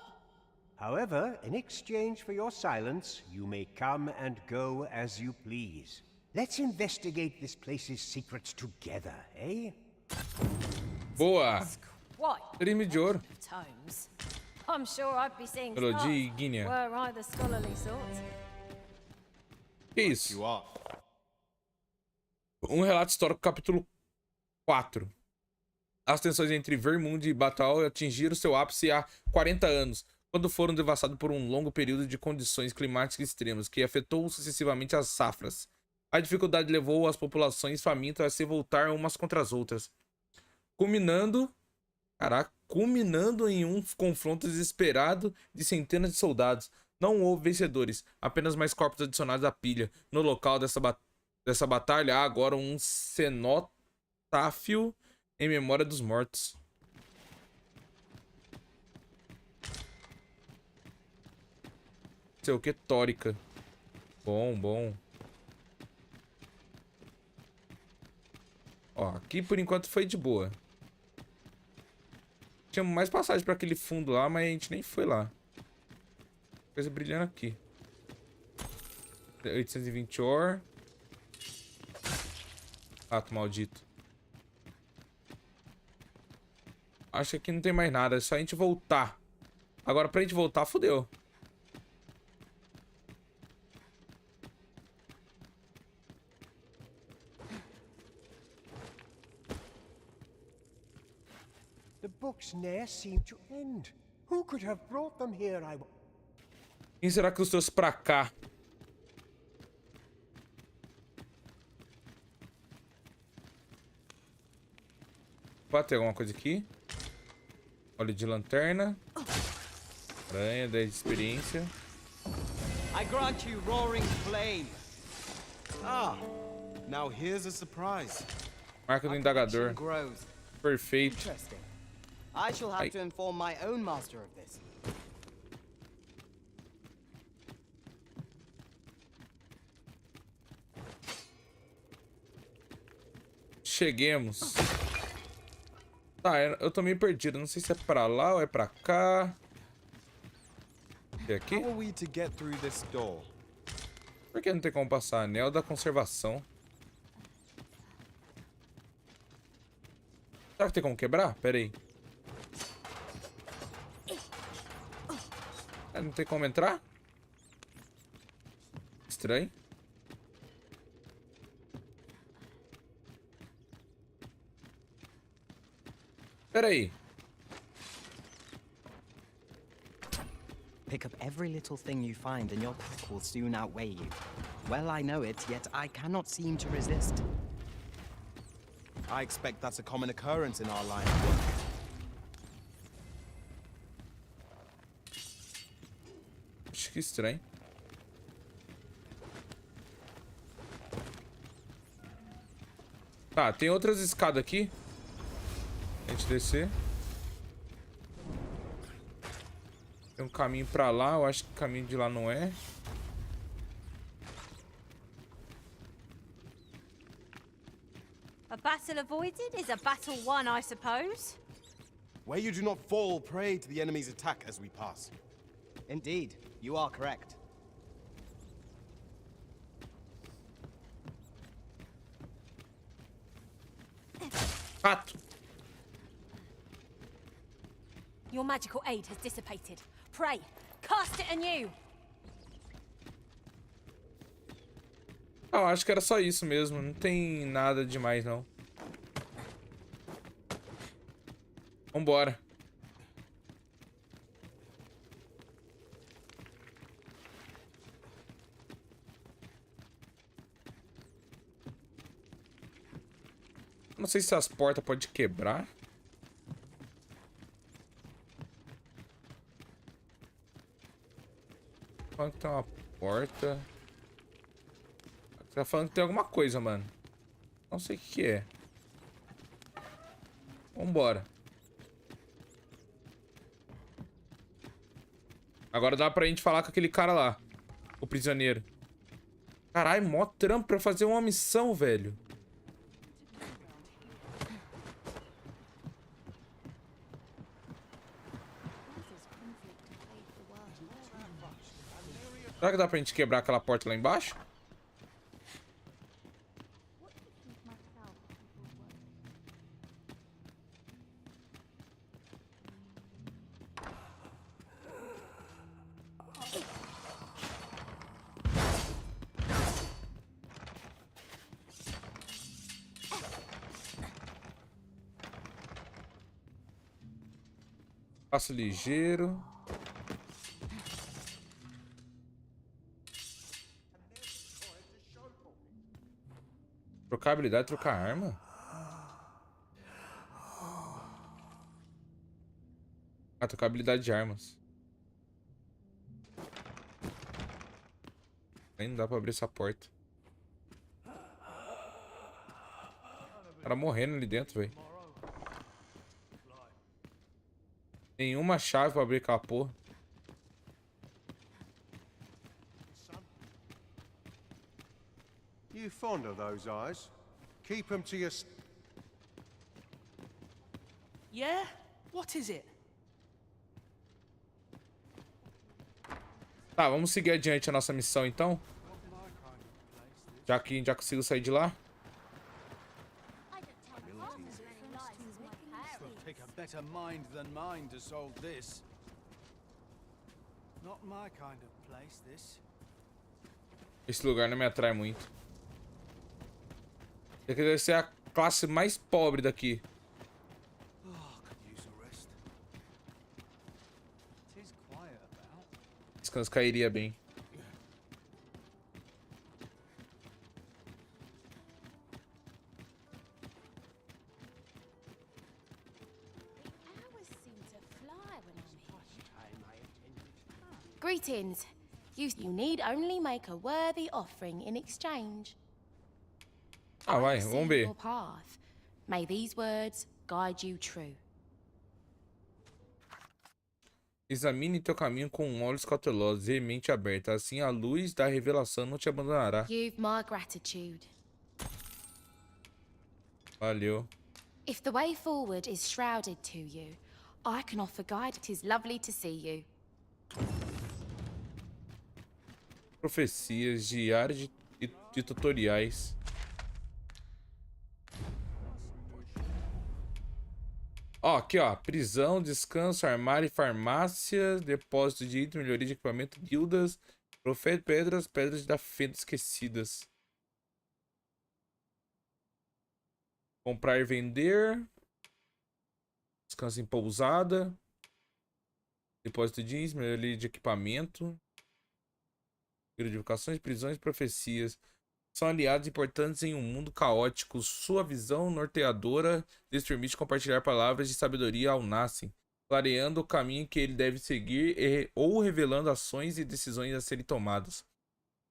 However, in exchange for your silence, you may come and go as you please. Let's investigate this place's secrets together, eh? Boa! What? Crime de ouro. Tomes. I'm sure I'd be seeing Melodia stars, Guinea. were I the scholarly sort. Que isso? Relato histórico, capítulo 4. As tensões entre Vermund e Batal atingiram seu ápice há 40 anos, quando foram devastados por um longo período de condições climáticas extremas, que afetou sucessivamente as safras. A dificuldade levou as populações famintas a se voltar umas contra as outras, culminando em um confronto desesperado de centenas de soldados. Não houve vencedores, apenas mais corpos adicionados à pilha. No local dessa batalha há agora um cenotáfio em memória dos mortos. Sei o que, tórica. Bom, bom. Ó, aqui por enquanto foi de boa. Tinha mais passagem para aquele fundo lá, mas a gente nem foi lá. Coisa brilhando aqui. 820 ore. Rato maldito. Acho que aqui não tem mais nada. É só a gente voltar. Agora pra gente voltar, fodeu. The books ne'er seem to end. Who could have brought them here, Quem será que os trouxe pra cá? Pode ter alguma coisa aqui? Óleo de lanterna. Aranha, 10 de experiência. I grant you roaring flame. Ah, now here's a surprise. Marca do indagador. Perfeito. Interesting. I shall have to inform my own master of this. Cheguemos. Tá, eu tô meio perdido. Não sei se é pra lá ou é pra cá. E aqui? How are we to get through this door? Por que não tem como passar? Anel da conservação. Será que tem como quebrar? Pera aí. Não tem como entrar? Estranho. Pera aí. Pick up every little thing you find and your pack will soon outweigh you. Well, I know it, yet I cannot seem to resist. I expect that's a common occurrence in our line of work. Acho que estranho. Tá, tem outras escadas aqui. A gente descer. Tem um caminho pra lá. Eu acho que o caminho de lá não é. A battle avoided is a battle won, I suppose. Where you do not fall prey to the enemy's attack as we pass. Indeed, you are correct. Rato. Your magical aid has dissipated. Pray, cast it anew. Ah, acho que era só isso mesmo. Não tem nada demais, não. Vambora. Não sei se as portas podem quebrar. Falando que tem uma porta. Tá falando que tem alguma coisa, mano. Não sei o que é. Vambora. Agora dá pra gente falar com aquele cara lá. O prisioneiro. Caralho, mó trampo pra fazer uma missão, velho. Será que dá pra gente quebrar aquela porta lá embaixo? Passo ligeiro. Trocar habilidade, trocar arma? Ah, trocar habilidade de armas. Nem não dá pra abrir essa porta. O cara morrendo ali dentro, velho. Nenhuma chave pra abrir aquela porra. You fond of those eyes? Keep them to your... Yeah? What is it? Tá, vamos seguir adiante a nossa missão então. Já que já consigo sair de lá. Take a better mind than mine to solve this. Not my kind of place, this. Esse lugar não me atrai muito. Esse aqui deve ser a classe mais pobre daqui. Descanso cairia bem. Greetings. You need only make a worthy offering in exchange. Ah, vai, See vamos ver. your path. May these words guide you true. Examine teu caminho com olhos cautelosos e mente aberta. Assim a luz da revelação não te abandonará. You've my gratitude. Valeu. If the way forward is shrouded to you, I can offer guide. It is lovely to see you. Profecias, diários de tutoriais. Ó, aqui ó, prisão, descanso, armário e farmácia, depósito de item, melhoria de equipamento, guildas, profeta, pedras da fenda esquecidas. Comprar e vender. Descanso em pousada. Depósito de itens, melhoria de equipamento. Verificações, prisões e profecias. São aliados importantes em um mundo caótico. Sua visão norteadora lhes permite compartilhar palavras de sabedoria ao nascem, clareando o caminho que ele deve seguir ou revelando ações e decisões a serem tomadas.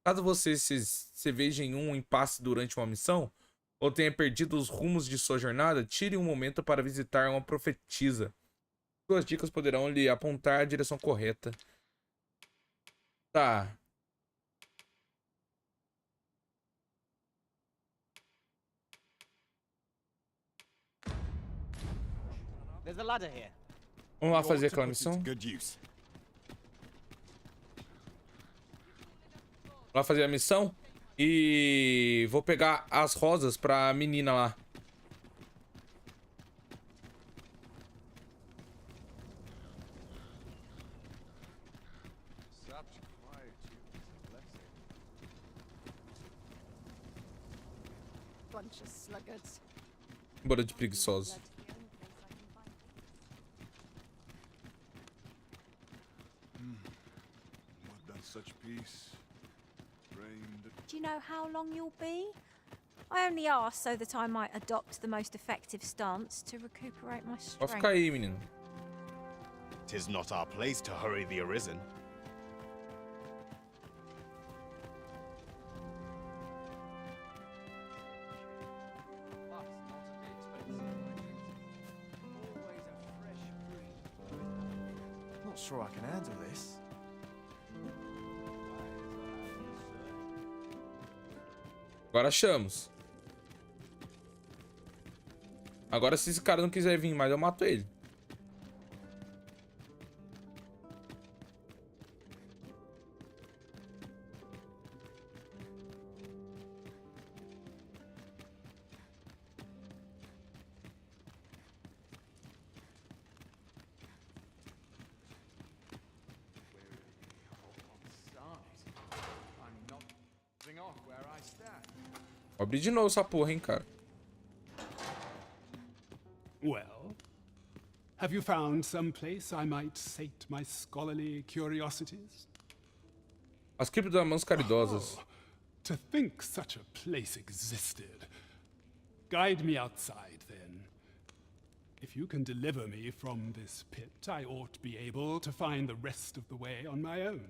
Caso você se veja em um impasse durante uma missão, ou tenha perdido os rumos de sua jornada, tire um momento para visitar uma profetisa. Suas dicas poderão lhe apontar a direção correta. Tá. There's a ladder here. Vamos lá fazer aquela missão. Good use. Vou lá fazer a missão. E vou pegar as rosas pra menina lá. bunch of sluggards. Bora de preguiçosos. Such peace. Do you know how long you'll be? I only asked so that I might adopt the most effective stance to recuperate my Pode strength. ficar aí, menino. 'Tis not our place to hurry the Arisen. Not sure I can handle this. Agora achamos. Agora se esse cara não quiser vir mais, eu mato ele. Vou abrir de novo essa porra, hein, cara. Well, have you found some place I might sate my scholarly curiosities? As criptas das mãos caridosas. Oh, to think such a place existed. Guide me outside, then. If you can deliver me from this pit, I ought to be able to find the rest of the way on my own.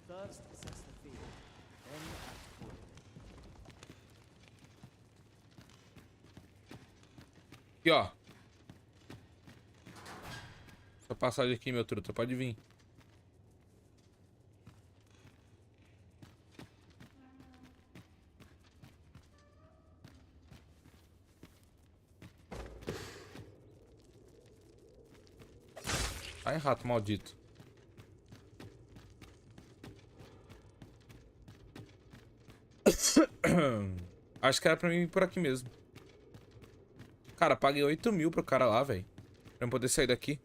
First, assess the field, then act accordingly. Aqui, ó. Essa passagem aqui, meu truta, pode vir. Ai, rato maldito. Acho que era pra mim ir por aqui mesmo. Cara, paguei 8 mil pro cara lá, velho. Pra eu poder sair daqui.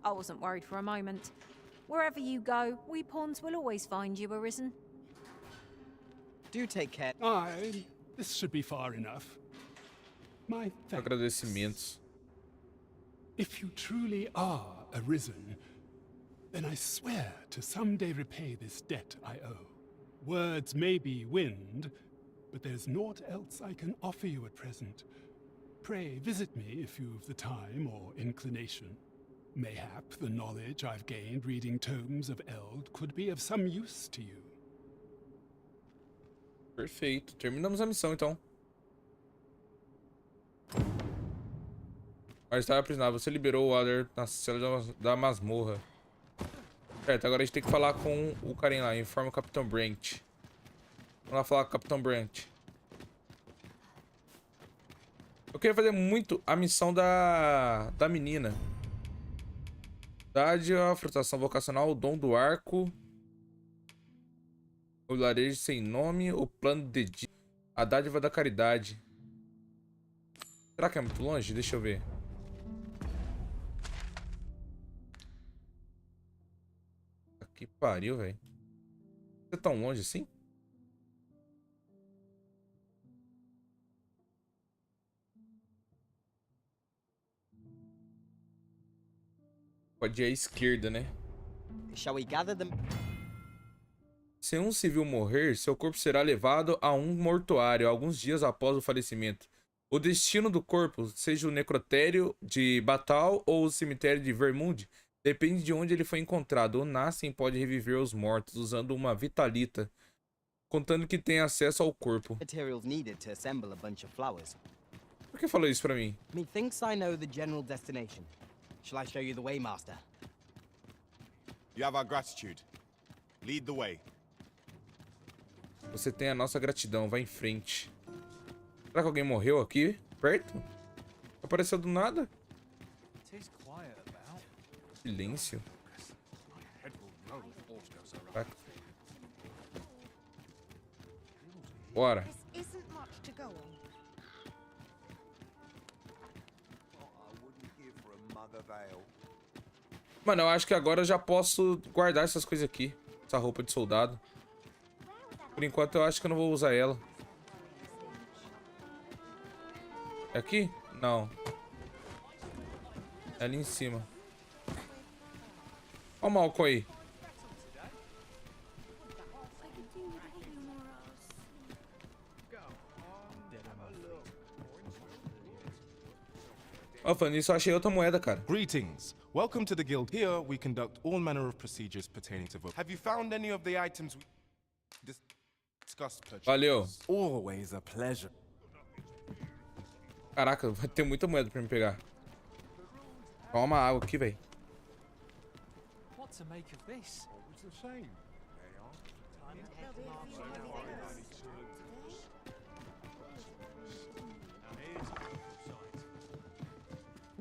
I wasn't worried for a moment. Wherever you go, we pawns will always find you, Arisen. Do take care. Aye, this should be far enough. My thanks. Agradecimentos. If you truly are Arisen, then I swear to someday repay this debt I owe. Words may be wind, but there's naught else I can offer you at present. Pray visit me if you've the time or inclination. Mayhap the knowledge I've gained reading tomes of Eld could be of some use to you. Perfeito. Terminamos a missão, então. Mas estava aprisionado. Você liberou o Adder na cela da masmorra. Certo, agora a gente tem que falar com o carinha lá. Informa o Capitão Brent. Vamos lá falar com o Capitão Brent. Eu queria fazer muito a missão da menina. Dádiva, frutação vocacional, o dom do arco. O vilarejo sem nome, o plano de dia. A dádiva da caridade. Será que é muito longe? Deixa eu ver. Que pariu, velho. Você é tão longe assim? Pode ir à esquerda, né? Shall we gather them? Se um civil morrer, seu corpo será levado a um mortuário alguns dias após o falecimento. O destino do corpo, seja o necrotério de Batal ou o cemitério de Vermund, depende de onde ele foi encontrado. O Nascem pode reviver os mortos usando uma vitalita, contando que tem acesso ao corpo. Materials needed to assemble a bunch of flowers. Por que falou isso pra mim? Methinks I know the general destination. Shall I show you the way, Master? You have our gratitude. Lead the way. Você tem a nossa gratidão, vai em frente. Será que alguém morreu aqui, perto? Apareceu do nada? Silêncio. Vai. Bora. This isn't much to go on. Mano, eu acho que agora eu já posso guardar essas coisas aqui. Essa roupa de soldado. Por enquanto eu acho que eu não vou usar ela. É aqui? Não. É ali em cima. Olha o Malco aí. Ó, falando nisso, eu achei outra moeda, cara. Greetings. Welcome to the guild. Here we conduct all manner of procedures pertaining to vote. Have you found any of the items we discussed, purchase? Valeu. Always a pleasure. Caraca, vai ter muita moeda pra me pegar. Toma água aqui, velho. What to make of this? It's the same.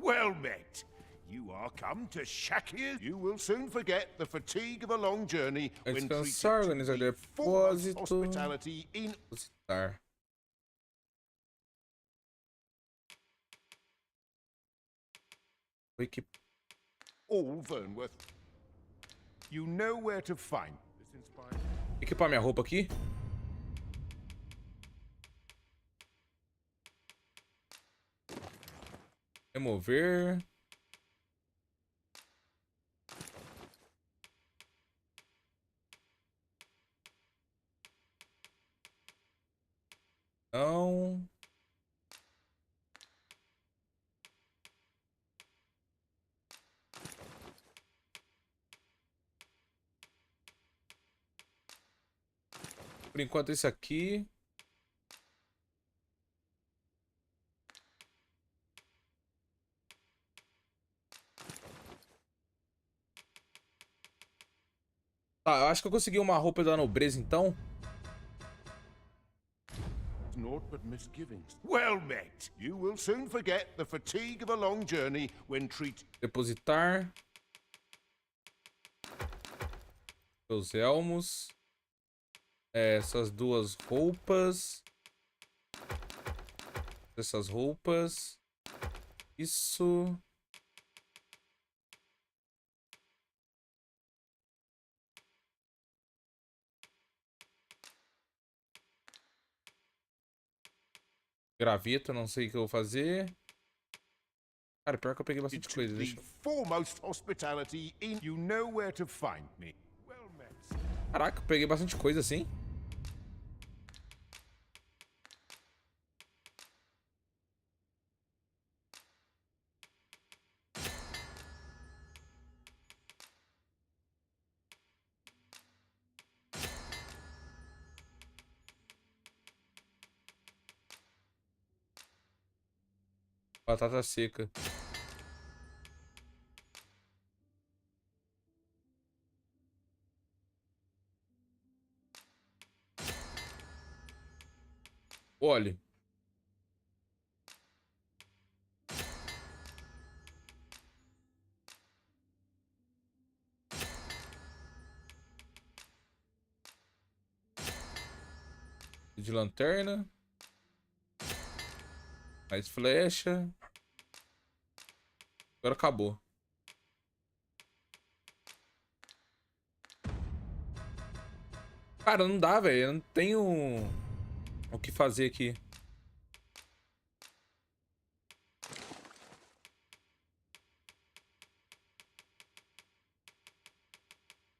Well met. You are come to Shakir. You will soon forget the fatigue of a long journey when Descansar, organizar treated to the foremost depósito. hospitality in Depositar. all Vernworth. You know where to find. Equipar minha roupa aqui. Remover. Não. Por enquanto esse aqui. Tá, eu acho que eu consegui uma roupa da nobreza então. Naught but misgivings. Well met. You will soon forget the fatigue of a long journey when treated. Depositar. Os elmos. Essas duas roupas. Essas roupas. Isso. Graveto, não sei o que eu vou fazer. Cara, pior que eu peguei bastante coisa. Deixa eu... Foremost hospitality in you know where to find me. Well met. Caraca, eu peguei bastante coisa assim. Batata seca. Olha. De lanterna. Mais flecha. Agora acabou. Cara, não dá, velho. Eu não tenho o que fazer aqui.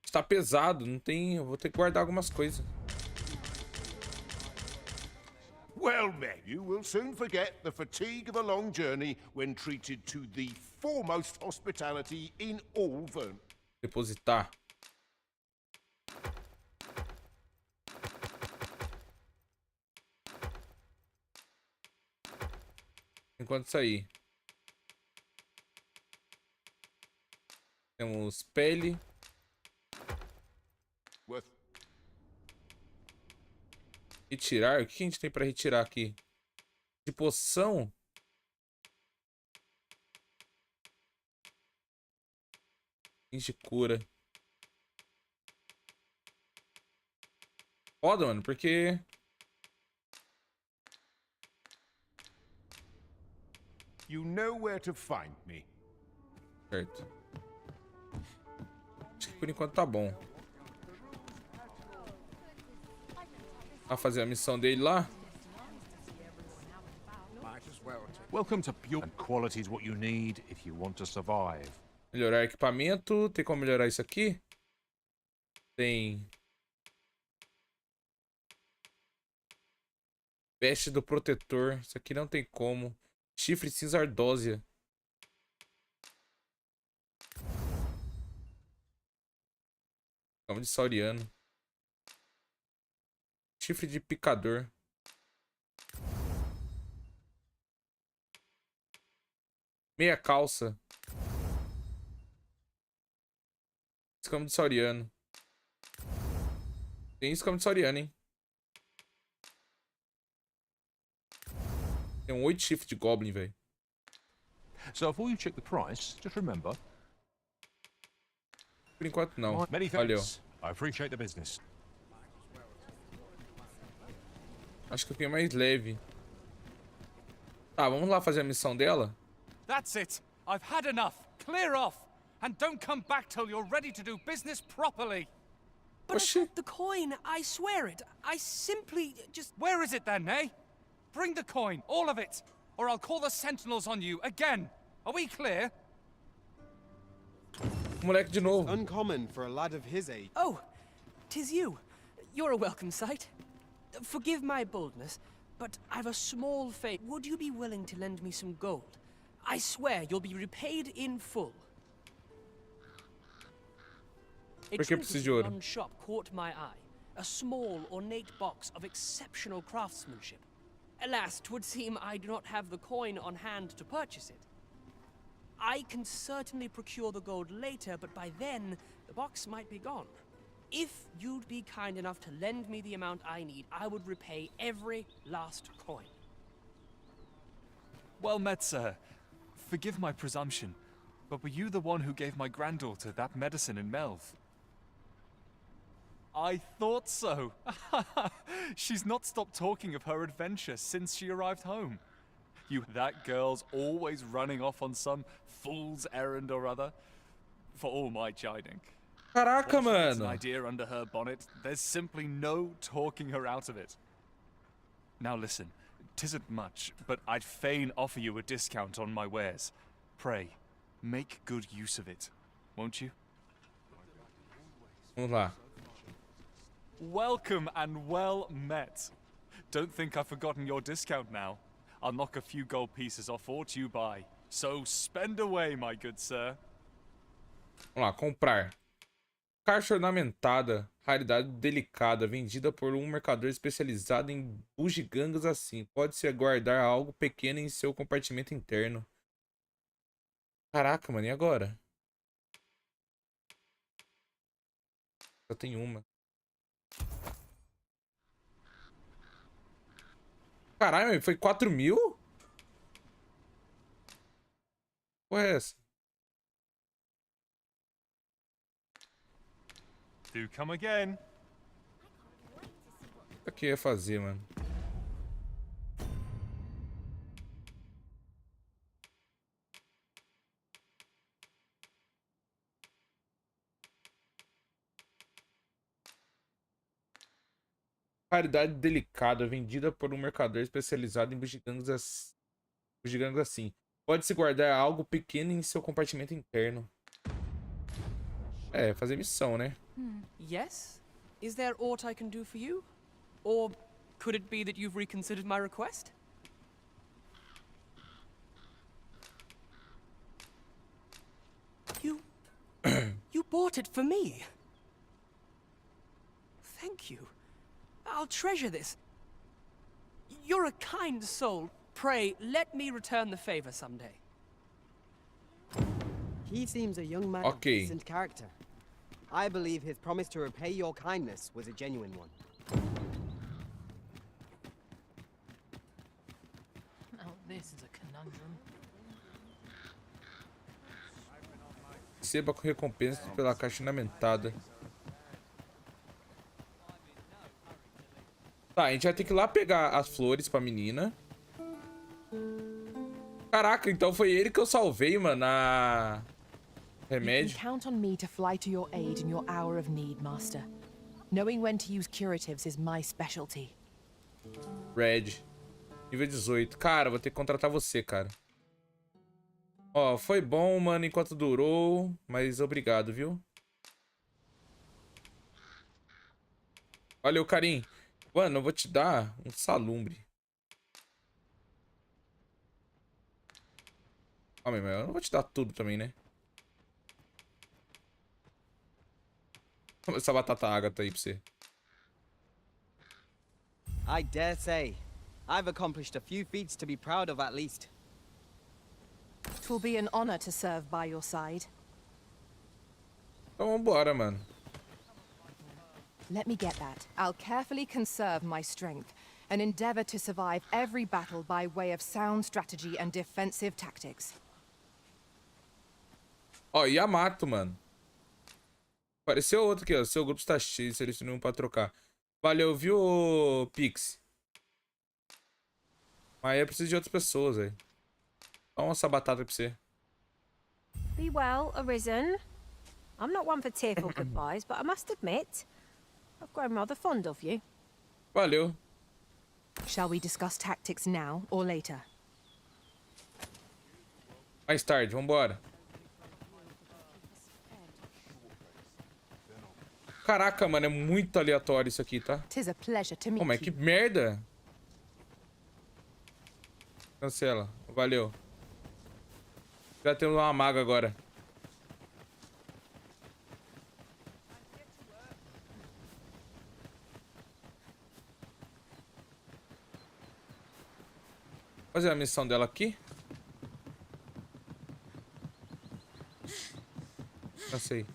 Está pesado, não tem. Eu vou ter que guardar algumas coisas. Well met. You will soon forget the fatigue of a long journey when treated to the foremost hospitality in all Vern. Depositar. Enquanto isso aí. Temos pele. Retirar? O que a gente tem pra retirar aqui? De poção? De cura. Foda, mano, porque... You know where to find me. Certo. Acho que por enquanto tá bom. Vai fazer a missão dele lá. Welcome to Pure. And quality is what you need if you want to survive. Melhorar equipamento. Tem como melhorar isso aqui? Tem. Veste do protetor. Isso aqui não tem como. Chifre cinza ardósia. Cama de sauriano. Chifre de picador. Meia calça. Escama de sauriano. Tem escama de sauriano, hein? Tem 8 chifres de goblin, velho. So before you check the price, just remember. Por enquanto não. Many Valeu. thanks. I appreciate the business. Acho que eu tenho mais leve. Tá, vamos lá fazer a missão dela. That's it. I've had enough. Clear off. And don't come back till you're ready to do business properly. But I got the coin, I swear it. I simply just... Where is it then, eh? Bring the coin, all of it, or I'll call the sentinels on you again. Are we clear? Moleque de novo. Uncommon for a lad of his age. Oh, 'tis you. You're a welcome sight. Forgive my boldness, but I've a small favor. Would you be willing to lend me some gold? I swear you'll be repaid in full. A Por que precisa de ouro? one shop caught my eye. A small, ornate box of exceptional craftsmanship. Alas, 'twould seem I do not have the coin on hand to purchase it. I can certainly procure the gold later, but by then, the box might be gone. If you'd be kind enough to lend me the amount I need, I would repay every last coin. Well met, sir. Forgive my presumption, but were you the one who gave my granddaughter that medicine in Melv? I thought so. She's not stopped talking of her adventure since she arrived home. That girl's always running off on some fool's errand or other. For all my chiding. Caraca, Once she gets an mano. idea under her bonnet, there's simply no talking her out of it. Now listen, 'tisn't much, but I'd fain offer you a discount on my wares. Pray, make good use of it, won't you? Vamos lá. Welcome and well met. Don't think I've forgotten your discount now. I'll knock a few gold pieces off what you buy. So spend away, my good sir. Vamos lá, comprar. Caixa ornamentada, raridade delicada, vendida por um mercador especializado em bugigangas assim. Pode-se guardar algo pequeno em seu compartimento interno. Caraca, mano, e agora? Só tem uma. Caralho, foi 4.000? Porra é essa? Do come again. O que eu ia fazer, mano? Raridade delicada, vendida por um mercador especializado em bugigangas assim. Pode-se guardar algo pequeno em seu compartimento interno. É, fazer missão, né? Yes? Is there aught I can do for you? Or could it be that you've reconsidered my request? You bought it for me. Thank you. I'll treasure this. You're a kind soul. Pray, let me return the favor someday. He seems a young man of Okay. decent character. I believe his promise to repay your kindness was a genuine one. Oh, this is a conundrum. Receba com recompensa pela caixa ornamentada. Tá, a gente vai ter que ir lá pegar as flores pra menina. Caraca, então foi ele que eu salvei, mano, na... Remédio. You can count on me to fly to your aid in your hour of need, Master. Knowing when to use curatives is my specialty. Red. Nível 18. Cara, vou ter que contratar você, cara. Ó, foi bom, mano, enquanto durou. Mas obrigado, viu? Valeu, carinho. Mano, eu vou te dar um salumbre. Calma aí, mas eu não vou te dar tudo também, né? Toma essa batata ágata aí pra você. I dare say, I've accomplished a few feats to be proud of at least. It will be an honor to serve by your side. Então vambora, mano. Let me get that. I'll carefully conserve my strength and endeavor to survive every battle by way of sound strategy and defensive tactics. Ó, Yamato, mano. Apareceu outro aqui, ó. Seu grupo está cheio, selecione um pra trocar. Valeu, viu, Pix? Mas eu preciso de outras pessoas, velho. Toma essa batata pra você. Be well, Arisen. I'm not one for tearful goodbyes, but I must admit, I've grown rather fond of you. Valeu. Shall we discuss tactics now or later? Mais tarde, vambora. Caraca, mano, é muito aleatório isso aqui, tá? Tis a pleasure to meet Pô, mas que merda. Cancela. Valeu. Já temos uma maga agora. Fazer a missão dela aqui. Já sei.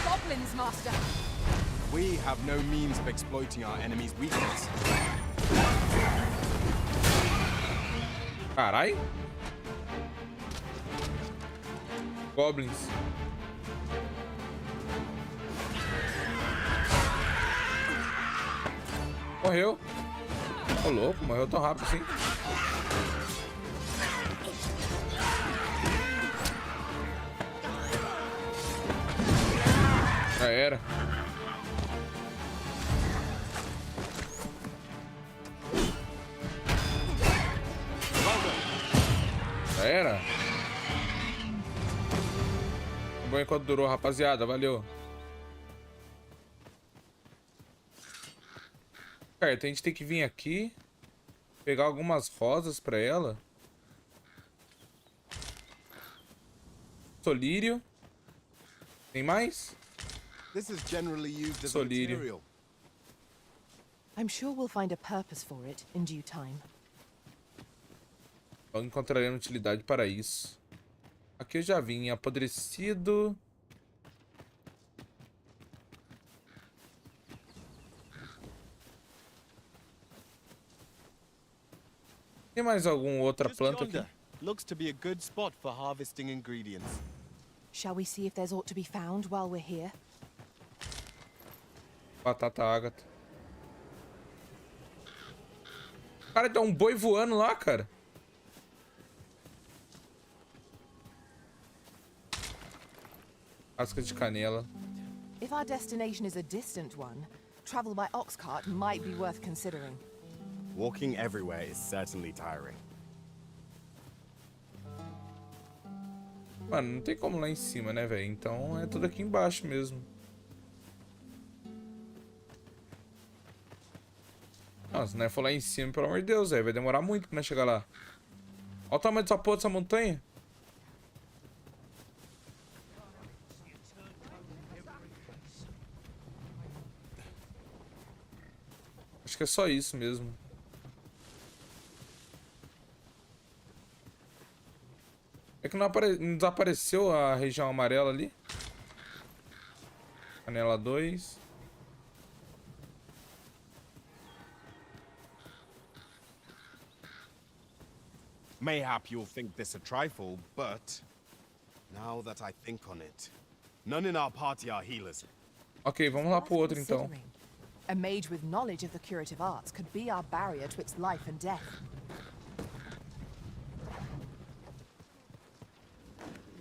Goblins, Master. We have no means of exploiting our enemy's weakness. Carai. Goblins. Morreu. Ô, louco, morreu tão rápido assim. Já era. Já era. Bom enquanto durou, rapaziada. Valeu. Cara, então a gente tem que vir aqui. Pegar algumas rosas pra ela. Solírio. Tem mais? This is generally used as a Solírio. material. I'm sure we'll find a purpose for it in due time. Então encontraremos utilidade para isso. Aqui eu já vim apodrecido. Tem mais alguma outra planta aqui? Looks to be a good spot for harvesting ingredients. Shall we see if there's aught to be found while we're here? Batata ágata. Cara, tem um boi voando lá, cara. Casca de canela. If our destination is a distant one, travel by ox cart might be worth considering. Walking everywhere is certainly tiring. Mano, não tem como lá em cima, né, velho? Então é tudo aqui embaixo mesmo. Nossa, né? For lá em cima, pelo amor de Deus, velho. Vai demorar muito pra nós chegar lá. Olha o tamanho dessa porra dessa montanha. Acho que é só isso mesmo. É que não desapareceu a região amarela ali. Canela 2. Mayhap you'll think this a trifle, but now that I think on it, none in our party are healers. Ok, vamos lá pro outro então. A mage with knowledge of the curative arts could be our barrier to its life and death.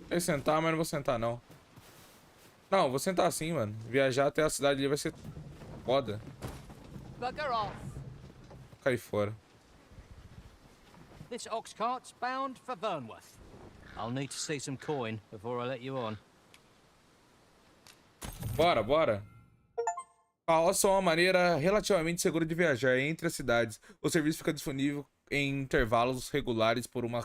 Eu ia sentar, mas não vou sentar não. Não, vou sentar sim, mano. Viajar até a cidade ali vai ser foda. Bugger off. Cair fora. This ox cart's bound for Vernworth. I'll need to see some coin before I let you on. Bora, bora. Carroça é uma maneira relativamente segura de viajar entre as cidades. O serviço fica disponível em intervalos regulares por uma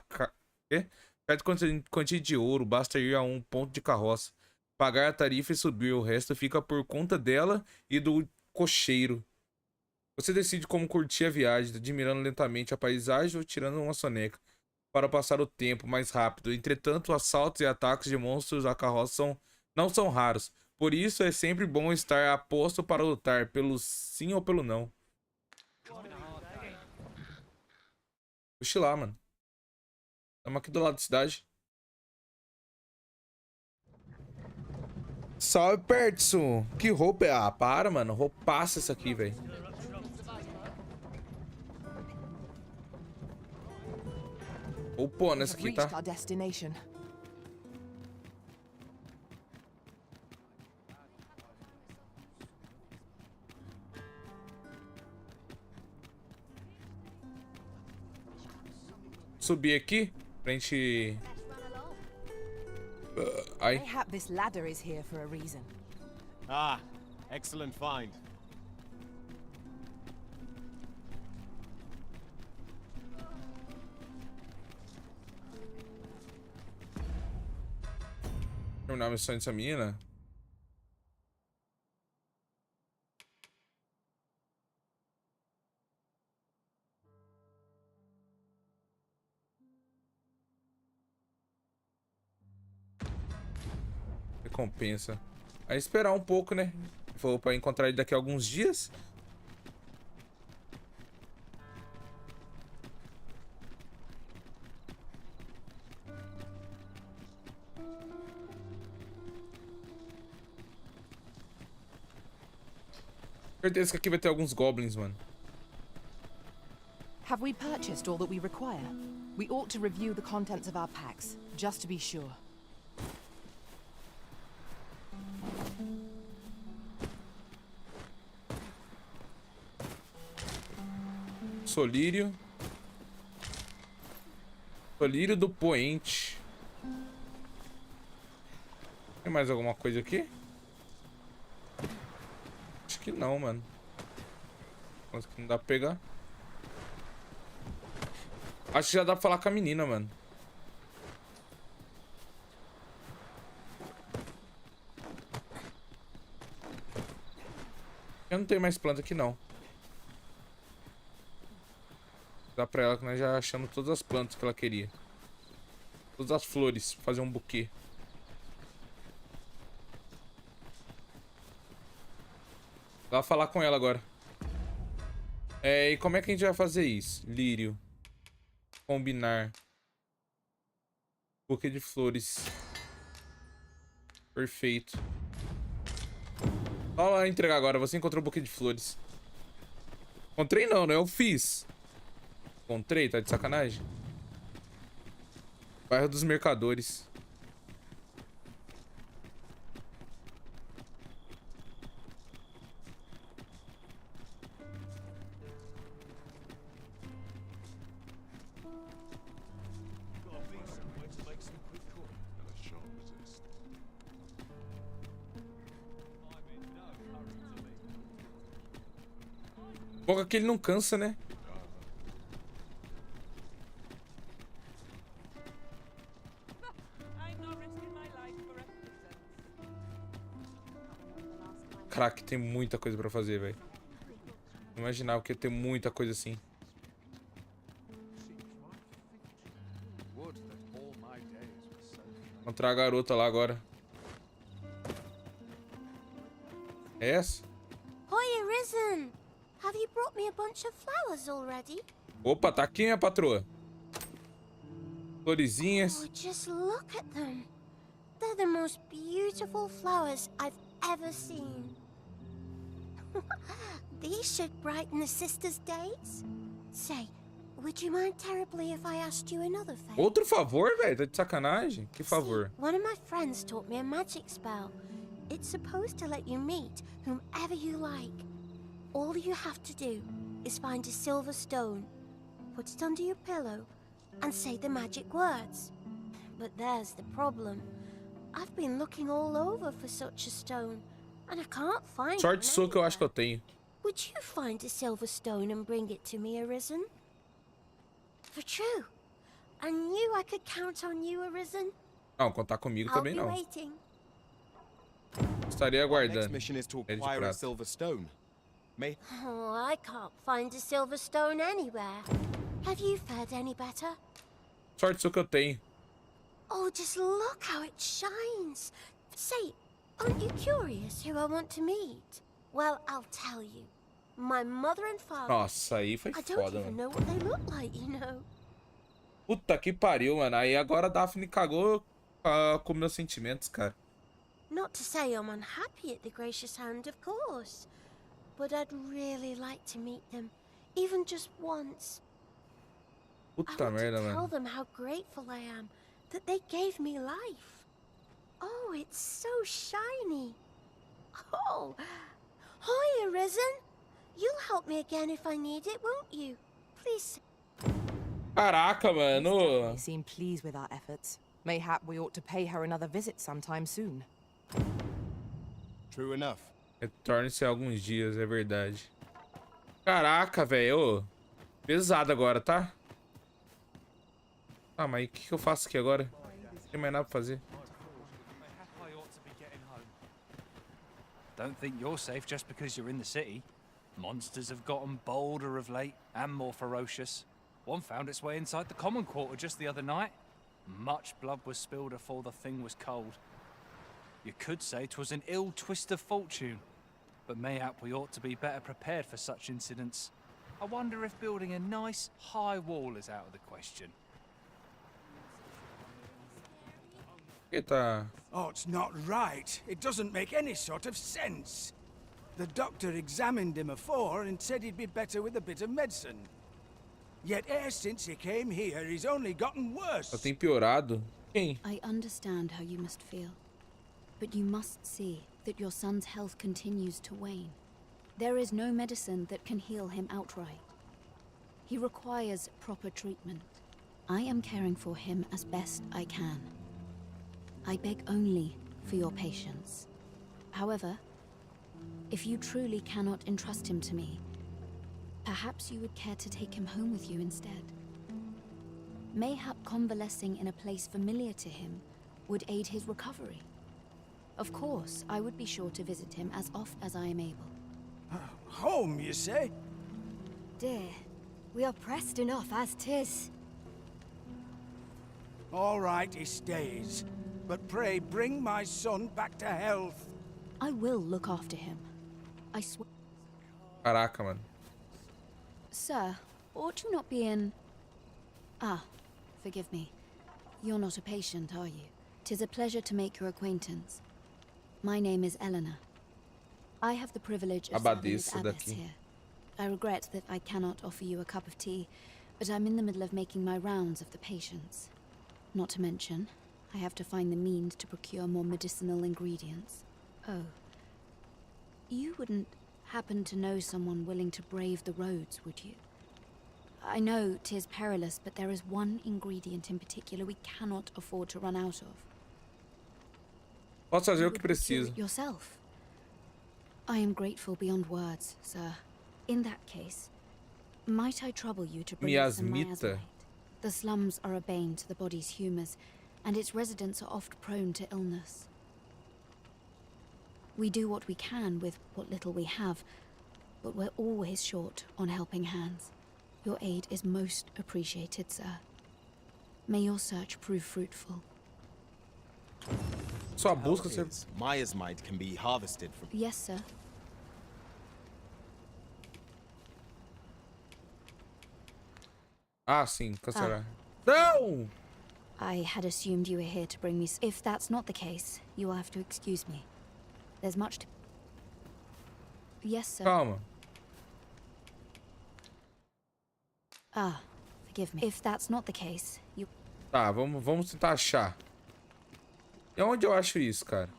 certa quantia de ouro. Basta ir a um ponto de carroça, pagar a tarifa e subir. O resto fica por conta dela e do cocheiro. Você decide como curtir a viagem, admirando lentamente a paisagem ou tirando uma soneca para passar o tempo mais rápido. Entretanto, assaltos e ataques de monstros à carroça não são raros. Por isso, é sempre bom estar a posto para lutar, pelo sim ou pelo não. Puxa lá, mano. Estamos aqui do lado da cidade. Salve, Pertson! Que roupa é? Ah, para, mano. Roupaça essa aqui, velho. Ou pô, nessa aqui, tá? Subir aqui pra gente. Ai. Mayhap this ladder is here for a reason. Ah, excellent find. Terminar a missão dessa menina. Recompensa. Aí esperar um pouco, né? Vou para encontrar ele daqui a alguns dias. Certeza que aqui vai ter alguns goblins, mano. Have we purchased all that we require? We ought to review the contents of our packs, just to be sure. Solírio. Solírio do Poente. Tem mais alguma coisa aqui? Acho que não, mano. Acho que não dá pra pegar. Acho que já dá pra falar com a menina, mano. Eu não tenho mais planta aqui, não. Dá pra ela que nós já achamos todas as plantas que ela queria. Todas as flores. Fazer um buquê. Dá pra falar com ela agora. E como é que a gente vai fazer isso? Lírio. Combinar. Buquê de flores. Perfeito. Olha lá entregar agora. Você encontrou um buquê de flores. Encontrei não, né? Eu fiz. Encontrei, tá de sacanagem? Bairro dos Mercadores. Pouco que ele não cansa, né? Caraca, tem muita coisa pra fazer, velho. Não imaginava que ia ter muita coisa assim. Encontrar a garota lá agora. É essa? Hiya, Risen. Have you brought me a bunch of flowers already? Opa, tá aqui, minha patroa. Florezinhas. Oh, just look at them. They're the most beautiful flowers I've ever seen. These should brighten the sisters' days. Say, would you mind terribly if I asked you another favor? Outro favor, velho? Tá de sacanagem? Que favor? One of my friends taught me a magic spell. It's supposed to let you meet whomever you like. All you have to do is find a silver stone, put it under your pillow, and say the magic words. But there's the problem. I've been looking all over for such a stone, and I can't find Sorte one sua que eu acho que eu tenho. Would you find a silver stone and bring it to me, Arisen? For true. I knew I could count on you, Arisen. Não, contar comigo I'll também be não. waiting. Estaria aguardando. Next mission is to acquire a silver stone. Oh, I can't find a silver stone anywhere. Have you fared any better? Sorte sua que eu tenho. Oh, just look how it shines. Say, aren't you curious who I want to meet? Well, I'll tell you. My mother and father. Nossa, aí foi I don't foda, even mano. know what they look like, you know. Puta que pariu, mano. Aí agora a Daphne cagou com meus sentimentos, cara. Not to say I'm unhappy at the gracious hand, of course. But I'd really like to meet them, even just once. Puta merda, Tell mano. them how grateful I am that they gave me life. Oh, it's so shiny. Oh, hi, Arisen. You'll help me again if I need it, won't you? Please. Caraca, mano. They seem pleased with our efforts. Mayhap we ought to pay her another visit sometime soon. True enough. Retorne-se alguns dias, é verdade. Caraca, velho. Pesado agora, tá? Ah, mas o que eu faço aqui agora? Não tem mais nada pra fazer. Don't think you're safe just because you're in the city. Monsters have gotten bolder of late and more ferocious. One found its way inside the common quarter just the other night. Much blood was spilled before the thing was cold. You could say 'twas an ill twist of fortune, but mayhap we ought to be better prepared for such incidents. I wonder if building a nice high wall is out of the question. Oh, it's not right. It doesn't make any sort of sense. The doctor examined him afore and said he'd be better with a bit of medicine. Yet ever since he came here, he's only gotten worse. Só tem piorado. Quem? I understand how you must feel, but you must see that your son's health continues to wane. There is no medicine that can heal him outright. He requires proper treatment. I am caring for him as best I can. I beg only for your patience. However, if you truly cannot entrust him to me, perhaps you would care to take him home with you instead. Mayhap convalescing in a place familiar to him would aid his recovery. Of course, I would be sure to visit him as oft as I am able. Home, you say? Dear, we are pressed enough as 'tis. All right, he stays. But pray bring my son back to health. I will look after him. I swear. Caraca, mano. Sir, ought you not be in... Ah, forgive me. You're not a patient, are you? 'Tis a pleasure to make your acquaintance. My name is Eleanor. I have the privilege of serving as abbess here. I regret that I cannot offer you a cup of tea, but I'm in the middle of making my rounds of the patients. Not to mention, I have to find the means to procure more medicinal ingredients. Oh. You wouldn't happen to know someone willing to brave the roads, would you? I know 'tis perilous, but there is one ingredient in particular we cannot afford to run out of. Posso fazer o que preciso. Yourself. I am grateful beyond words, sir. In that case, might I trouble you to bring some miasmite? The slums are a bane to the body's humours, and its residents are oft prone to illness. We do what we can with what little we have, but we're always short on helping hands. Your aid is most appreciated, sir. May your search prove fruitful. Sua busca miasmite can be harvested from. Yes, sir. Ah, sim, cancelar. Não! I had assumed you were here to bring me... If that's not the case, you will have to excuse me. There's much to... Yes, sir. Calma. Ah, forgive me. If that's not the case, you... Tá, vamos tentar achar. E onde eu acho isso, cara?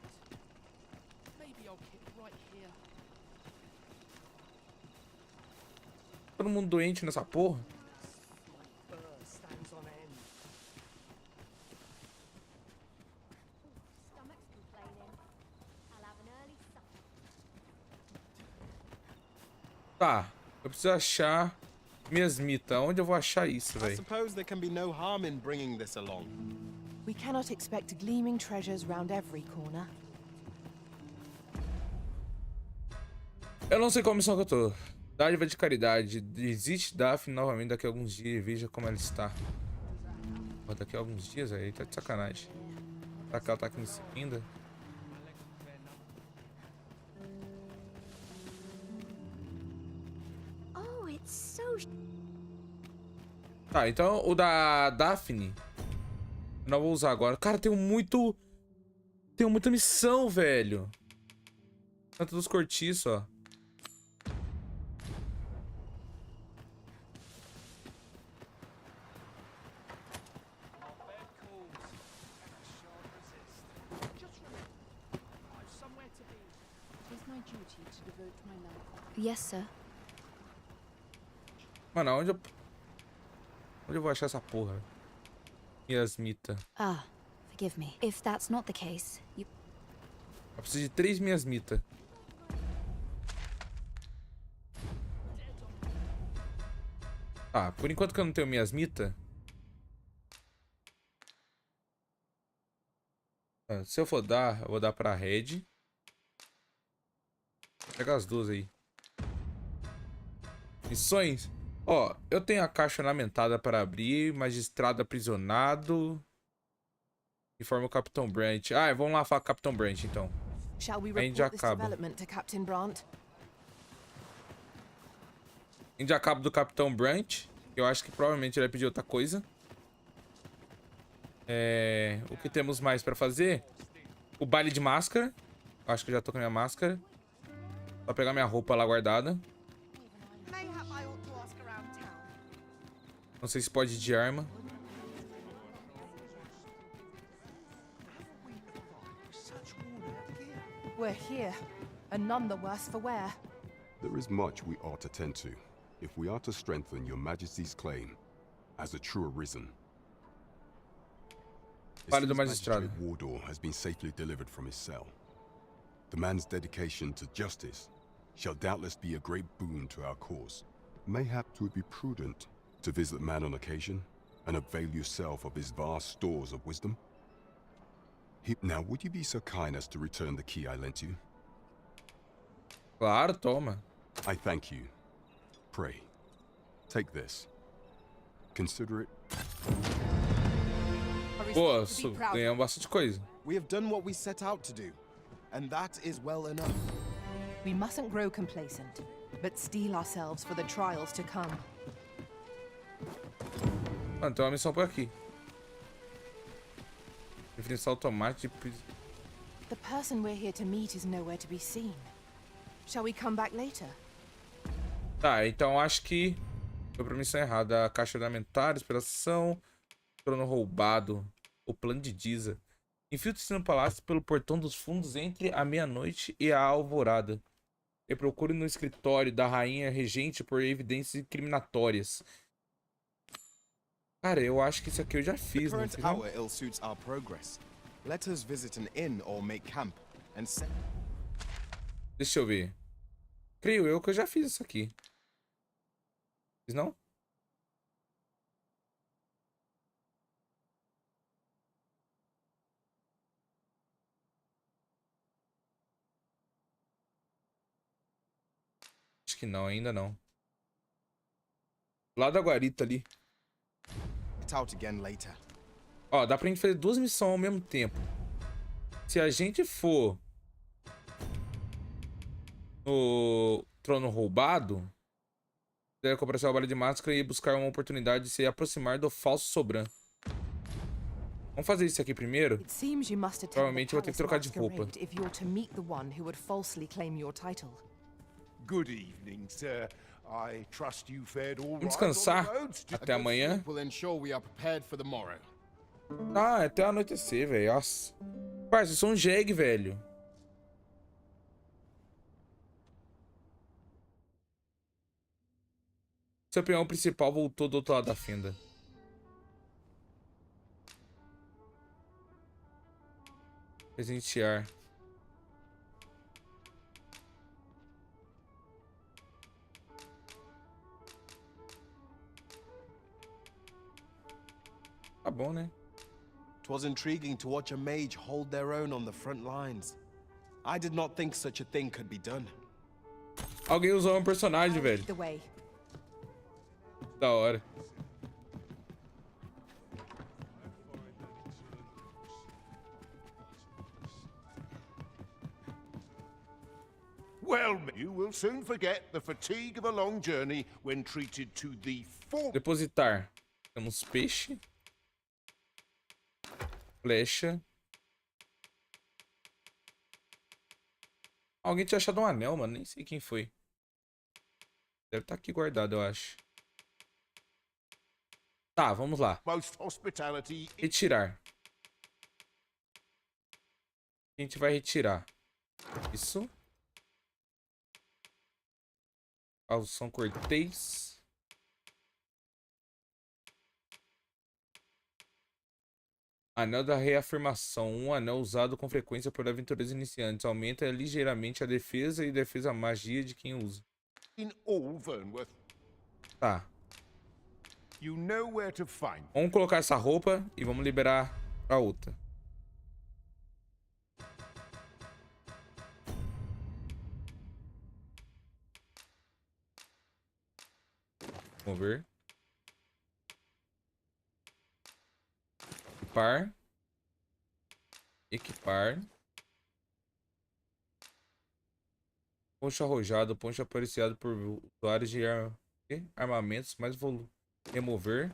Todo mundo doente nessa porra? Tá, eu preciso achar minhas mitas. Onde eu vou achar isso, velho? Suppose there can be no harm in bringing this along. We cannot expect gleaming treasures round every corner. Eu não sei qual missão que eu tô. Dádiva de caridade. Existe Daphne novamente daqui a alguns dias e veja como ela está. Pô, daqui a alguns dias, aí tá de sacanagem. Será que ela tá aqui me seguindo? Oh, it's so... Tá, então o da Daphne eu não vou usar agora. Cara, tenho muita missão, velho. Tanto dos cortiços, ó. Yes, sir. Mano, onde eu vou achar essa porra? Miasmita. Ah, forgive me. If that's not the case, you... Eu preciso de 3 miasmita. Ah, por enquanto que eu não tenho miasmita. Se eu for dar, eu vou dar pra Red. Pega as duas aí. Missões. Ó, eu tenho a caixa ornamentada para abrir. Magistrado aprisionado. Informa o Capitão Brant. Ah, vamos lá falar com o Capitão Brant, então. A gente já acaba. A gente já acaba do Capitão Brant. Eu acho que provavelmente ele vai pedir outra coisa. O que temos mais para fazer? O baile de máscara. Acho que eu já tô com a minha máscara. Só pegar minha roupa lá guardada. Não sei se pode ir de arma. We're here, and none the worse for wear. There is much we ought to tend to, if we are to strengthen your Majesty's claim as a true arisen. Vale do Magistrado. Wardor has been safely delivered from his cell. The man's dedication to justice shall doubtless be a great boon to our cause. Mayhap 'twould be prudent to visit the man on occasion and avail yourself of his vast stores of wisdom. Now, would you be so kind as to return the key I lent you? Claro, toma. I thank you. Pray, take this. Consider it. Pô, ganhamos bastante coisa. We have done what we set out to do, and that is well enough. We mustn't grow complacent, but steel ourselves for the trials to come. Mano, tem uma missão por aqui. Diferencial automático de... The person we're here to meet is nowhere to be seen. Shall we come back later? Tá, então acho que foi pra missão errada. A caixa ornamentada, inspiração, trono roubado, o plano de Diza. Infiltre-se no palácio pelo portão dos fundos entre a meia-noite e a alvorada. E procure no escritório da rainha regente por evidências incriminatórias. Cara, eu acho que isso aqui eu já fiz, The não current fiz, hour ill suits our progress. Let us visit an inn or make camp and set... Deixa eu ver. Creio eu que eu já fiz isso aqui. Fiz não? Acho que não, ainda não. Lá da guarita ali. Out again later. Ó, dá pra gente fazer 2 missões ao mesmo tempo. Se a gente for no trono roubado, deve comprar sua bala de máscara e buscar uma oportunidade de se aproximar do falso Sobran. Vamos fazer isso aqui primeiro. It seems you must attend Provavelmente the eu vou ter que trocar de palace roupa. masquerade if you're to meet the one who would falsely claim your title. Good evening, sir. I trust you fared all Vamos right descansar on the roads. até amanhã. Will ensure we are prepared for the morrow. Ah, até anoitecer, velho. Nossa. Parça, eu sou um jegue, velho. Seu peão principal voltou do outro lado da fenda. Presentear. Tá bom, né? 'Twas intriguing to watch a mage hold their own on the front lines. I did not think such a thing could be done. Alguém usou um personagem, velho. The way. Da hora. Well, you will soon forget the fatigue of a long journey when treated to the Depositar. Temos peixe. Flecha. Alguém tinha achado um anel, mano. Nem sei quem foi. Deve estar aqui guardado, eu acho. Tá, vamos lá. Retirar. A gente vai retirar isso. Calção cortês. Anel da reafirmação. Um anel usado com frequência por aventureiros iniciantes. Aumenta ligeiramente a defesa e defesa magia de quem usa. Tá. Vamos colocar essa roupa e vamos liberar a outra. Vamos ver. Equipar. Equipar. Poncho arrojado. Poncho apreciado por usuários de armamentos. Mais volume. Remover.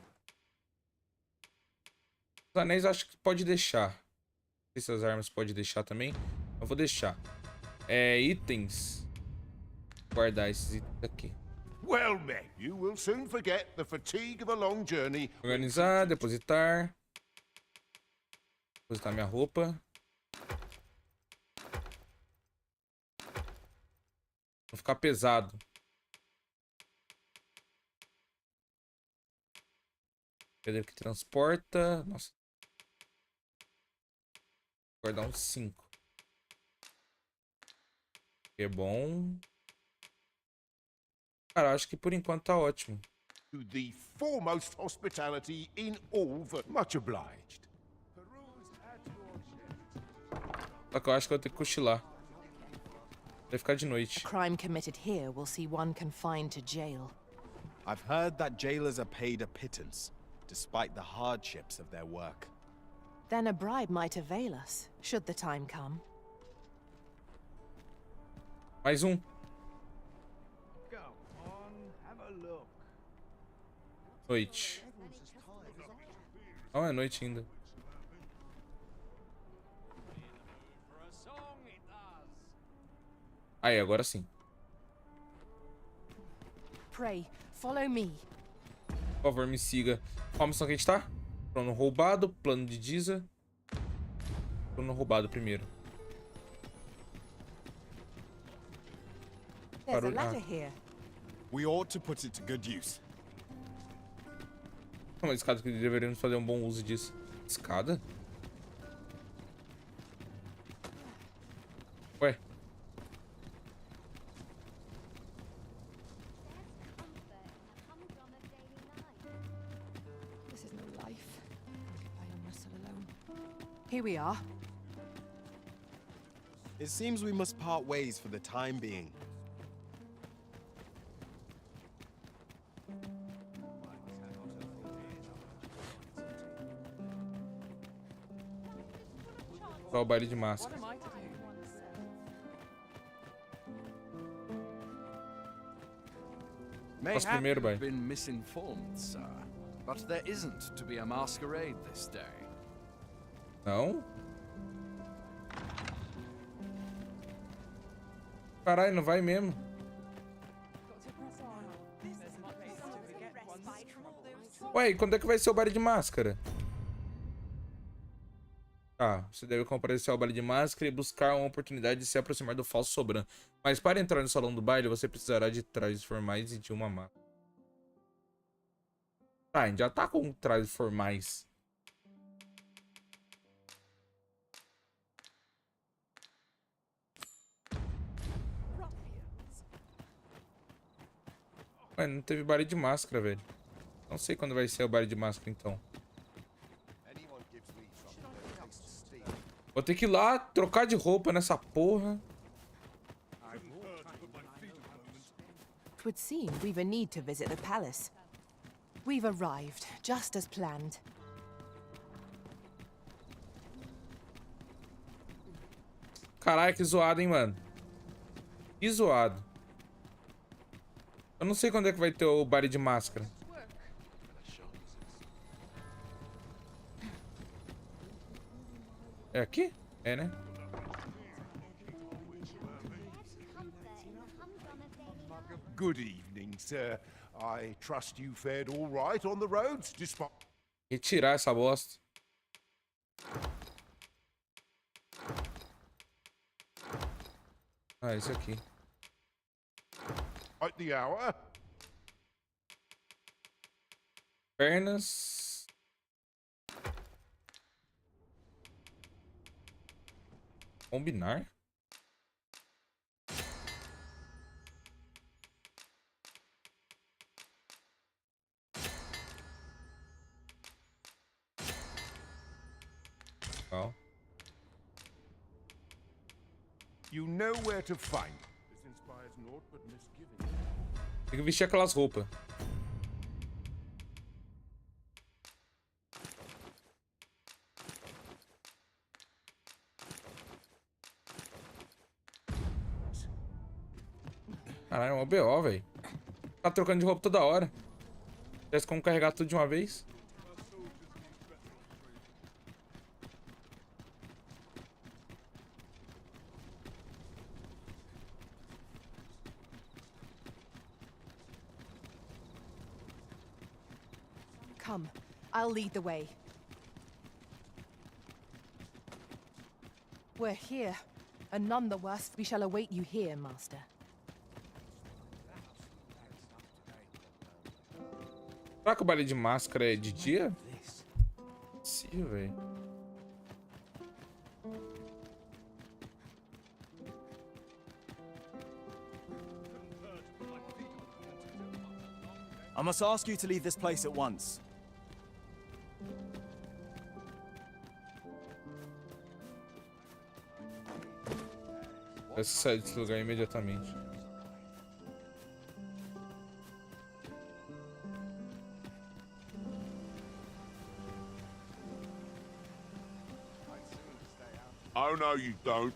Os anéis acho que pode deixar. Não sei se as armas pode deixar também. Eu vou deixar. Itens. Guardar esses itens aqui. Well met. You will soon forget the fatigue of a long journey. Organizar, depositar. Depositar minha roupa. Vou ficar pesado. Pedra que transporta. Nossa. Vou guardar uns 5. É bom. Cara, acho que por enquanto tá ótimo. The foremost hospitality in all the... Much obliged. Só que eu acho que eu vou ter que cochilar. Vai ficar de noite. A crime committed here will see one confined to jail. I've heard that jailers are paid a pittance, despite the hardships of their work. Then a bribe might avail us, should the time come. Mais um. Noite. Não é noite ainda. Aí, agora sim. Pray, follow me. Por favor, me siga. Qual a missão que a gente tá? Plano roubado, plano de Diza. Plano roubado primeiro. There's a ladder here. We ought to put it to good use. É uma escada que deveríamos fazer um bom uso disso. Escada? Ué. This is no life. I am wrestle alone. Here we are. It seems we must part ways for the time being. Só o baile de máscara. Mayhap primeiro, you've boy. been misinformed, sir, but there isn't to be a masquerade this day. Não? Caralho, não vai mesmo. Ué, e quando é que vai ser o baile de máscara? Tá, você deve comparecer ao baile de máscara e buscar uma oportunidade de se aproximar do falso sobrando. Mas para entrar no salão do baile, você precisará de trajes formais e de uma máscara. Tá, a gente já tá com trajes formais. Ué, não teve baile de máscara, velho. Não sei quando vai ser o baile de máscara, então. Vou ter que ir lá trocar de roupa nessa porra. It would seem we've a need to visit the palace. We've arrived, just as planned. Caralho, que zoado, hein, mano. Que zoado. Eu não sei quando é que vai ter o baile de máscara. É aqui? É, né? Good evening, sir. I trust you fared all right on the roads, despite... Retirar essa bosta. Ah, isso aqui. At the hour. Pernas. Combinar? Legal. You know where to find. This inspires naught but misgiving. Tem que vestir aquelas roupas. Caralho, é um BO, velho. Tá trocando de roupa toda hora. Tivesse como carregar tudo de uma vez. Come, I'll lead the way. We're here, and none the worse. We shall await you here, Master. Será que o baile de máscara é de dia? Sim, velho. I must ask you to leave this place at once. Vai sair desse lugar imediatamente. Oh, no, you don't.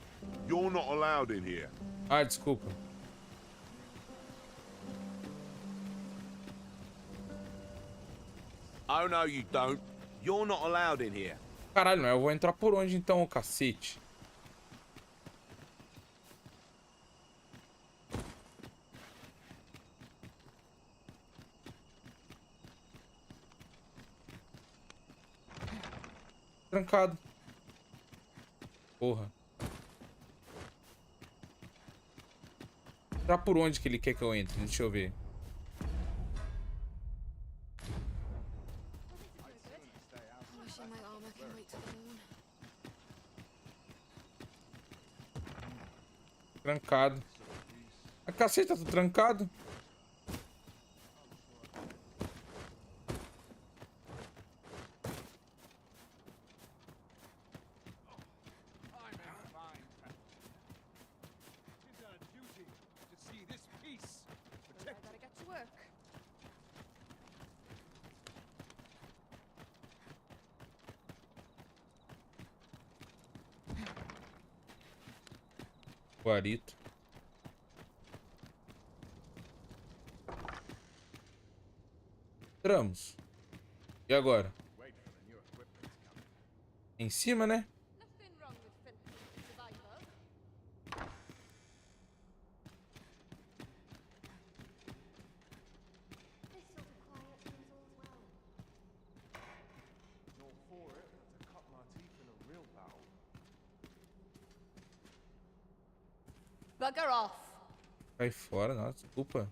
You're not allowed in here. Ah, desculpa. Oh, no, you don't. You're not allowed in here. Caralho, mas eu vou entrar por onde então, ô cacete? Trancado. Porra. Entrar por onde que ele quer que eu entre? Deixa eu ver. Trancado. A caceta, tá trancado. Guarito. Entramos. E agora? Em cima, né? Bugger off. Cai fora, nossa, desculpa.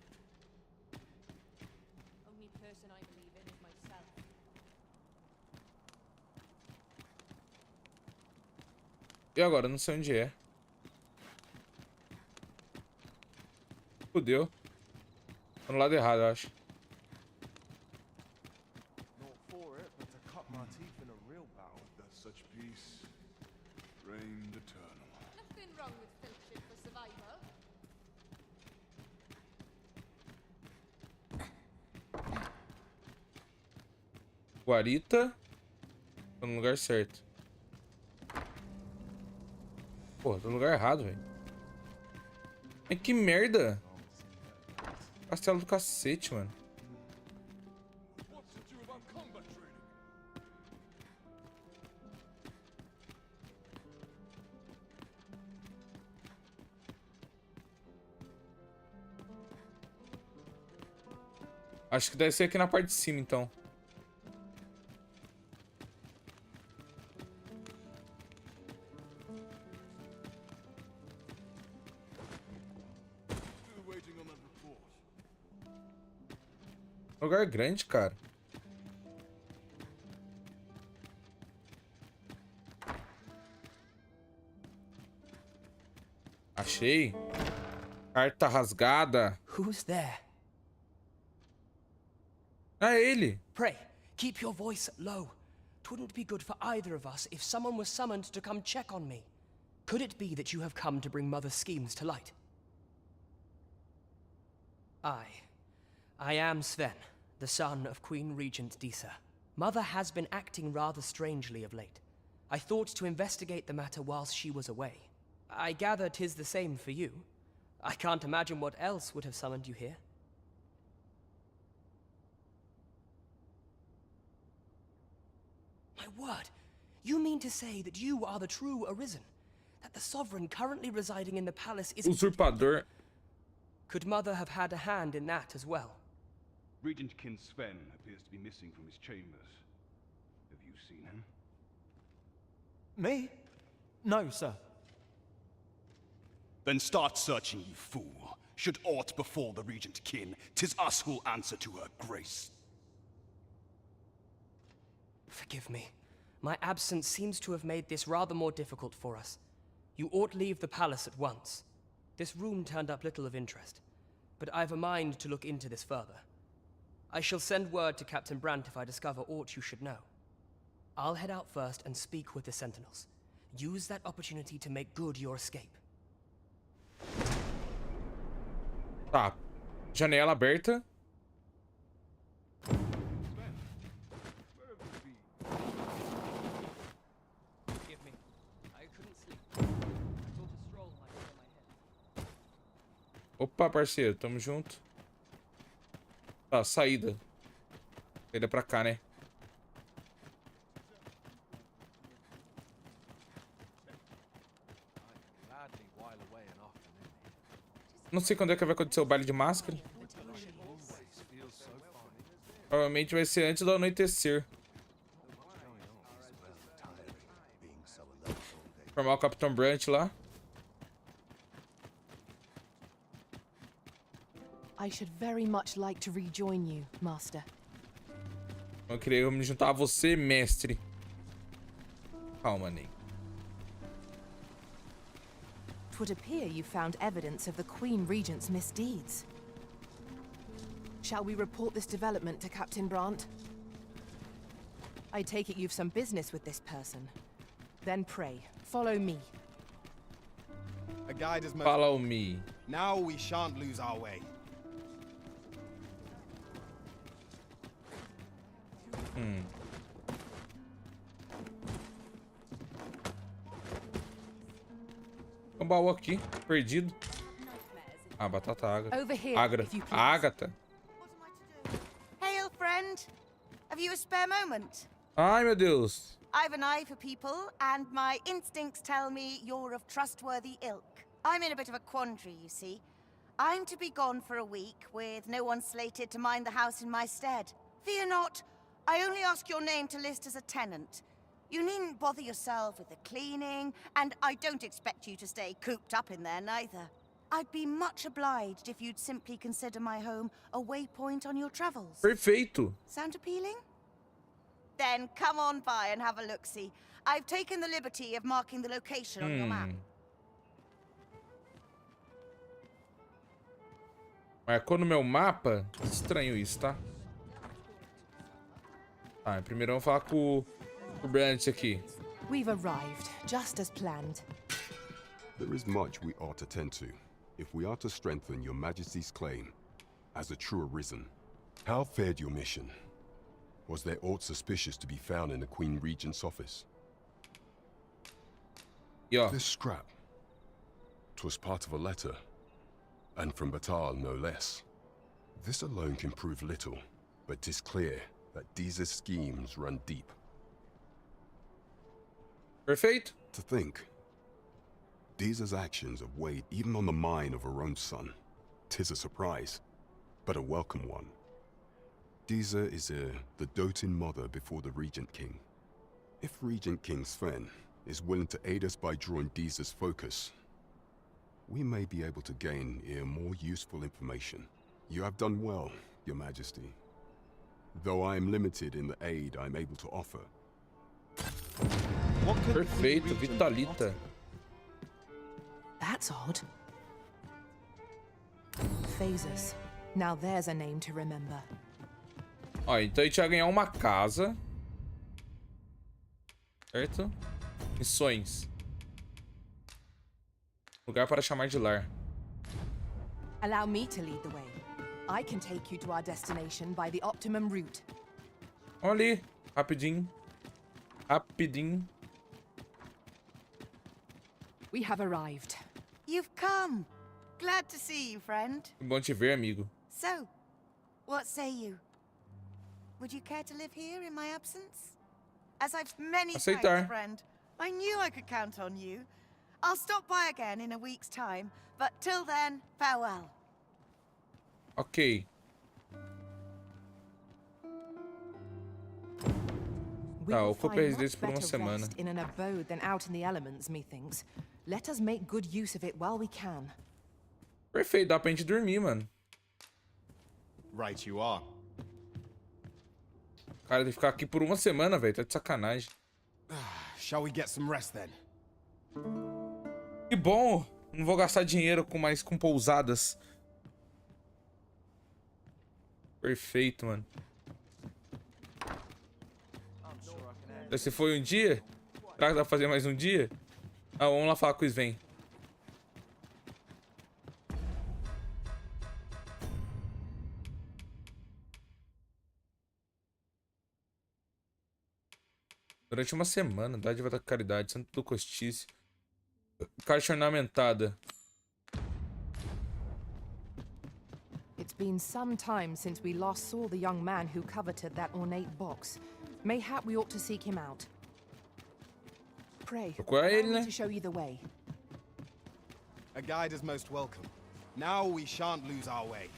Only person I believe in is myself. E agora? Eu não sei onde é. Fudeu. Tô no lado errado, eu acho. Not for it, but to cut my teeth in a real battle. That such peace reigned eternal. Nothing wrong with friendship for survival. Guarita. Tô no lugar certo. Porra, tô no lugar errado, velho. Ai, que merda. Castelo do cacete, mano. Acho que deve ser aqui na parte de cima, então. Lugar grande, cara. Achei. Carta rasgada. Who's there? É ele. Pray, keep your voice low. 'Twouldn't be good for either of us if someone was summoned to come check on me. Could it be that you have come to bring Mother's schemes to light? I am Sven, the son of Queen Regent Deixa. Mother has been acting rather strangely of late. I thought to investigate the matter whilst she was away. I gather 'tis the same for you. I can't imagine what else would have summoned you here. My word! You mean to say that you are the true Arisen? That the sovereign currently residing in the palace is... Usurpador. Could Mother have had a hand in that as well? Regent King Sven appears to be missing from his chambers. Have you seen him? Me? No, sir. Then start searching, you fool. Should aught befall the Regent Kin, 'tis us who'll answer to her grace. Forgive me. My absence seems to have made this rather more difficult for us. You ought leave the palace at once. This room turned up little of interest, but I've a mind to look into this further. I shall send word to Captain Brandt if I discover aught you should know. I'll head out first and speak with the sentinels. Use that opportunity to make good your escape. Tá. Janela aberta. Opa, parceiro, tamo junto. Tá, saída. Saída pra cá, né? Não sei quando é que vai acontecer o baile de máscara. Provavelmente vai ser antes do anoitecer. Formar o Capitão Brandt lá. I should very much like to rejoin you, Master. Eu queria me juntar a você, mestre. Calma, Ney. Twould appear you found evidence of the Queen Regent's misdeeds. Shall we report this development to Captain Brandt? I take it you've some business with this person. Then pray, follow me. A guide is most... Follow me. Now we shan't lose our way. Um baú aqui, perdido. Ah, batata ágata. Over here, if you please. Ágata. Hail, friend. Have you a spare moment? Ai, meu Deus. I've an eye for people, and my instincts tell me you're of trustworthy ilk. I'm in a bit of a quandary, you see. I'm to be gone for a week, with no one slated to mind the house in my stead. Fear not, I only ask your name to list as a tenant. You needn't bother yourself with the cleaning, and I don't expect you to stay cooped up in there neither. I'd be much obliged if you'd simply consider my home a waypoint on your travels. Perfeito. Sound appealing? Then come on by and have a look-see. I've taken the liberty of marking the location on your map. Marcou no meu mapa? Estranho isso, tá? Tá, primeiro vamos falar com o Brandt aqui. We've arrived, just as planned. There is much we ought to tend to, if we are to strengthen your Majesty's claim as a true Arisen. How fared your mission? Was there aught suspicious to be found in the Queen Regent's office? Yeah. This scrap. 'Twas part of a letter, and from Batal no less. This alone can prove little, but 'tis clear that Deeza's schemes run deep. Perfeito. To think, Deeza's actions have weighed even on the mind of her own son. 'Tis a surprise, but a welcome one. Deeza is the doting mother before the Regent King. If Regent King Sven is willing to aid us by drawing Deeza's focus, we may be able to gain more useful information. You have done well, Your Majesty. Though I am limited in the aid I'm able to offer. Perfeito, Vitalita. That's odd. Phases. Now there's a name to remember. Ó, então a gente vai ganhar uma casa. Certo? Missões. Lugar para chamar de lar. Allow me to lead the way. I can take you to our destination by the optimum route. Olha ali, rapidinho. Rapidinho. We have arrived. You've come. Glad to see you, friend. Bom te ver, amigo. So, what say you? Would you care to live here in my absence? As I've many Aceitar. thanks, friend. I knew I could count on you. I'll stop by again in a week's time, but till then, farewell. Ok. Tá, ocupe a residência por uma semana. In an abode than out in the elements, methinks. Let us make good use of it while we can. Perfeito, dá pra gente dormir, mano. Right you are. Cara, tem que ficar aqui por uma semana, velho. Tá de sacanagem. Shall we get some rest then? Que bom! Não vou gastar dinheiro com pousadas. Perfeito, mano. Esse foi um dia? Será que dá pra fazer mais um dia? Ah, vamos lá falar com o Sven. Durante uma semana, dádiva da caridade, santo do costice. Caixa ornamentada. It's been some time since we last saw the young man who coveted that ornate box. Mayhap we ought to seek him out. Pray, Procura ele, allow me né? to show you the way. A guide is most welcome. Now we shan't lose our way.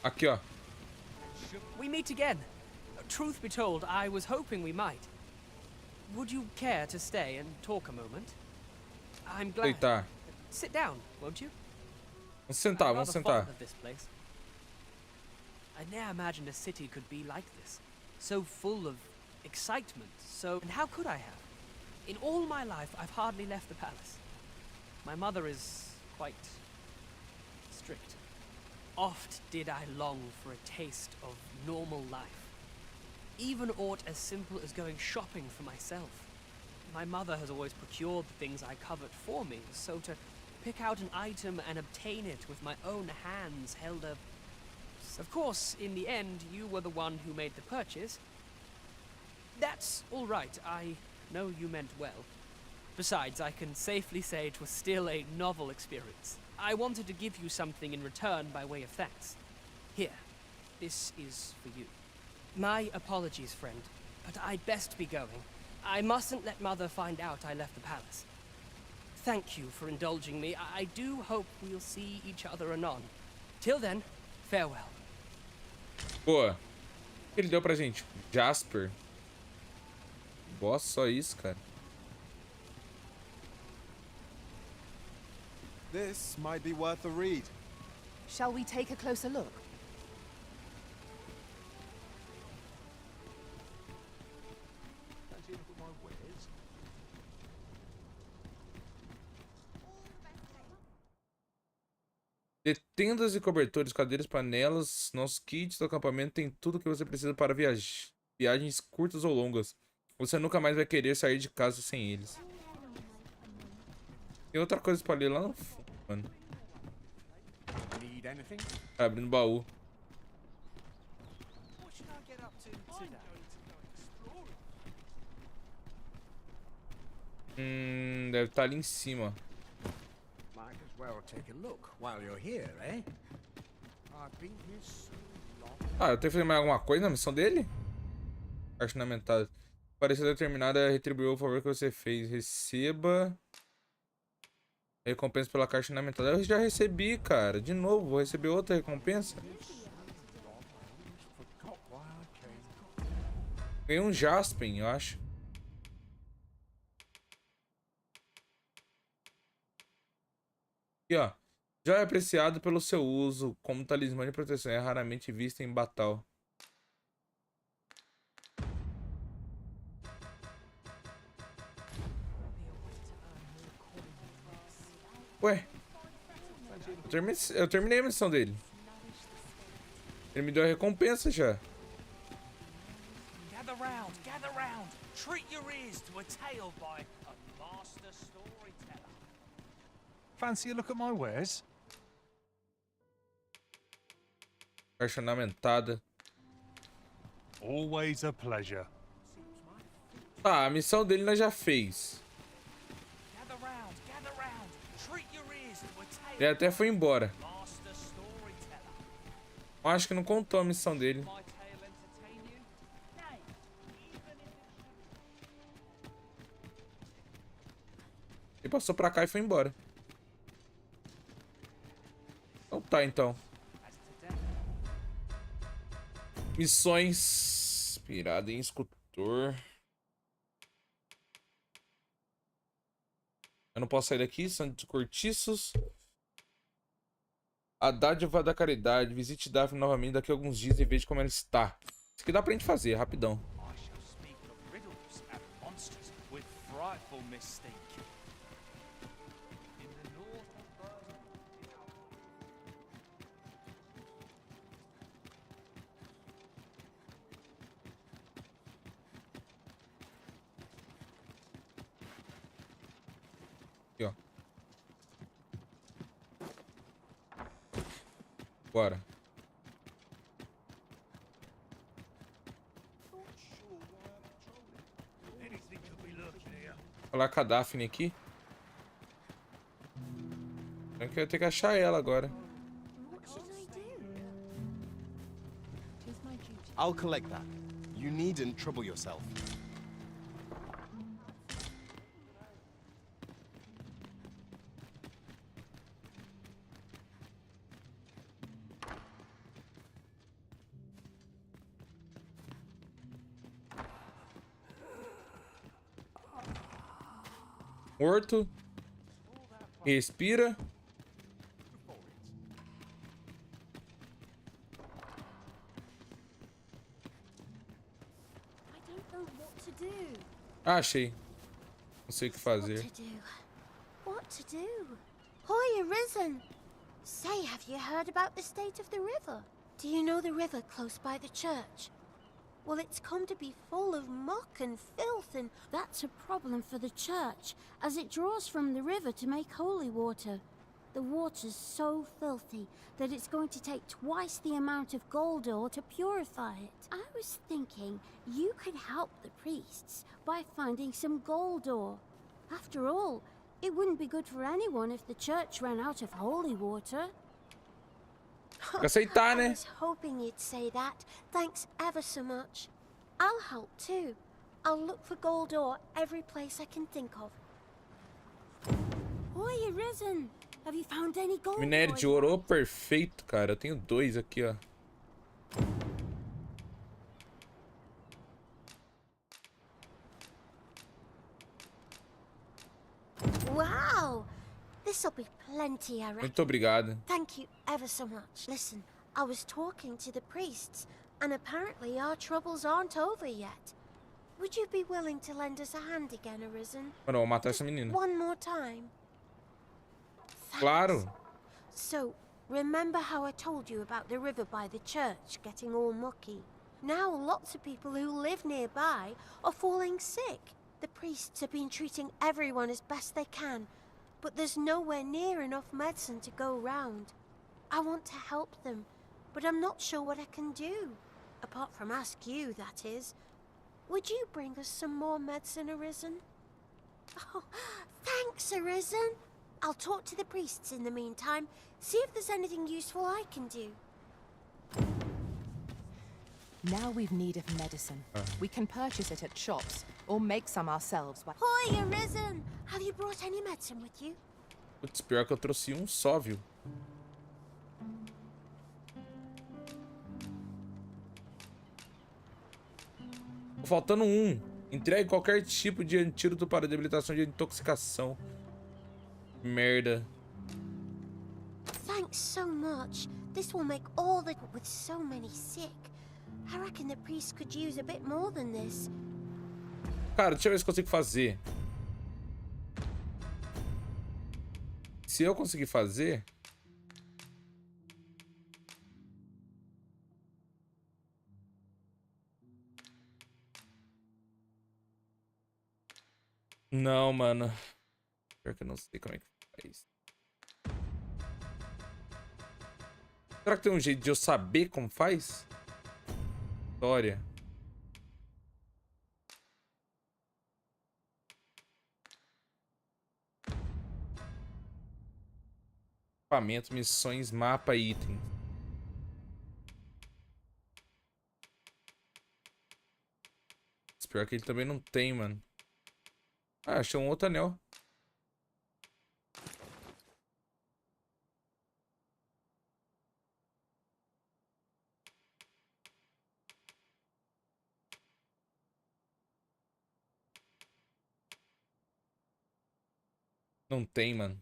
Aqui, ó. We meet again. Truth be told, I was hoping we might. Would you care to stay and talk a moment? I'm glad. Deitar. Sit down, won't you? Vamos sentar, I'm vamos rather sentar. fond of this place. I ne'er imagined a city could be like this. So full of excitement, and how could I have? In all my life, I've hardly left the palace. My mother is quite strict. Oft did I long for a taste of normal life. Even aught as simple as going shopping for myself. My mother has always procured the things I covet for me, so to pick out an item and obtain it with my own hands held a... Of course, in the end, you were the one who made the purchase. That's all right. I know you meant well. Besides, I can safely say it was still a novel experience. I wanted to give you something in return by way of thanks. Here, This is for you. My apologies, friend, but I'd best be going. I mustn't let Mother find out I left the palace. Thank you for indulging me. I do hope we'll see each other anon. Till then, farewell. Boa. O que ele deu pra gente? Jasper. Boa, só isso, cara. This might be worth a read. Shall we take a closer look? De tendas e cobertores, cadeiras, panelas, nosso kit do acampamento tem tudo que você precisa para viagens curtas ou longas. Você nunca mais vai querer sair de casa sem eles. Tem outra coisa pra ler lá no fundo, mano. Tá abrindo baú. Deve estar ali em cima. Might as well take a look while you're here, eh? I've been here so long. Ah, eu tenho que fazer mais alguma coisa na missão dele? Caixa ornamentada. Parecer determinada retribuiu o favor que você fez. Receba recompensa pela caixa ornamentada. Eu já recebi, cara. De novo, vou receber outra recompensa. Ganhei um Jaspen, eu acho. Aqui, ó. Já é apreciado pelo seu uso como talismã de proteção. É raramente visto em batal. Ué. Eu terminei a missão dele. Ele me deu a recompensa já. Gather round, gather round. Treat your ears to a tale by a master storyteller. Fancy a look at my wares? Caixa ornamentada. Always a pleasure. Tá, a missão dele nós já fez. Gather round, gather round. Treat your ears to a tale. Ele até foi embora. Master storyteller. Eu acho que não contou a missão dele. My tale entertain you? Nay, even if Ele passou pra cá e foi embora. Então tá, então. Missões. Inspirada em escultor. Eu não posso sair daqui, são de cortiços. A dádiva da caridade. Visite Daphne novamente daqui a alguns dias e veja como ela está. Isso aqui dá pra gente fazer, rapidão. I shall speak of riddles and monsters with frightful mistake. In the north of Burden, Aqui, ó. Bora. Vou falar com a Daphne aqui. Eu vou ter que achar ela agora. I'll collect that. You needn't trouble yourself. Morto. Respira. I don't know what to do. Achei. Não sei o que fazer. What to do? What to do? Hoy arisen! Say, have you heard about the state of the river? Do you know the river close by the church? Well, it's come to be full of muck and filth, and that's a problem for the church, as it draws from the river to make holy water. The water's so filthy that it's going to take twice the amount of gold ore to purify it. I was thinking you could help the priests by finding some gold ore. After all, it wouldn't be good for anyone if the church ran out of holy water. Tem que aceitar, I né? was hoping you'd say that. Thanks ever so much. I'll help too. I'll look for gold ore every place I can think of. Oi, Risen. Have you found any gold? Minério de ouro, oh, perfeito, cara. Eu tenho 2 aqui, ó. Wow! This'll be plenty, I reckon. Muito obrigado. Thank you ever so much. Listen, I was talking to the priests, and apparently our troubles aren't over yet. Would you be willing to lend us a hand again, Arisen? Mano, eu vou matar essa menina. One more time. Claro. So, remember how I told you about the river by the church getting all mucky? Now lots of people who live nearby are falling sick. The priests have been treating everyone as best they can, but there's nowhere near enough medicine to go round. I want to help them, but I'm not sure what I can do. Apart from ask you, that is. Would you bring us some more medicine, Arisen? Oh, thanks, Arisen. I'll talk to the priests in the meantime, see if there's anything useful I can do. Now we've need of medicine. We can purchase it at shops, or make some ourselves. Hoi, Arisen! Have you brought any medicine with you? Putz, pior que eu trouxe um só, viu? Faltando um. Entregue qualquer tipo de antídoto para debilitação de intoxicação. Merda. Thanks so much. This will make all the... with so many sick. I reckon the priest could use a bit more than this. Cara, deixa eu ver se eu consigo fazer. Se eu conseguir fazer... Não, mano. Pior que eu não sei como é que faz. Será que tem um jeito de eu saber como faz? História. Equipamento, missões, mapa, itens. Pior que ele também não tem, mano. Ah, achei um outro anel. Não tem, mano.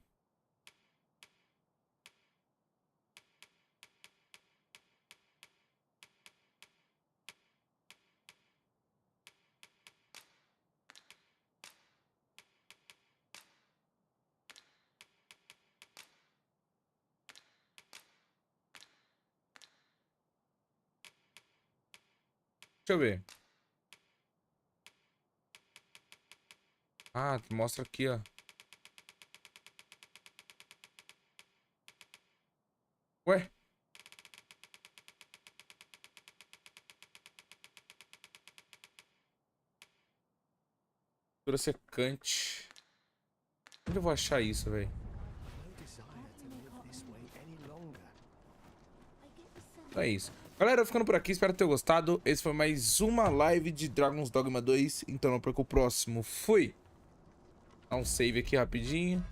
Deixa eu ver. Ah, mostra aqui, ó. Ué? Textura secante. Onde eu vou achar isso, velho? É isso. Galera, eu ficando por aqui, espero ter gostado. Esse foi mais uma live de Dragon's Dogma 2. Então não perca o próximo. Fui! Dá um save aqui rapidinho.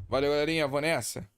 Valeu, galerinha. Vou nessa.